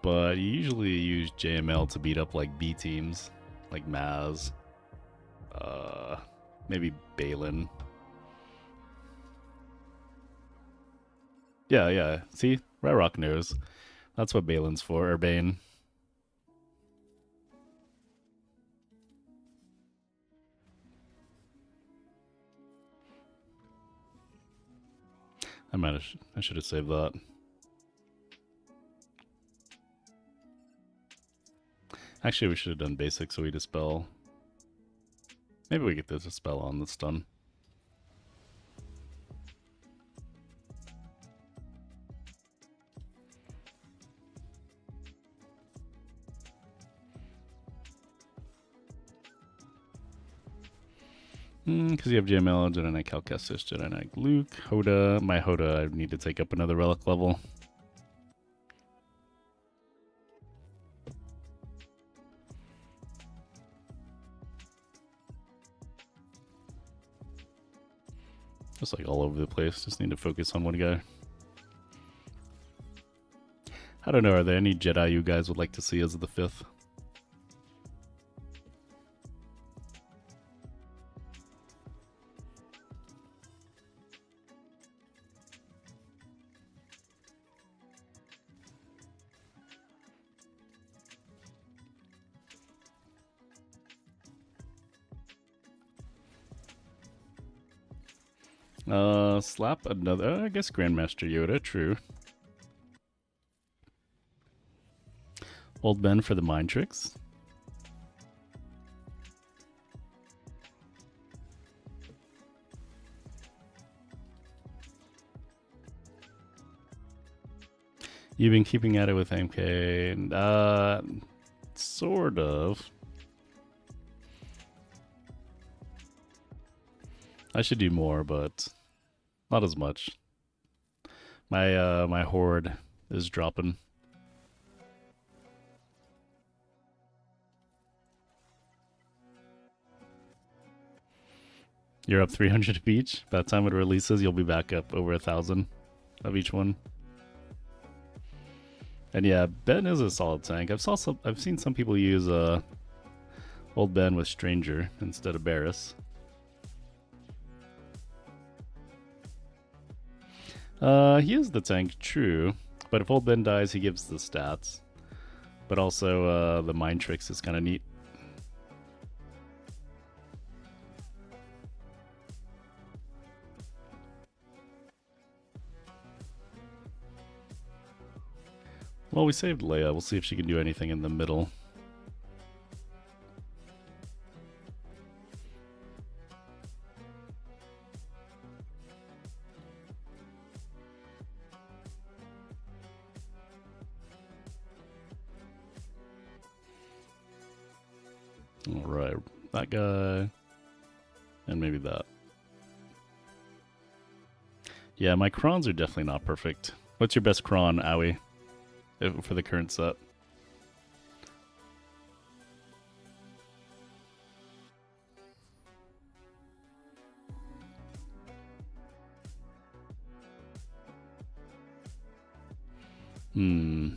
but you usually use JML to beat up, like, B teams, like Maz, maybe Balin. Yeah, see? Ryrock knows. That's what Balin's for, or Bane. I should have saved that. Actually, we should have done basic so we dispel. Maybe we get this dispel on the stun. Because you have JML, Jedi Knight Cal Kestis, Jedi Knight Luke, Hoda. My Hoda, I need to take up another relic level. Just like all over the place. Just need to focus on one guy. I don't know, are there any Jedi you guys would like to see as the 5th? Slap another, I guess Grandmaster Yoda, true. Old Ben for the mind tricks. You've been keeping at it with MK, sort of. I should do more, but not as much. My horde is dropping. You're up 300 of each. By the time it releases, you'll be back up over 1,000 of each one. And yeah, Ben is a solid tank. I've seen some people use old Ben with Stranger instead of Barris. He is the tank, true. But if old Ben dies, he gives the stats. But also, the mind tricks is kind of neat. Well, we saved Leia. We'll see if she can do anything in the middle. Alright, that guy. And maybe that. Yeah, my crons are definitely not perfect. What's your best cron, Owie? For the current set? Hmm.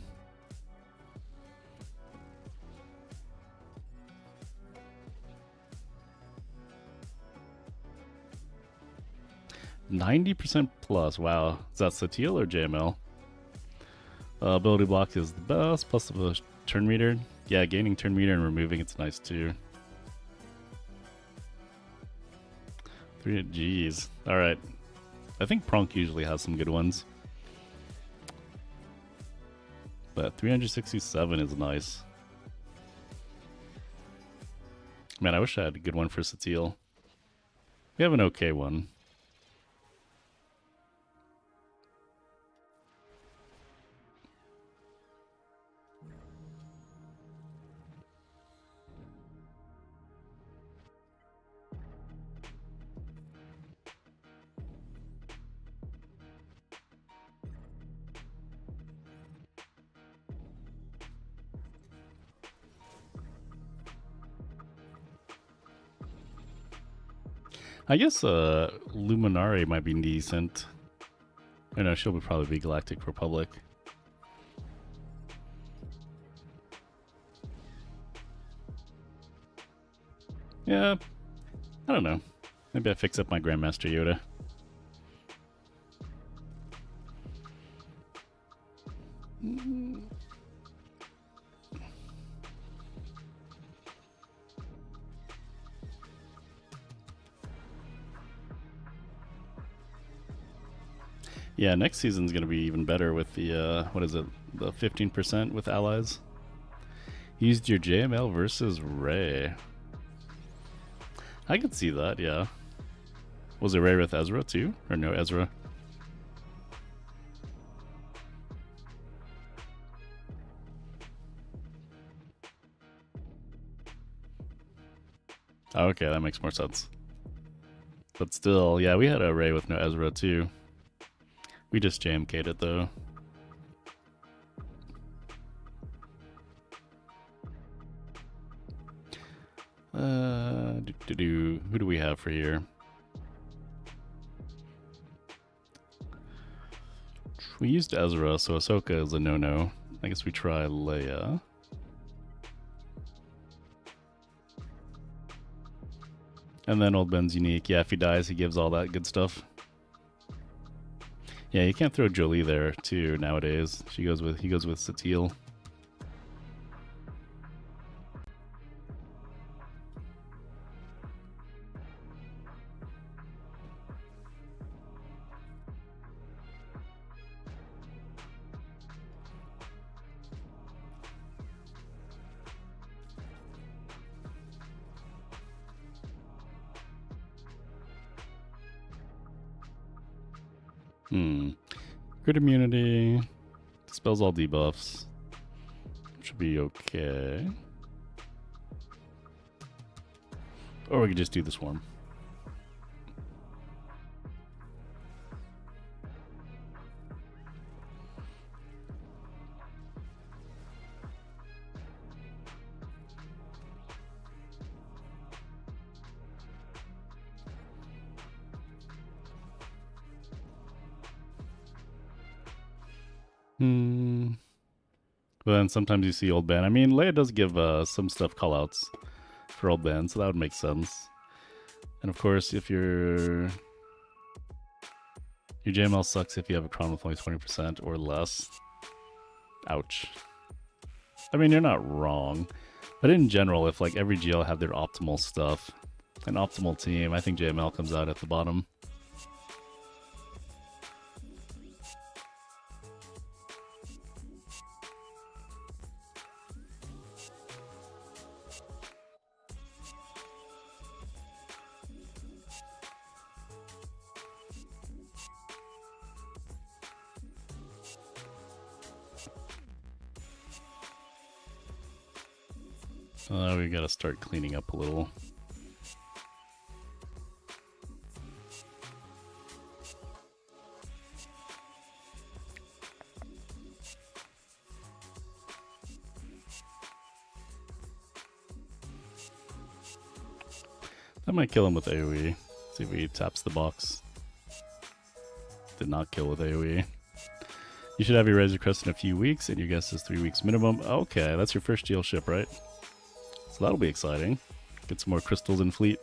%90 plus. Wow. Is that Satil or JML? Ability block is the best, plus the turn meter. Yeah, gaining turn meter and removing it's nice too. 3 G's. Alright. I think Pronk usually has some good ones. But 367 is nice. Man, I wish I had a good one for Satil. We have an okay one. I guess Luminari might be decent. I know she'll probably be Galactic Republic. Yeah, I don't know. Maybe I fix up my Grandmaster Yoda. Yeah, next season's gonna be even better with the what is it? The 15% with allies. Used your JML versus Ray. I could see that, yeah. Was it Ray with Ezra too? Or no Ezra? Oh, okay, that makes more sense. But still, yeah, we had a Ray with no Ezra too. We just JMK'd it though. Who do we have for here? We used Ezra, so Ahsoka is a no-no. I guess we try Leia. And then Old Ben's unique. Yeah, if he dies, he gives all that good stuff. Yeah, you can't throw Jolie there too nowadays. He goes with Satil. Crit immunity. Dispels all debuffs. Should be okay. Or we could just do the swarm. But then sometimes you see old band. I mean, Leia does give some stuff callouts for old band, so that would make sense. And of course, if your JML sucks if you have a Cron with only 20% or less. Ouch. I mean, you're not wrong. But in general, if like every GL had their optimal stuff, an optimal team, I think JML comes out at the bottom. We gotta start cleaning up a little. That might kill him with AoE. See if he taps the box. Did not kill with AoE. You should have your Razor Crest in a few weeks, and your guess is 3 weeks minimum. Okay, that's your first GL ship, right? So that'll be exciting. Get some more crystals in fleet.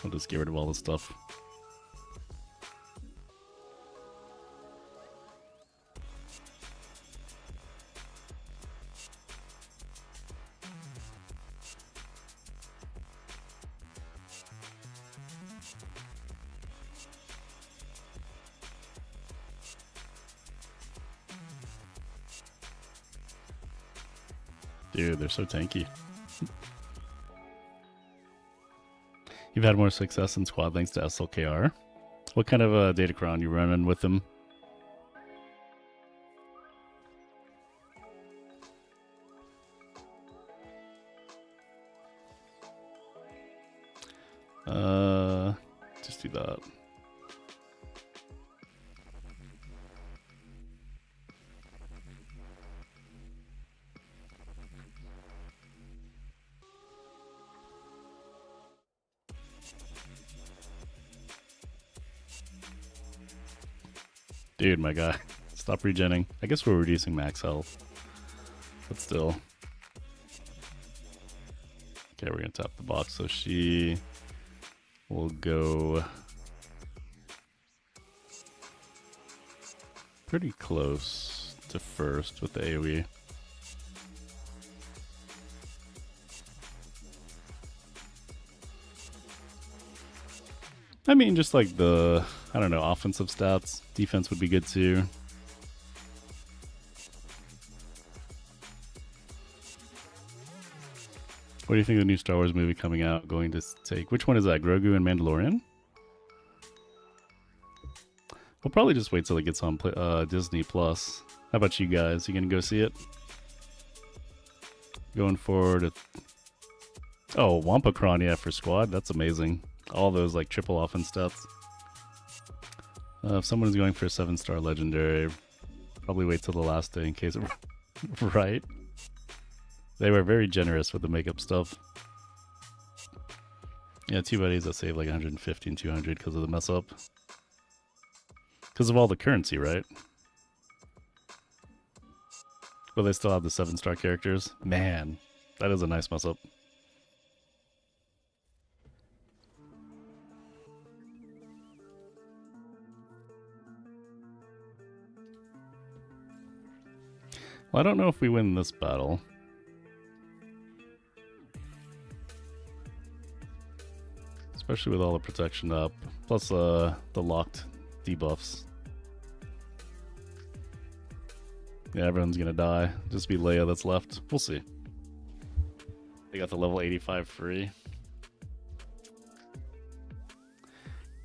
We'll just get rid of all this stuff. Dude, they're so tanky. You've had more success in squad links to SLKR. What kind of Datacron you running with them? Just do that. Dude, my guy. Stop regenning. I guess we're reducing max health. But still. Okay, we're gonna tap the box. So she will go pretty close to first with the AoE. I mean, just like the, I don't know, offensive stats. Defense would be good too. What do you think of the new Star Wars movie coming out going to take? Which one is that, Grogu and Mandalorian? We'll probably just wait till it gets on Disney Plus. How about you guys? You gonna go see it? Going forward. Oh, Wampacron, yeah, for squad. That's amazing. All those like triple offense stats. If someone is going for a 7-star legendary, probably wait till the last day in case of right. They were very generous with the makeup stuff. Yeah, 2 buddies that save like 150 and 200 because of the mess up. Because of all the currency, right? But they still have the 7-star characters. Man, that is a nice mess up. Well, I don't know if we win this battle. Especially with all the protection up. Plus the locked debuffs. Yeah, everyone's gonna die. Just be Leia that's left. We'll see. They got the level 85 free.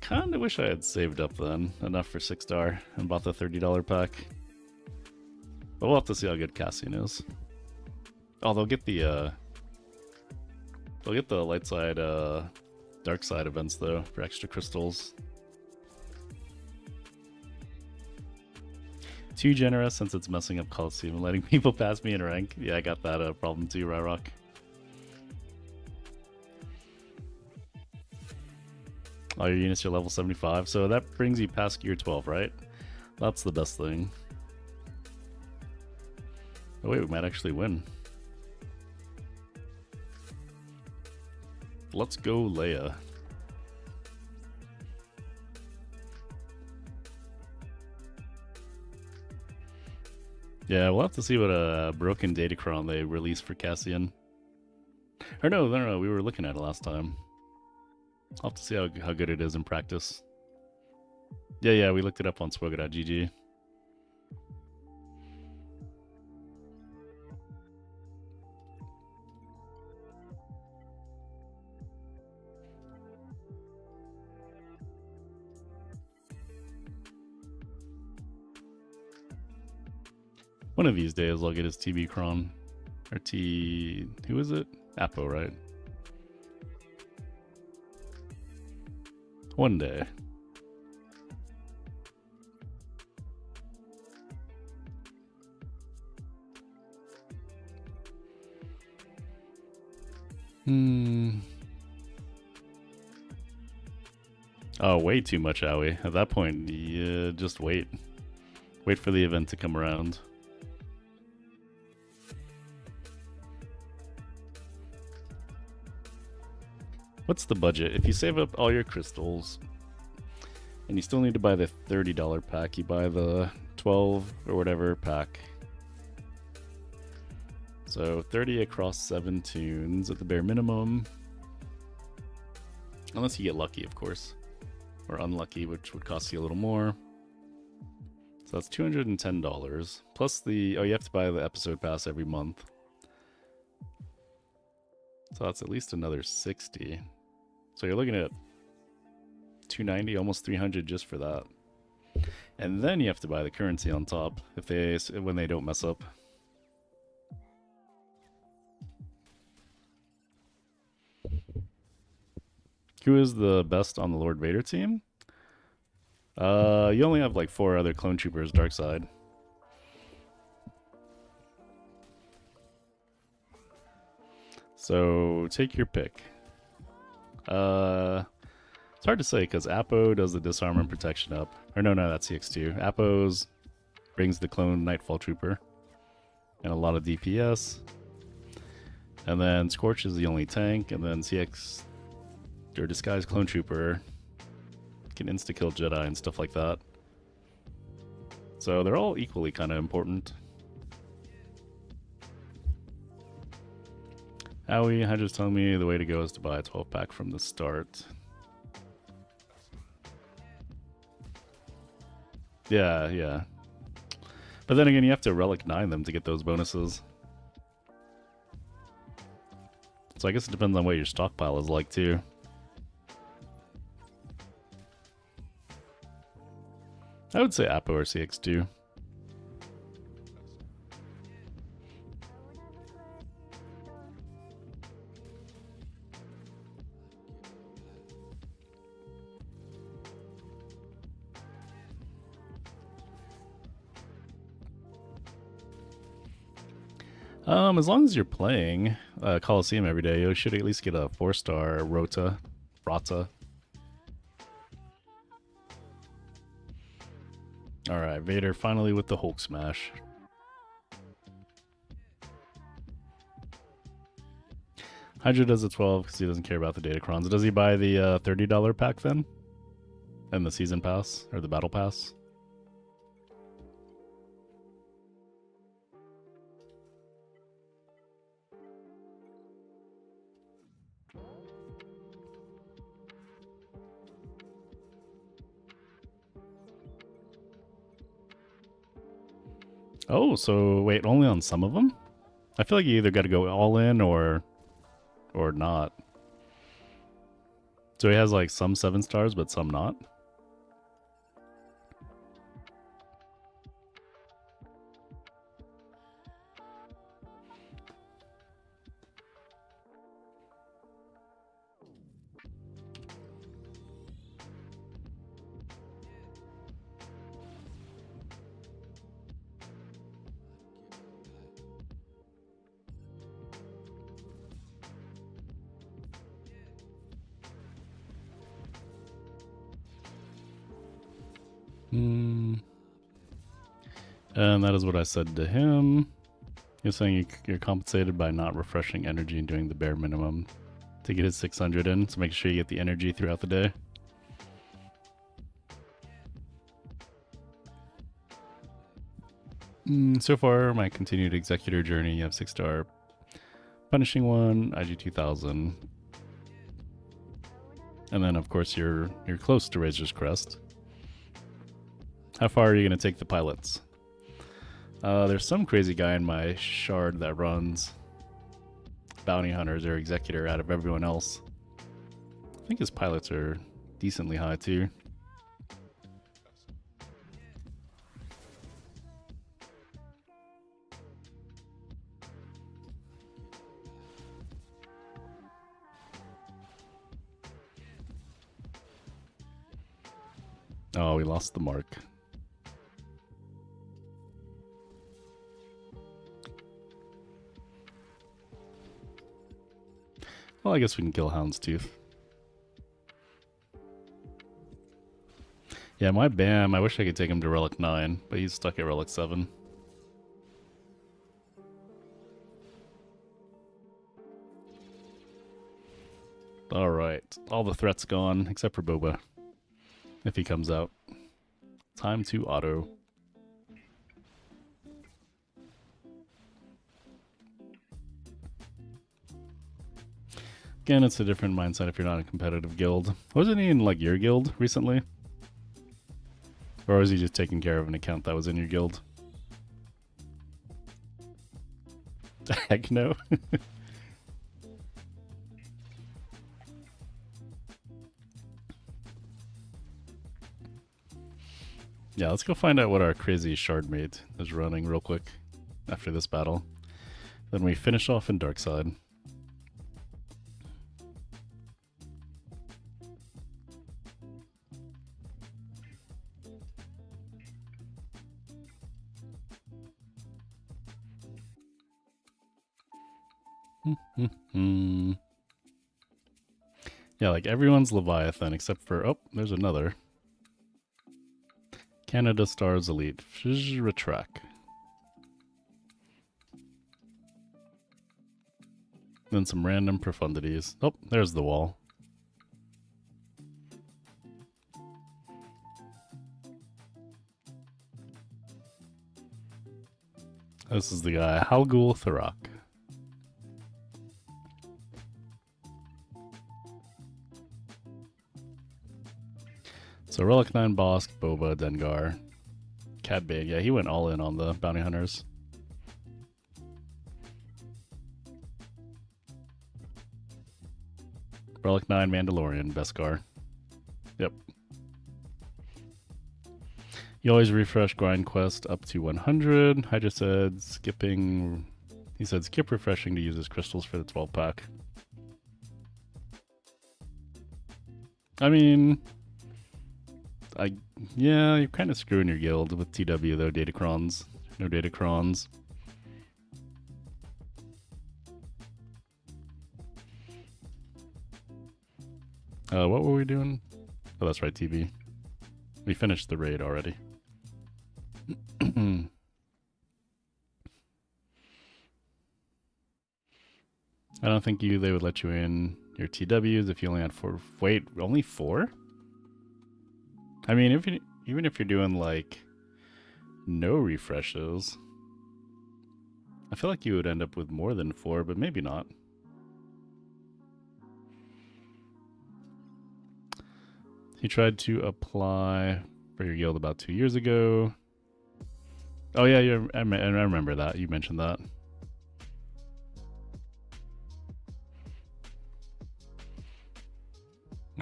Kinda wish I had saved up then, enough for 6-star, and bought the $30 pack. But we'll have to see how good Cassian is. Oh, they'll get the light side, dark side events though, for extra crystals. Too generous since it's messing up Coliseum and letting people pass me in rank. Yeah, I got that problem too, Ryrock. All your units are level 75, so that brings you past gear 12, right? That's the best thing. Oh wait, we might actually win. Let's go Leia. Yeah, we'll have to see what a broken Datacron they release for Cassian. Or no, we were looking at it last time. I'll have to see how good it is in practice. Yeah, we looked it up on Swoga.gg. One of these days I'll get his TB Cron. Or who is it? Apo, right? One day. Oh, way too much, Owie. At that point, yeah, just wait. Wait for the event to come around. What's the budget? If you save up all your crystals, and you still need to buy the $30 pack, you buy the 12 or whatever pack. So 30 across 7 tunes at the bare minimum. Unless you get lucky, of course. Or unlucky, which would cost you a little more. So that's $210. Plus the... Oh, you have to buy the episode pass every month. So that's at least another 60. So you're looking at 290, almost 300 just for that. And then you have to buy the currency on top when they don't mess up. Who is the best on the Lord Vader team? You only have like 4 other clone troopers dark side. So take your pick. It's hard to say because Apo does the disarm and protection up. Or no, that's CX2. Apo's brings the clone Nightfall Trooper and a lot of DPS. And then Scorch is the only tank, and then CX or Disguise Clone Trooper can insta-kill Jedi and stuff like that. So they're all equally kind of important. Owie, Hydra's telling me the way to go is to buy a 12-pack from the start. Yeah. But then again, you have to Relic 9 them to get those bonuses. So I guess it depends on what your stockpile is like, too. I would say Apo or CX2. As long as you're playing Coliseum every day, you should at least get a 4-star Rota. Alright, Vader finally with the Hulk Smash. Hydra does the 12 because he doesn't care about the Datacrons. Does he buy the $30 pack then? And the Season Pass? Or the Battle Pass? Oh, so wait, only on some of them? I feel like you either got to go all in or not. So he has like some 7 stars, but some not. And that is what I said to him. You're saying you're compensated by not refreshing energy and doing the bare minimum to get his 600 in, so make sure you get the energy throughout the day. So far, my continued executor journey, you have 6-star punishing one, IG 2000. And then, of course, you're close to Razor's Crest. How far are you going to take the pilots? There's some crazy guy in my shard that runs bounty hunters or executor out of everyone else. I think his pilots are decently high too. Oh, we lost the mark. Well, I guess we can kill Houndstooth. Yeah, my Bam, I wish I could take him to Relic 9, but he's stuck at Relic 7. Alright, all the threats gone, except for Boba. If he comes out. Time to auto. Again, it's a different mindset if you're not in a competitive guild. Wasn't he in, like, your guild recently? Or was he just taking care of an account that was in your guild? Heck no. Yeah, let's go find out what our crazy shardmate is running real quick after this battle. Then we finish off in Darkside. Yeah, like everyone's Leviathan except for, oh, there's another. Canada Stars Elite. Retrack. Then some random profundities. Oh, there's the wall. This is the guy, Halgul Tharak. So Relic 9 Bosk, Boba, Dengar, Cad Big. Yeah, he went all in on the bounty hunters. Relic 9 Mandalorian, Beskar. Yep. You always refresh grind quest up to 100. Hydra said skipping. He said skip refreshing to use his crystals for the 12 pack. I mean, yeah, you're kind of screwing your guild with TW though. Datacrons, no Datacrons. What were we doing? Oh, that's right, TV. We finished the raid already. I don't think they would let you in your TWs if you only had 4. Wait, only 4? I mean, even if you're doing like no refreshes, I feel like you would end up with more than 4, but maybe not. He tried to apply for your guild about 2 years ago. Oh yeah, I remember that. You mentioned that.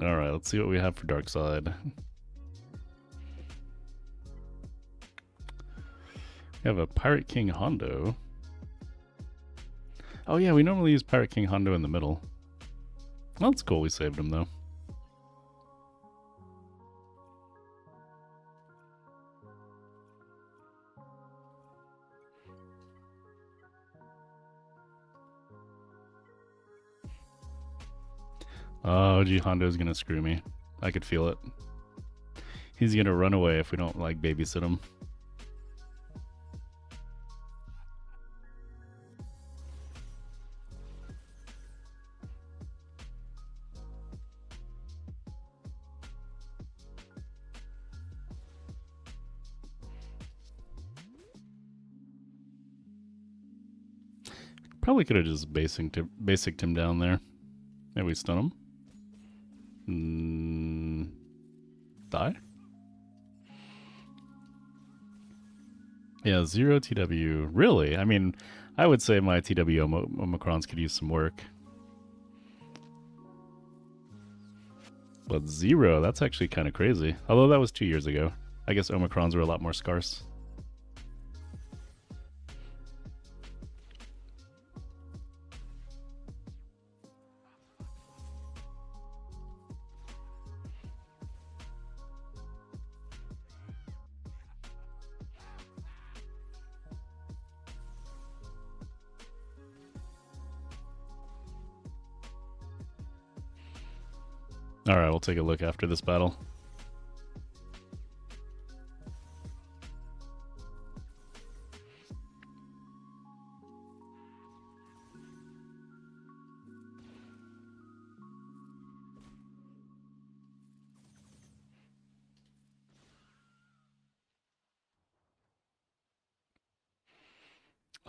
All right, let's see what we have for Dark Side. We have a Pirate King Hondo. Oh yeah, we normally use Pirate King Hondo in the middle. Well, that's cool. We saved him though. Oh, gee, Hondo's gonna screw me. I could feel it. He's gonna run away if we don't like babysit him. Probably could have just basicked him down there. Maybe we stun him. Die? Yeah, 0 TW. Really? I mean, I would say my TW Omicrons could use some work. But 0, that's actually kind of crazy. Although that was 2 years ago. I guess Omicrons were a lot more scarce. Alright, we'll take a look after this battle.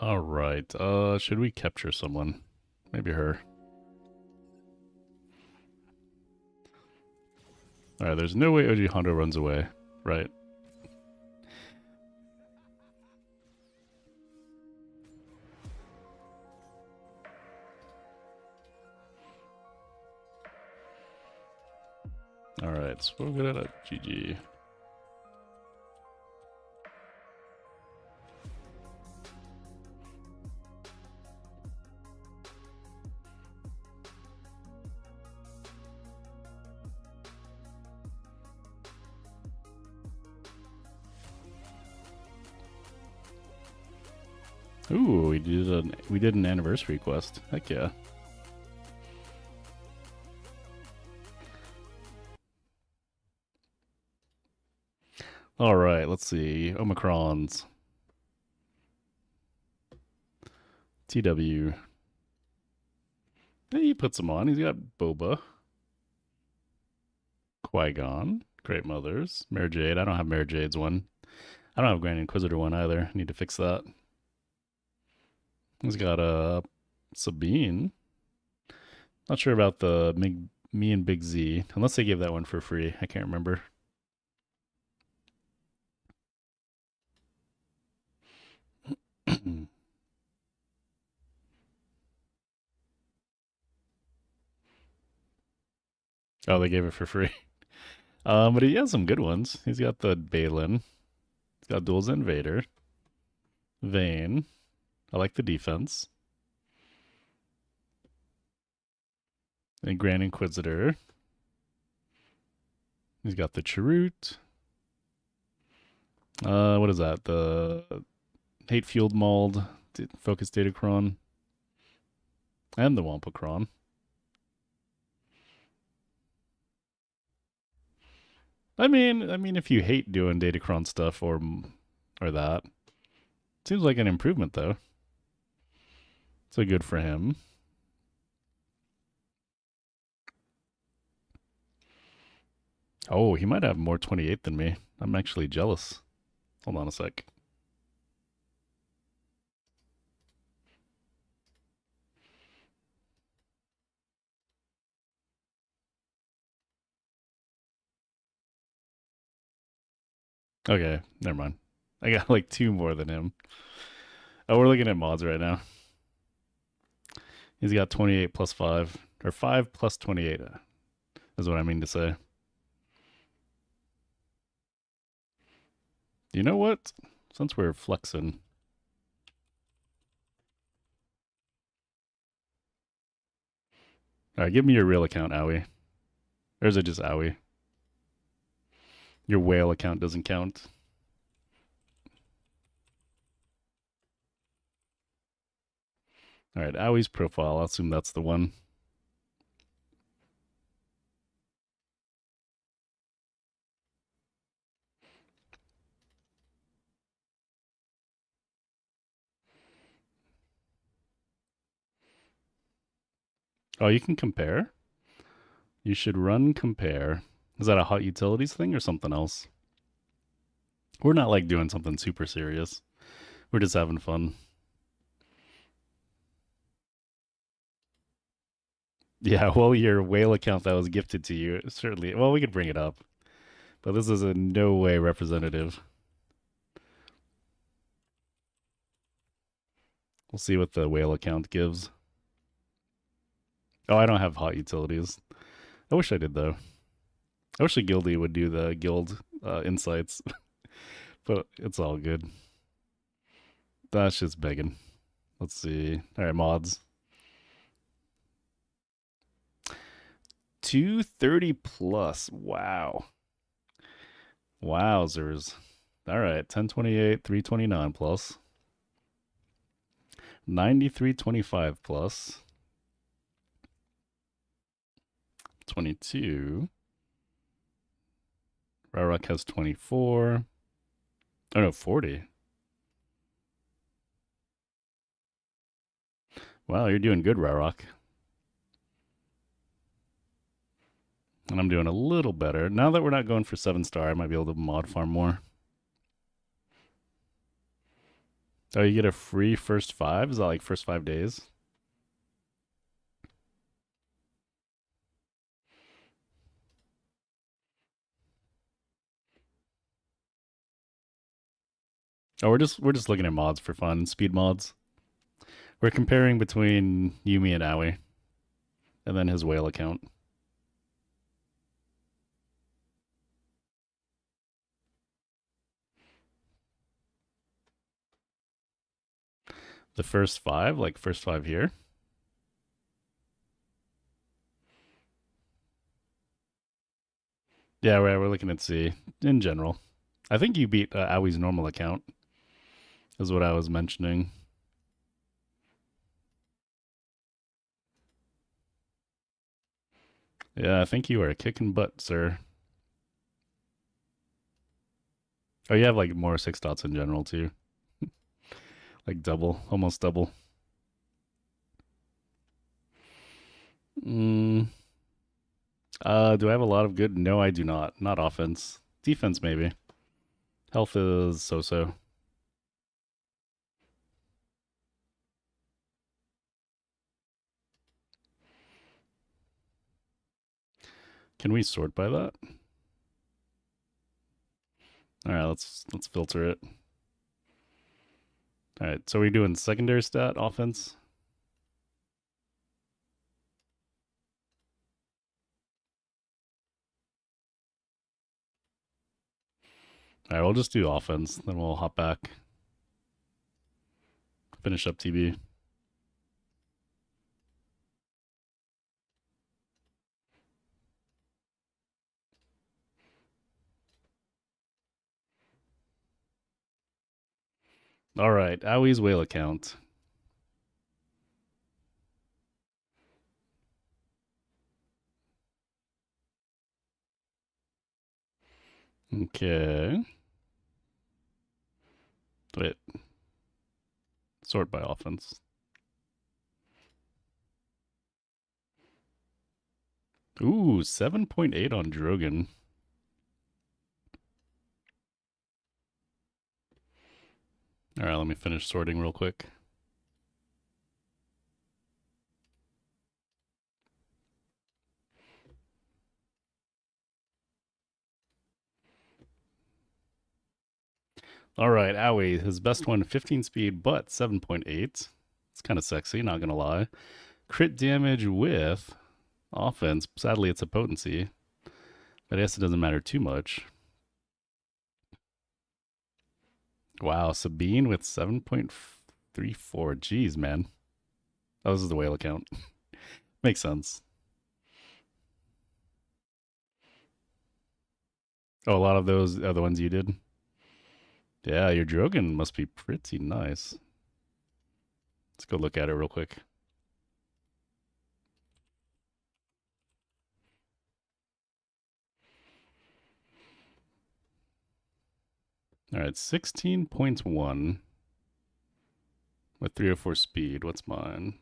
Alright, should we capture someone? Maybe her. Alright, there's no way OG Hondo runs away, right? Alright, so we'll get it at GG. Ooh, we did an anniversary quest. Heck yeah. Alright, let's see. Omicrons. TW. He puts him on. He's got Boba. Qui-Gon. Great Mothers. Mare Jade. I don't have Mare Jade's one. I don't have Grand Inquisitor one either. Need to fix that. He's got Sabine. Not sure about the me and Big Z. Unless they gave that one for free. I can't remember. Oh, they gave it for free. But he has some good ones. He's got the Balin. He's got Duels Invader. Vayne. I like the defense. And Grand Inquisitor. He's got the Chirrut. What is that? The Hate Fueled Mauled Focus Datacron. And the Wampacron. I mean, if you hate doing Datacron stuff or that, seems like an improvement though. So good for him. Oh, he might have more 28 than me. I'm actually jealous. Hold on a sec. Okay, never mind. I got like 2 more than him. Oh, we're looking at mods right now. He's got 28 plus 5. Or 5 plus 28 is what I mean to say. You know what? Since we're flexing. Alright, give me your real account, Owie. Or is it just Owie? Your whale account doesn't count. Alright, Owie's profile. I'll assume that's the one. Oh, you can compare? You should run compare. Is that a hot utilities thing or something else? We're not like doing something super serious. We're just having fun. Yeah, well, your whale account that was gifted to you, certainly. Well, we could bring it up, but this is in no way representative. We'll see what the whale account gives. Oh, I don't have hot utilities. I wish I did, though. I wish the guildie would do the guild insights, but it's all good. That's just begging. Let's see. All right, mods. 230 plus. Wow. Wowzers. All right, 1028, 329 plus. 9325 plus. 22. Rarok has 24. Oh no, 40. Wow, you're doing good, Rarok. And I'm doing a little better. Now that we're not going for 7-star, I might be able to mod farm more. Oh, you get a free first 5? Is that like first 5 days? Oh, we're just looking at mods for fun, speed mods. We're comparing between Yumi and Aoi, and then his whale account. The first 5, like first 5 here. Yeah, we're looking at C in general. I think you beat Aoi's normal account, is what I was mentioning. Yeah, I think you are kicking butt, sir. Oh, you have like more 6 dots in general too. Like double, almost double. Mm, do I have a lot of good? No, I do not. Not offense. Defense, maybe. Health is so-so. Can we sort by that? All right, let's filter it. All right, so we're doing secondary stat offense. All right, we'll just do offense, then we'll hop back. Finish up TB. All right, Aoi's whale account. Okay. Wait. Sort by offense. Ooh, 7.8 on Drogon. All right, let me finish sorting real quick. All right, Owie, his best one, 15 speed, but 7.8. It's kind of sexy, not gonna lie. Crit damage with offense. Sadly, it's a potency, but I guess it doesn't matter too much. Wow, Sabine with 7.34. Jeez, man. Oh, this is the whale account. Makes sense. Oh, a lot of those are the ones you did? Yeah, your Drogon must be pretty nice. Let's go look at it real quick. All right, 16.1 with 304 speed. What's mine?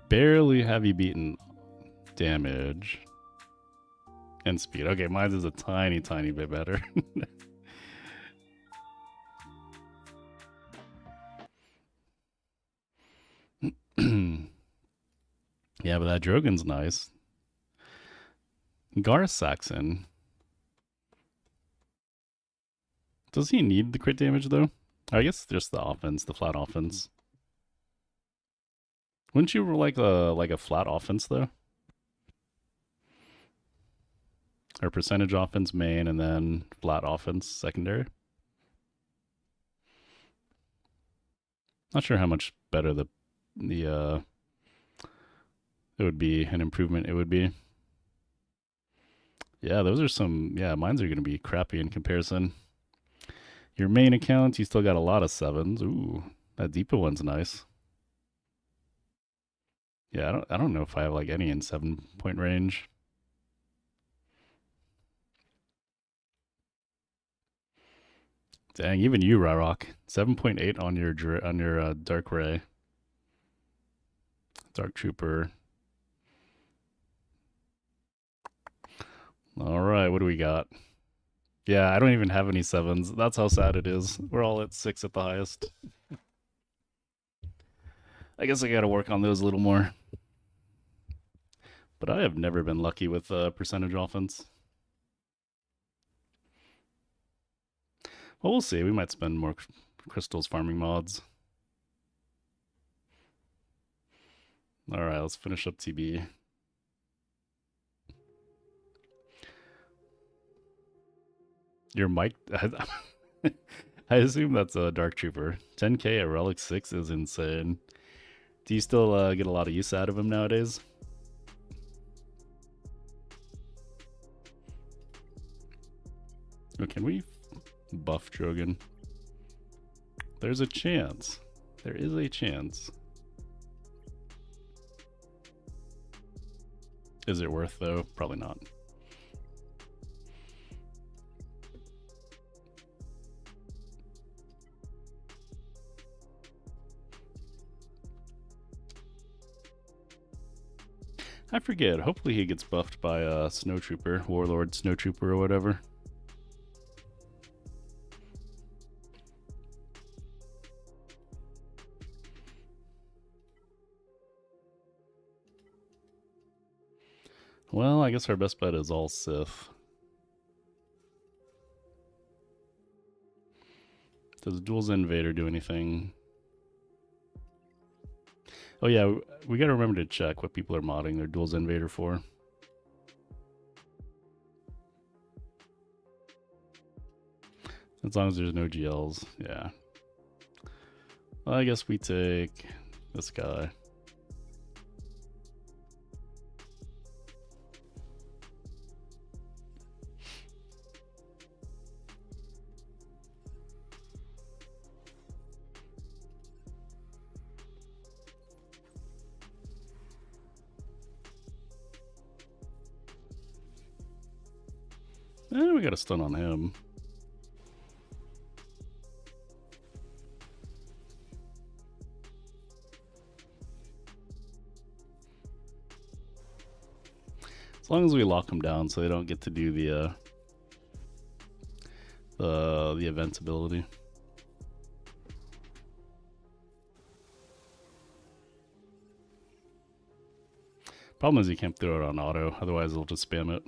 Barely have you beaten damage and speed. Okay, mine is a tiny, tiny bit better. Yeah, but that Drogon's nice. Gar Saxon. Does he need the crit damage though? I guess just the offense, the flat offense. Wouldn't you like a flat offense though? Or percentage offense main and then flat offense secondary? Not sure how much better the it would be an improvement. It would be. Yeah, those are some. Yeah, mine's are going to be crappy in comparison. Your main account, you still got a lot of sevens. Ooh, that Deepa one's nice. Yeah, I don't know if I have like any in 7-point range. Dang, even you, Rarok. 7.8 on your Dark Ray. Dark Trooper. All right, what do we got? Yeah, I don't even have any sevens. That's how sad it is. We're all at 6 at the highest. I guess I gotta work on those a little more. But I have never been lucky with percentage offense. Well, we'll see. We might spend more crystals farming mods. All right, let's finish up TB. Your mic. I assume that's a Dark Trooper. 10k at Relic 6 is insane. Do you still get a lot of use out of him nowadays? Oh, can we buff Drogon? There's a chance. There is a chance. Is it worth though? Probably not. I forget. Hopefully he gets buffed by a Snowtrooper, Warlord Snowtrooper or whatever. Well, I guess our best bet is all Sith. Does Dual Zen Vader do anything? Oh yeah, we gotta remember to check what people are modding their Dual Zen Vader for. As long as there's no GLs, yeah. Well, I guess we take this guy. We got a stun on him. As long as we lock them down so they don't get to do the the event ability. Problem is you can't throw it on auto, otherwise it'll just spam it.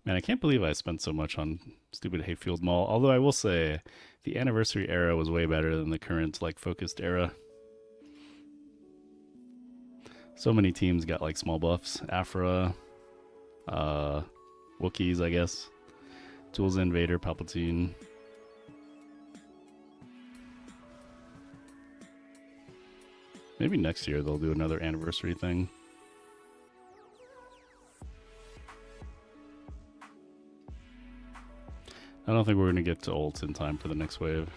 Man, I can't believe I spent so much on stupid Hayfield Mall. Although I will say, the anniversary era was way better than the current, like, focused era. So many teams got, like, small buffs. Afra, Wookiees, I guess. Duels Invader, Palpatine. Maybe next year they'll do another anniversary thing. I don't think we're going to get to ults in time for the next wave.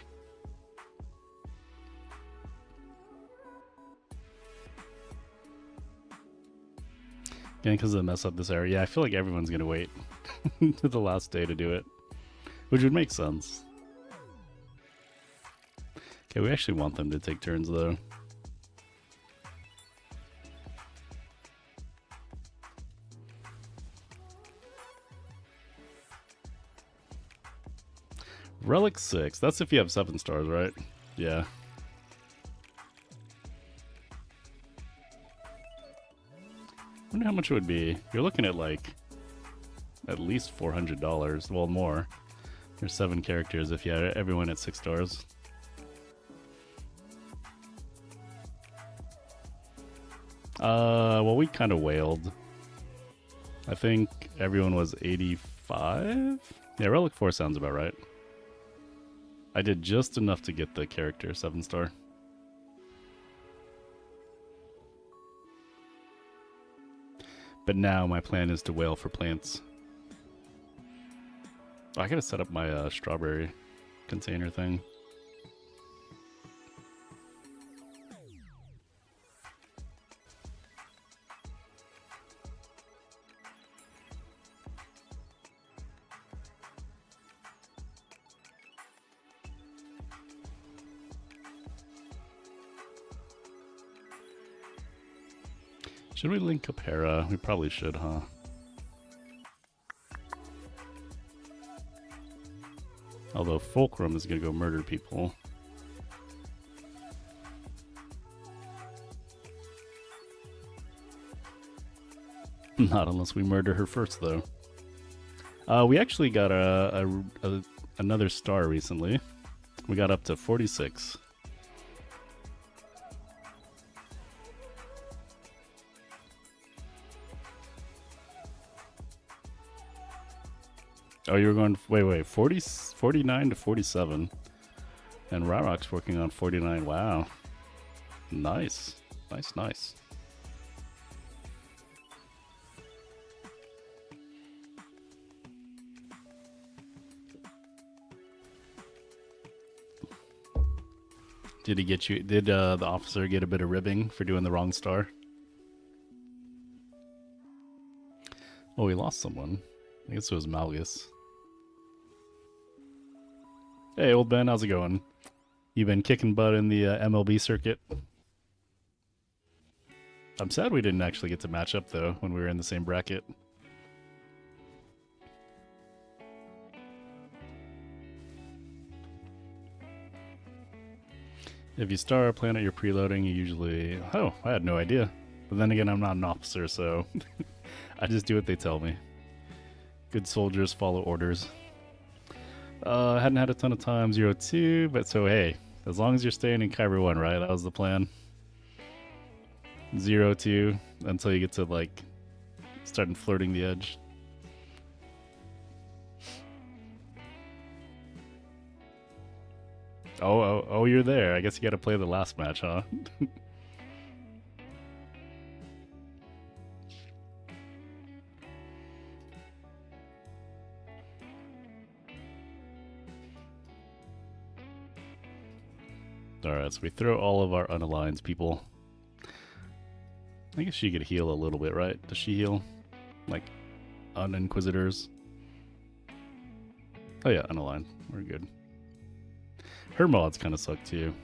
Again, because of the mess up this area. Yeah, I feel like everyone's going to wait to the last day to do it. Which would make sense. Okay, we actually want them to take turns, though. Relic 6. That's if you have 7 stars, right? Yeah. Wonder how much it would be. You're looking at like at least $400. Well, more. There's 7 characters if you had everyone at 6 stars. Well, we kind of wailed. I think everyone was 85? Yeah, Relic 4 sounds about right. I did just enough to get the character 7 star. But now my plan is to wail for plants. Oh, I gotta set up my strawberry container thing. Should we link up Hera? We probably should, huh? Although Fulcrum is gonna go murder people. Not unless we murder her first, though. We actually got another star recently. We got up to 46. Oh, you were going, wait, 49 to 47. And Rarok's working on 49. Wow. Nice. Nice. Did he get you, did the officer get a bit of ribbing for doing the wrong star? Oh, he lost someone. I guess it was Malgus. Hey, old Ben, how's it going? You been kicking butt in the MLB circuit? I'm sad we didn't actually get to match up, though, when we were in the same bracket. If you star a planet you're preloading, you usually... Oh, I had no idea. But then again, I'm not an officer, so... I just do what they tell me. Good soldiers follow orders. I hadn't had a ton of time, 0-2, but so hey, as long as you're staying in Kyber 1, right? That was the plan. 0-2 until you get to, like, starting flirting the edge. Oh, you're there. I guess you gotta play the last match, huh? Alright, so we throw all of our unaligned people. I guess she could heal a little bit, right? Does she heal? Like, uninquisitors? Oh yeah, unaligned. We're good. Her mods kind of suck too.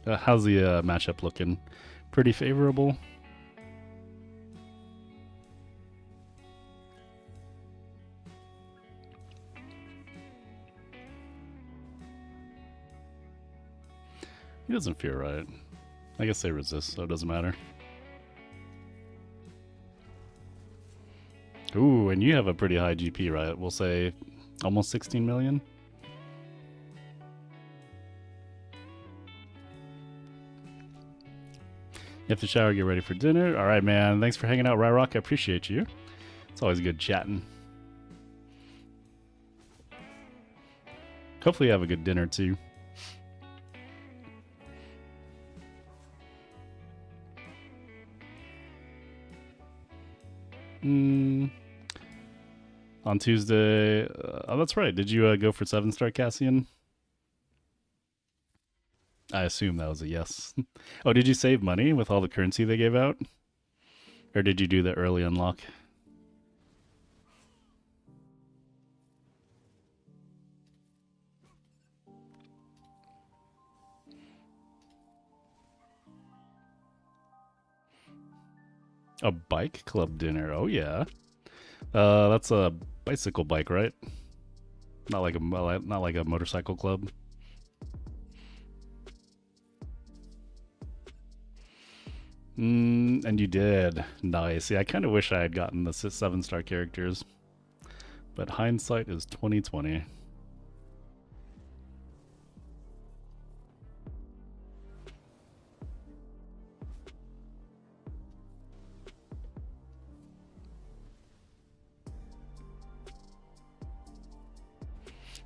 How's the matchup looking? Pretty favorable. He doesn't fear right. I guess they resist, so it doesn't matter. Ooh, and you have a pretty high GP, right? We'll say almost 16 million. You have to shower, get ready for dinner. All right, man. Thanks for hanging out, Ryrock. I appreciate you. It's always good chatting. Hopefully you have a good dinner, too. On Tuesday. Oh, that's right. Did you go for 7-star Cassian? I assume that was a yes. Oh, did you save money with all the currency they gave out? Or did you do the early unlock? A bike club dinner. Oh, yeah. That's a bicycle bike, right? Not like a motorcycle club. And you did. Nice. Yeah, I kind of wish I had gotten the 7-star characters. But hindsight is 2020.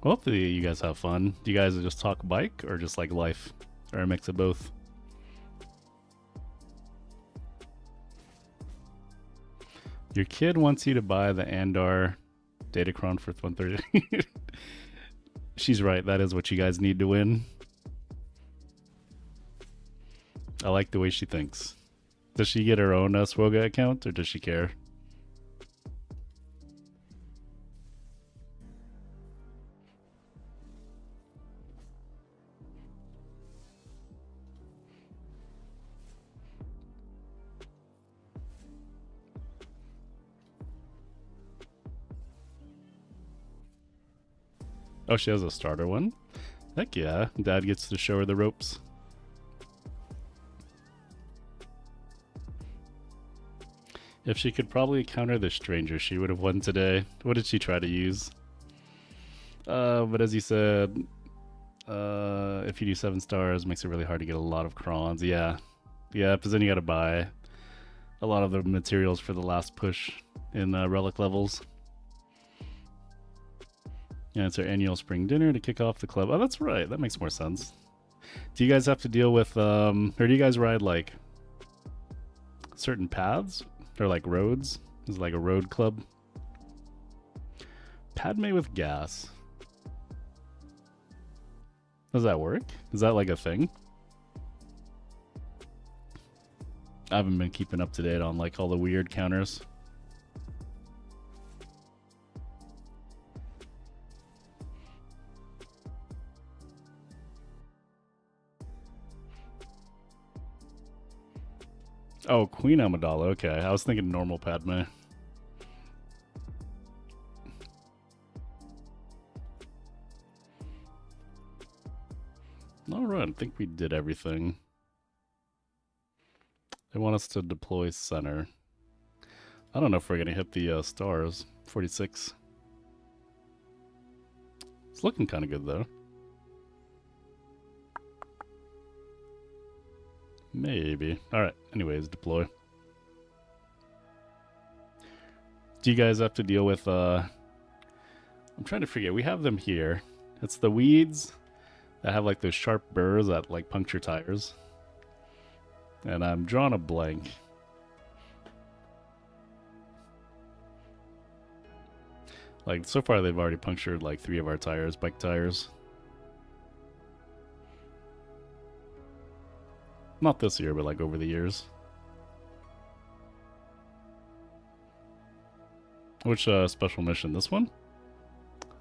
Well, hopefully you guys have fun. Do you guys just talk bike or just like life? Or a mix of both? Your kid wants you to buy the Andar Datacron for 130. She's right. That is what you guys need to win. I like the way she thinks. Does she get her own Swoga account or does she care? Oh, she has a starter one? Heck yeah. Dad gets to show her the ropes. If she could probably counter the stranger, she would have won today. What did she try to use? But as you said, if you do 7 stars, it makes it really hard to get a lot of crons. Yeah. Yeah, because then you gotta buy a lot of the materials for the last push in relic levels. Yeah, it's our annual spring dinner to kick off the club. Oh, that's right. That makes more sense. Do you guys have to deal with, or do you guys ride like certain paths or like roads? Is it like a road club? Padme with gas. Does that work? Is that like a thing? I haven't been keeping up to date on like all the weird counters. Oh, Queen Amidala. Okay, I was thinking normal Padme. All right, I think we did everything. They want us to deploy center. I don't know if we're gonna hit the stars. 46. It's looking kind of good though. Maybe. Alright, anyways, deploy. Do you guys have to deal with, I'm trying to forget. We have them here. It's the weeds that have like those sharp burrs that like puncture tires. And I'm drawing a blank. Like, so far they've already punctured like 3 of our tires, bike tires. Not this year, but like over the years. Which special mission? This one?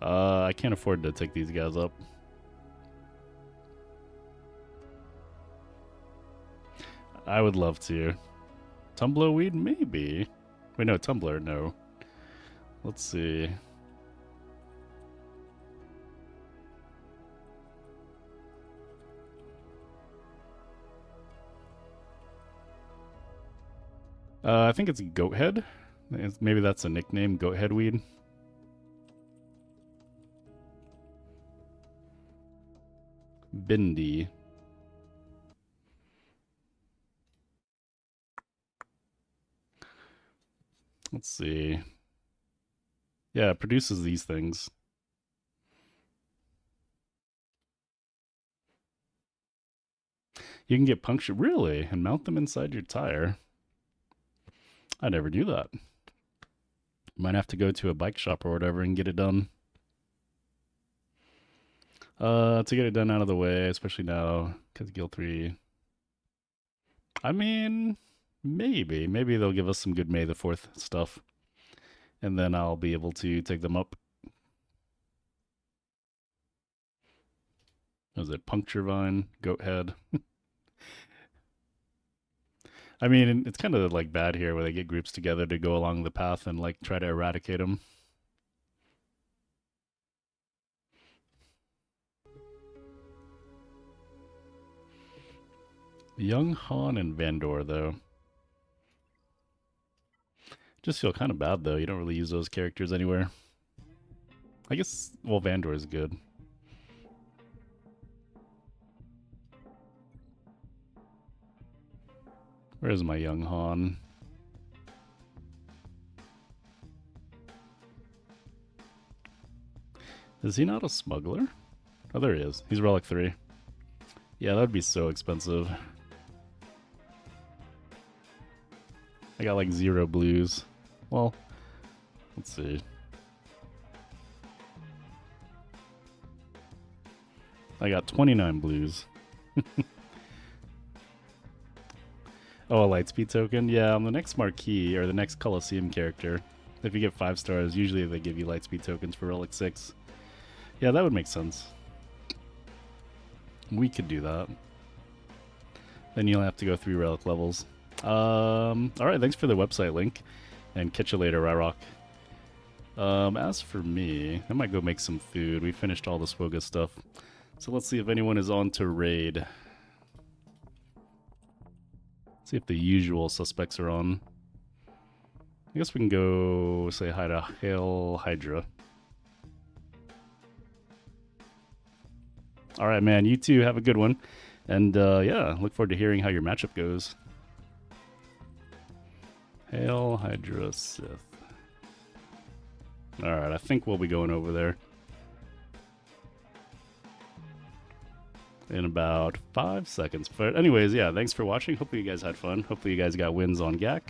I can't afford to take these guys up. I would love to. Tumbleweed, maybe. Wait, no, Tumbler, no. Let's see. I think it's Goathead. Maybe that's a nickname, Goathead Weed. Bindi. Let's see. Yeah, it produces these things. You can get puncture, really, and mount them inside your tire. I never knew that. Might have to go to a bike shop or whatever and get it done. To get it done out of the way, especially now, because Guild 3. I mean, maybe. Maybe they'll give us some good May the 4th stuff. And then I'll be able to take them up. Was it Puncture Vine? Goat Head? I mean, it's kind of like bad here where they get groups together to go along the path and like try to eradicate them. Young Han and Vandor, though. Just feel kind of bad, though. You don't really use those characters anywhere. I guess, well, Vandor is good. Where's my young Han? Is he not a smuggler? Oh, there he is. He's Relic 3. Yeah, that would be so expensive. I got like 0 blues. Well, let's see. I got 29 blues. Oh, a Lightspeed token? Yeah, on the next marquee, or the next Coliseum character, if you get 5 stars, usually they give you Lightspeed tokens for Relic 6. Yeah, that would make sense. We could do that. Then you'll have to go 3 Relic levels. Alright, thanks for the website link, and catch you later, Ryrock. As for me, I might go make some food. We finished all the Swoga stuff. So let's see if anyone is on to raid. See if the usual suspects are on. I guess we can go say hi to Hail Hydra. Alright, man, you too have a good one. And yeah, look forward to hearing how your matchup goes. Hail Hydra Sith. Alright, I think we'll be going over there in about 5 seconds. But anyways, yeah, thanks for watching. Hopefully you guys had fun. Hopefully you guys got wins on GAC.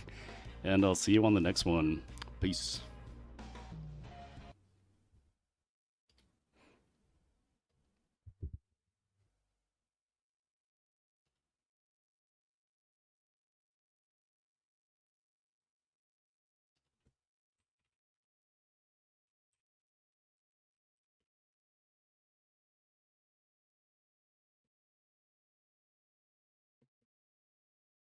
And I'll see you on the next one. Peace.